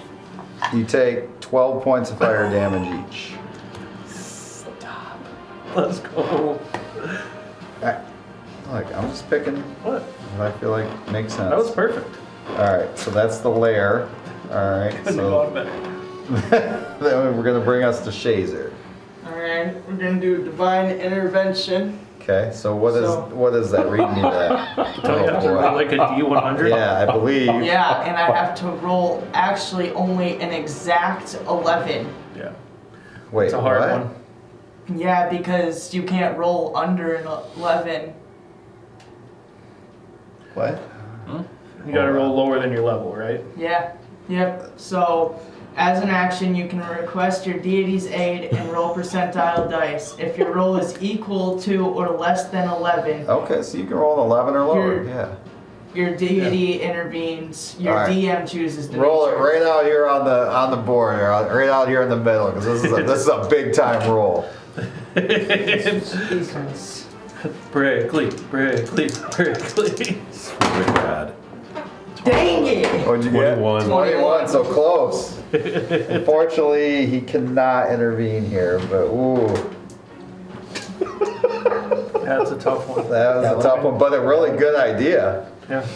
You take 12 points of fire damage each. Let's go. Look, I'm just picking What? what I feel like makes sense. That was perfect. All right, so that's the lair. All right, Couldn't have so gone better. then we're gonna bring us to Shazer. Alright, we're gonna do divine intervention. Okay, so what is that? Read me that. Don't you have to roll like a D100? Yeah, I believe. Yeah, and I have to roll actually only an exact 11. Yeah. Wait, It's a hard what? one. Yeah, because you can't roll under an 11. What? You gotta roll lower than your level, right? Yeah, yep. So, as an action, you can request your deity's aid and roll percentile dice. If your roll is equal to or less than 11, Okay, so you can roll an 11 or lower. You're- Yeah. your deity intervenes. Your All right. DM chooses the Roll it nature. right out here on the board, right out here in the middle, because this is a big time roll. Jesus. Prickly, prickly, prickly. Really bad. Dang it! What'd you get? 21. 21, so close. Unfortunately, he cannot intervene here, but ooh, That's a tough one. that was a tough one, but a really good idea. Yeah.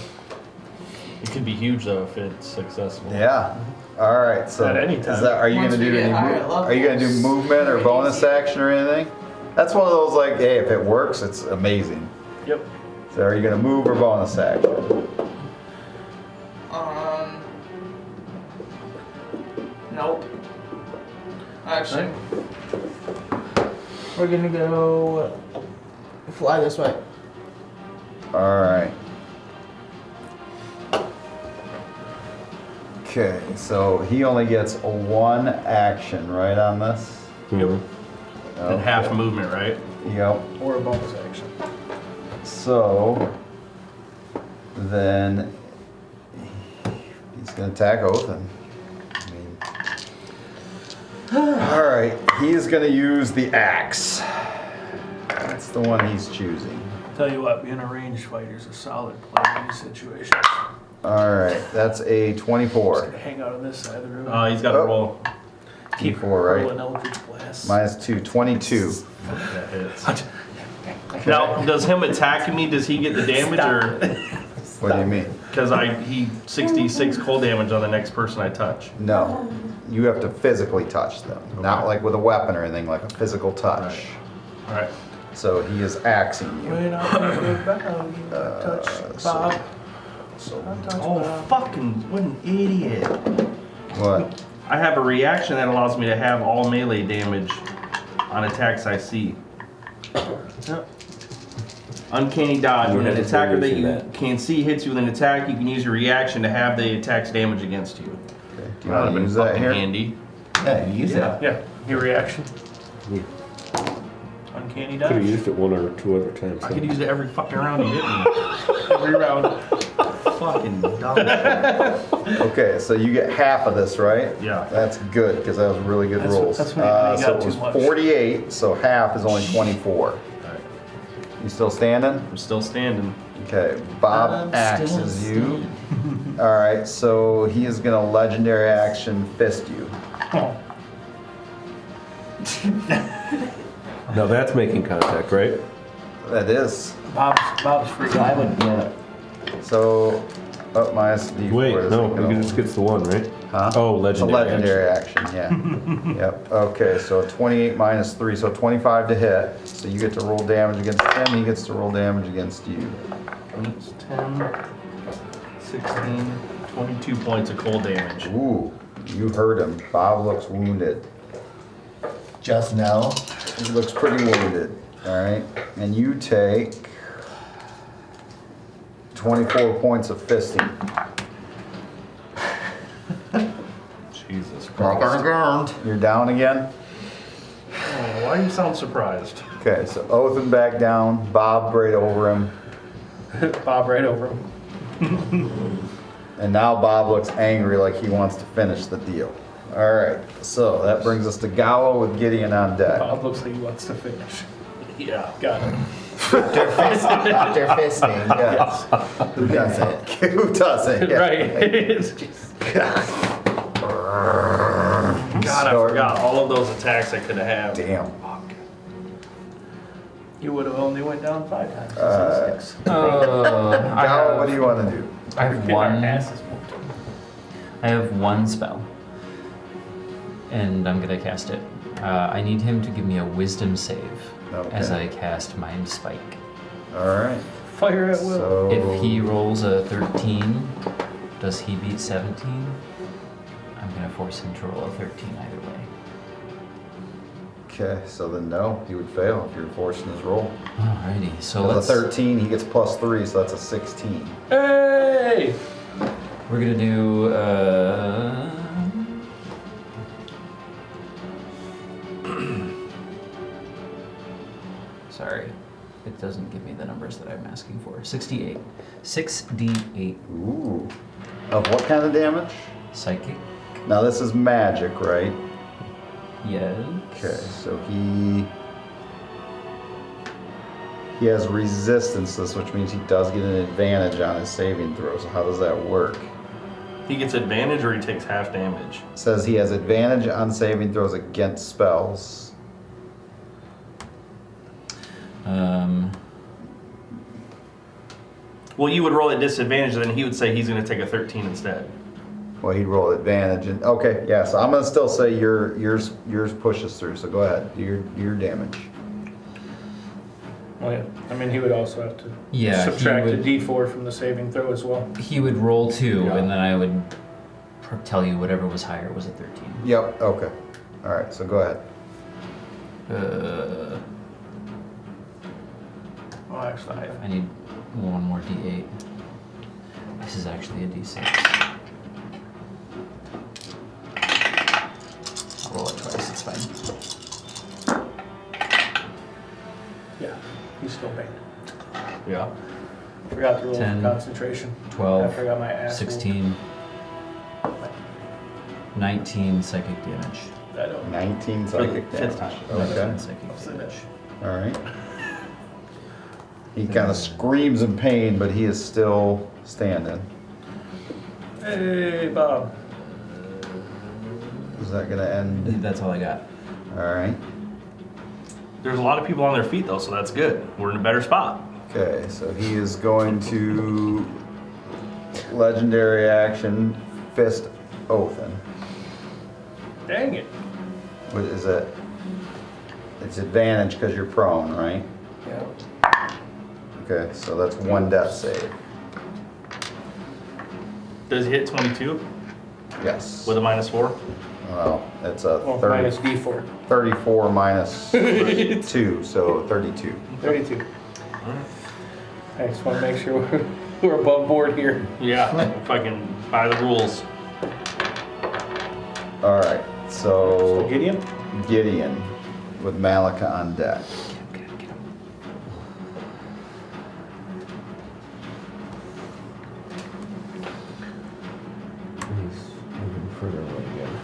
It could be huge though if it's successful. Yeah. All right. So At any time. are you Once gonna we do get any? higher Are you gonna do levels, movement or it's bonus easier. action or anything? That's one of those like, hey, if it works, it's amazing. Yep. So are you gonna move or bonus action? Nope. Actually, we're gonna go fly this way. All right. Okay, so he only gets one action, right, on this? Mhm. And half movement, right? Yep. Or a bonus action. So then he's gonna attack Othin. All right, he is gonna use the axe. That's the one he's choosing. Tell you what, being a ranged fighter is a solid play in these situations. All right, that's a 24. Hang out on this side of the room. He's got to Oh. roll. Keep D4, right? rolling Eldritch Blast. Minus 2, 22. That hits. Now, does him attacking me, does he get the damage or? What do you mean? Because he 66 cold damage on the next person I touch. No, you have to physically touch them, not like with a weapon or anything, like a physical touch. All right. So he is axing you. When I think about you, I touch Bob. I touch Oh, Bob. fucking, what an idiot. What? I have a reaction that allows me to have all melee damage on attacks I see. Uncanny dodge. When an attacker that you can see hits you with an attack, you can use your reaction to have the attack's damage against you. Okay. Do you That would want have to been use that fucking here? handy. Yeah, you use Yeah. it. Yeah, your reaction. Uncanny Could have dodge. used it one or two other times. I could use it every fucking round you hit me. Every round. Fucking dumb. Okay, so you get half of this, right? Yeah. That's good, because that was really good That's- rolls. that's when you So got it was too much. 48, so half is only 24. Alright. You still standing? I'm still standing. Okay, Bob axes you. All right, so he is going to legendary action fist you. Oh. Now that's making contact, right? That is. Bob's free. So I would, yeah. So, up minus D4. Wait, doesn't no, go. he just gets the one, right? Huh? Oh, It's a legendary. legendary action, yeah. Yep, okay, so 28 minus 3, so 25 to hit. So you get to roll damage against him, he gets to roll damage against you. It's 10, 16, 22 points of cold damage. Ooh, you hurt him. Bob looks wounded. Just now. He looks pretty wounded, all right? And you take 24 points of fisting. Jesus Christ. You're down again? Oh, why do you sound surprised? Okay, so Othin back down, Bob right over him, Bob right over him. and now Bob looks angry like he wants to finish the deal. All right, so that brings us to Gallo with Gideon on deck. Bob looks like he wants to finish. Yeah. Got it. After fisting. Yes. Who does it? Who doesn't? Yeah. Right. It's just, God, I forgot all of those attacks I could have had. Damn. you would have only went down 5 times instead of 6. Gallo, what do you want to do? I have Getting our one. asses whooped. I have one spell, and I'm gonna cast it. I need him to give me a Wisdom save as Okay. I cast Mind Spike. All right. Fire at will. So If he rolls a 13, does he beat 17? I'm gonna force him to roll a 13 either way. Okay, so then no, he would fail if you're forcing his roll. Alrighty, so With a let's. 13, he gets plus 3, so that's a 16. Hey! We're gonna do. Sorry, it doesn't give me the numbers that I'm asking for. 68. 6d8 Ooh. Of what kind of damage? psychic. Now this is magic, right? Yes. Okay, so he has resistance to this, which means he does get an advantage on his saving throw. So how does that work? He gets advantage or he takes half damage? It says he has advantage on saving throws against spells. Well, you would roll at disadvantage, then he would say he's going to take a 13 instead. Well, he'd roll advantage, and okay, yeah. So I'm gonna still say yours pushes through. So go ahead, do your damage. Oh yeah. I mean, he would also have to Yeah, he subtract would- a d4 from the saving throw as well. He would roll 2, Yeah. and then I would tell you whatever was higher was a 13. Yep. Okay. All right. So go ahead. Oh, actually, I need one more d8. This is actually a d6. It's fine. Yeah, he's still pained. Yeah. Forgot to roll 10, concentration. 12, I forgot my ass. 16, 19 psychic damage. I don't. 19 For the psychic fifth damage. time. 19 Okay. psychic damage. All right. He kind of screams in pain, but he is still standing. Hey, Bob. Is that gonna end? That's all I got. All right. There's a lot of people on their feet though, so that's good. We're in a better spot. Okay, so he is going to legendary action fist Othin. Dang it. What is it? It's advantage because you're prone, right? Yeah. Okay, so that's one death save. Does he hit 22 Yes. with a -4? Well, it's a Well, 30, minus D4. 34 minus 2, so 32. 32. I just want to make sure we're above board here. Yeah, if I can buy the rules. All right, So so Gideon? Gideon with Malika on deck. He's moving further away again.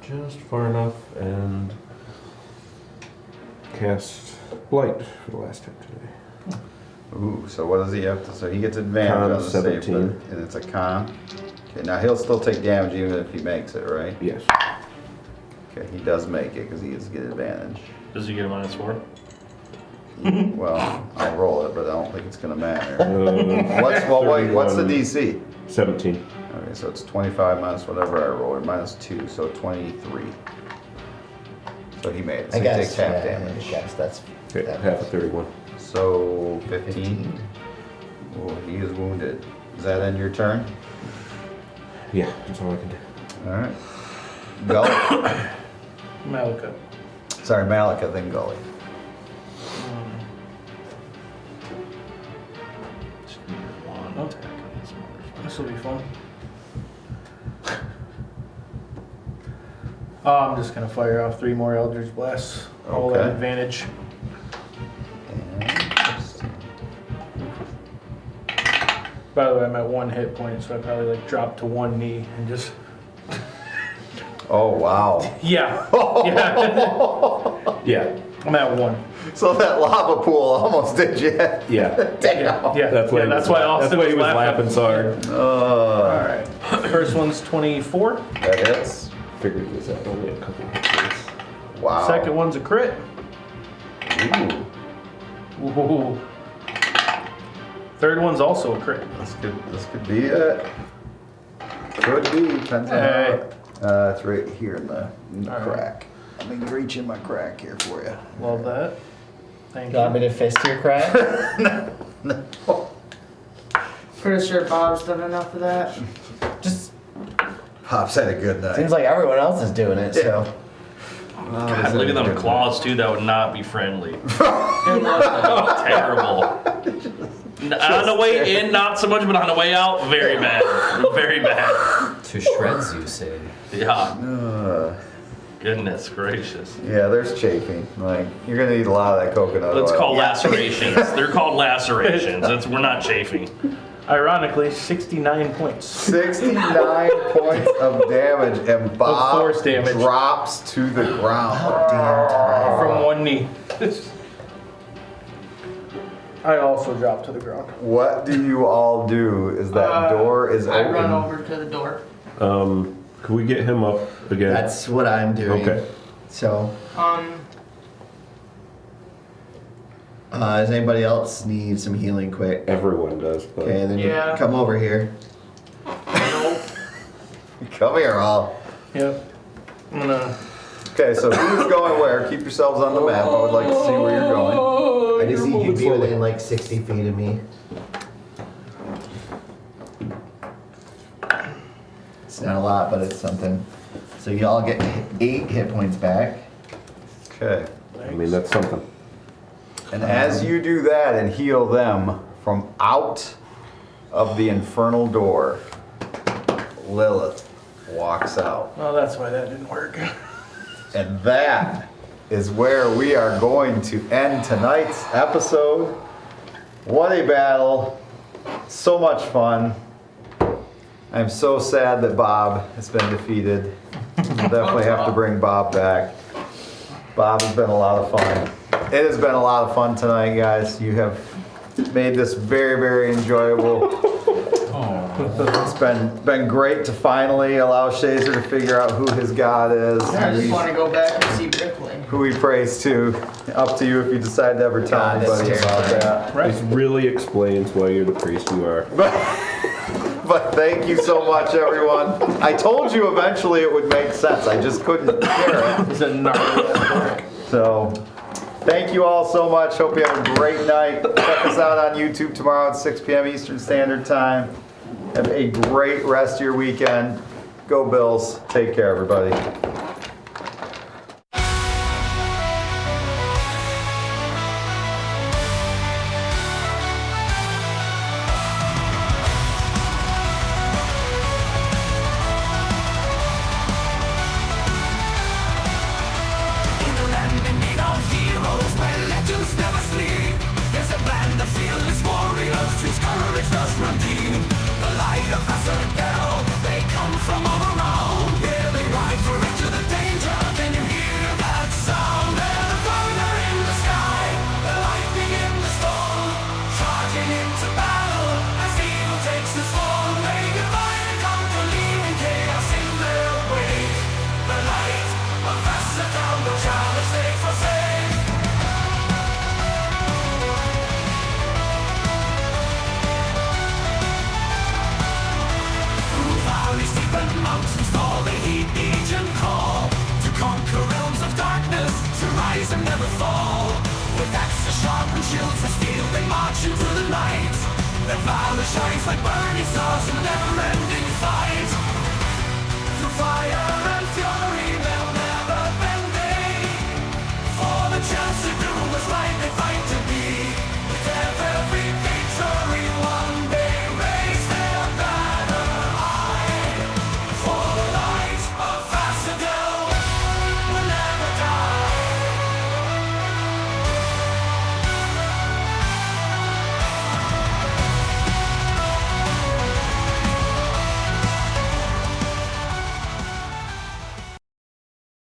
Just far enough and cast Blight for the last time today. Ooh, so what does he have to, so he gets advantage Con on the save, 17. but- and it's a con? Okay, now he'll still take damage even if he makes it, right? Yes. Okay, he does make it because he gets get advantage. Does he get a -4? Well, I'll roll it, but I don't think it's gonna matter. What's What's the DC? 17. Okay, so it's 25 minus whatever I roll, or minus 2, so 23. So he made it, so I he guess. takes half Yeah, damage. I guess that's. Okay, half of 31. So 15. Oh, he is wounded. Is that end your turn? Yeah, that's all I can do. Alright. Gully. Malika. Sorry, Malika, then Gully. Just need one attack on this motherfucker. This will be fun. Oh, I'm just gonna fire off 3 more Eldritch Blasts. All at Okay. advantage. By the way, I'm at 1 hit point, so I probably like dropped to 1 knee and just. Oh, wow. Yeah. Yeah. Yeah. I'm at 1. So that lava pool almost did you. Yeah. Damn. Yeah. That's why, yeah, that's why Austin he was laughing so hard. Alright. First one's 24. That hits. Figured this out only a couple of hits. Wow. Second one's a crit. Ooh. Ooh. Third one's also a crit. This could be it. Could be. Depends on Hey. how. It's right here in the All right. crack. Let me reach in my crack here for you. Love that. Thank You want me you. to fist your crack? Pretty sure Bob's done enough of that. Just Pops had a good night. seems like everyone else is doing it, so. God, look at them claws too. That would not be friendly. It was Terrible. On the way in, not so much, but on the way out, very bad. Very bad. To shreds, you say. Yeah. Uh, Goodness gracious. yeah, there's chafing. Like, you're gonna eat a lot of that coconut Let's oil. call lacerations. They're called lacerations. We're not chafing. Ironically, 69 points. 69 points of damage, and Bob force damage. drops to the ground. From 1 knee. I also dropped to the ground. What do you all do? Is that door is I open? run over to the door. Can we get him up again? That's what I'm doing. Okay. So, Um, does anybody else need some healing quick? Everyone does, but Okay, then Yeah. you come over here. nope. Come here, all. Yep. I'm gonna. Okay, so who's going where? Keep yourselves on the map. I would like to see where you're going. I just need you to be within like 60 feet of me. It's not a lot, but it's something. So you all get 8 hit points back. Okay. I mean, that's something. And as you do that and heal them from out of the infernal door, Lilith walks out. Well, that's why that didn't work. And that is where we are going to end tonight's episode. What a battle. So much fun. I'm so sad that Bob has been defeated. We'll definitely have to bring Bob back. Bob has been a lot of fun. It has been a lot of fun tonight, guys. You have made this very, very enjoyable. It's been great to finally allow Shazer to figure out who his god is. I just want to go back and see Brickley. Who he prays to. Up to you if you decide to ever tell God, that's anybody about terrifying. that. This really explains why you're the priest you are. But thank you so much, everyone. I told you eventually it would make sense. I just couldn't share it. It's a gnarly work. So, thank you all so much. Hope you have a great night. Check us out on YouTube tomorrow at 6 p.m. Eastern Standard Time. Have a great rest of your weekend. Go Bills. Take care, everybody. And never fall. With axes sharp and shields of steel, they march into the night. Their valor shines like burning stars in a never-ending fight. Through fire.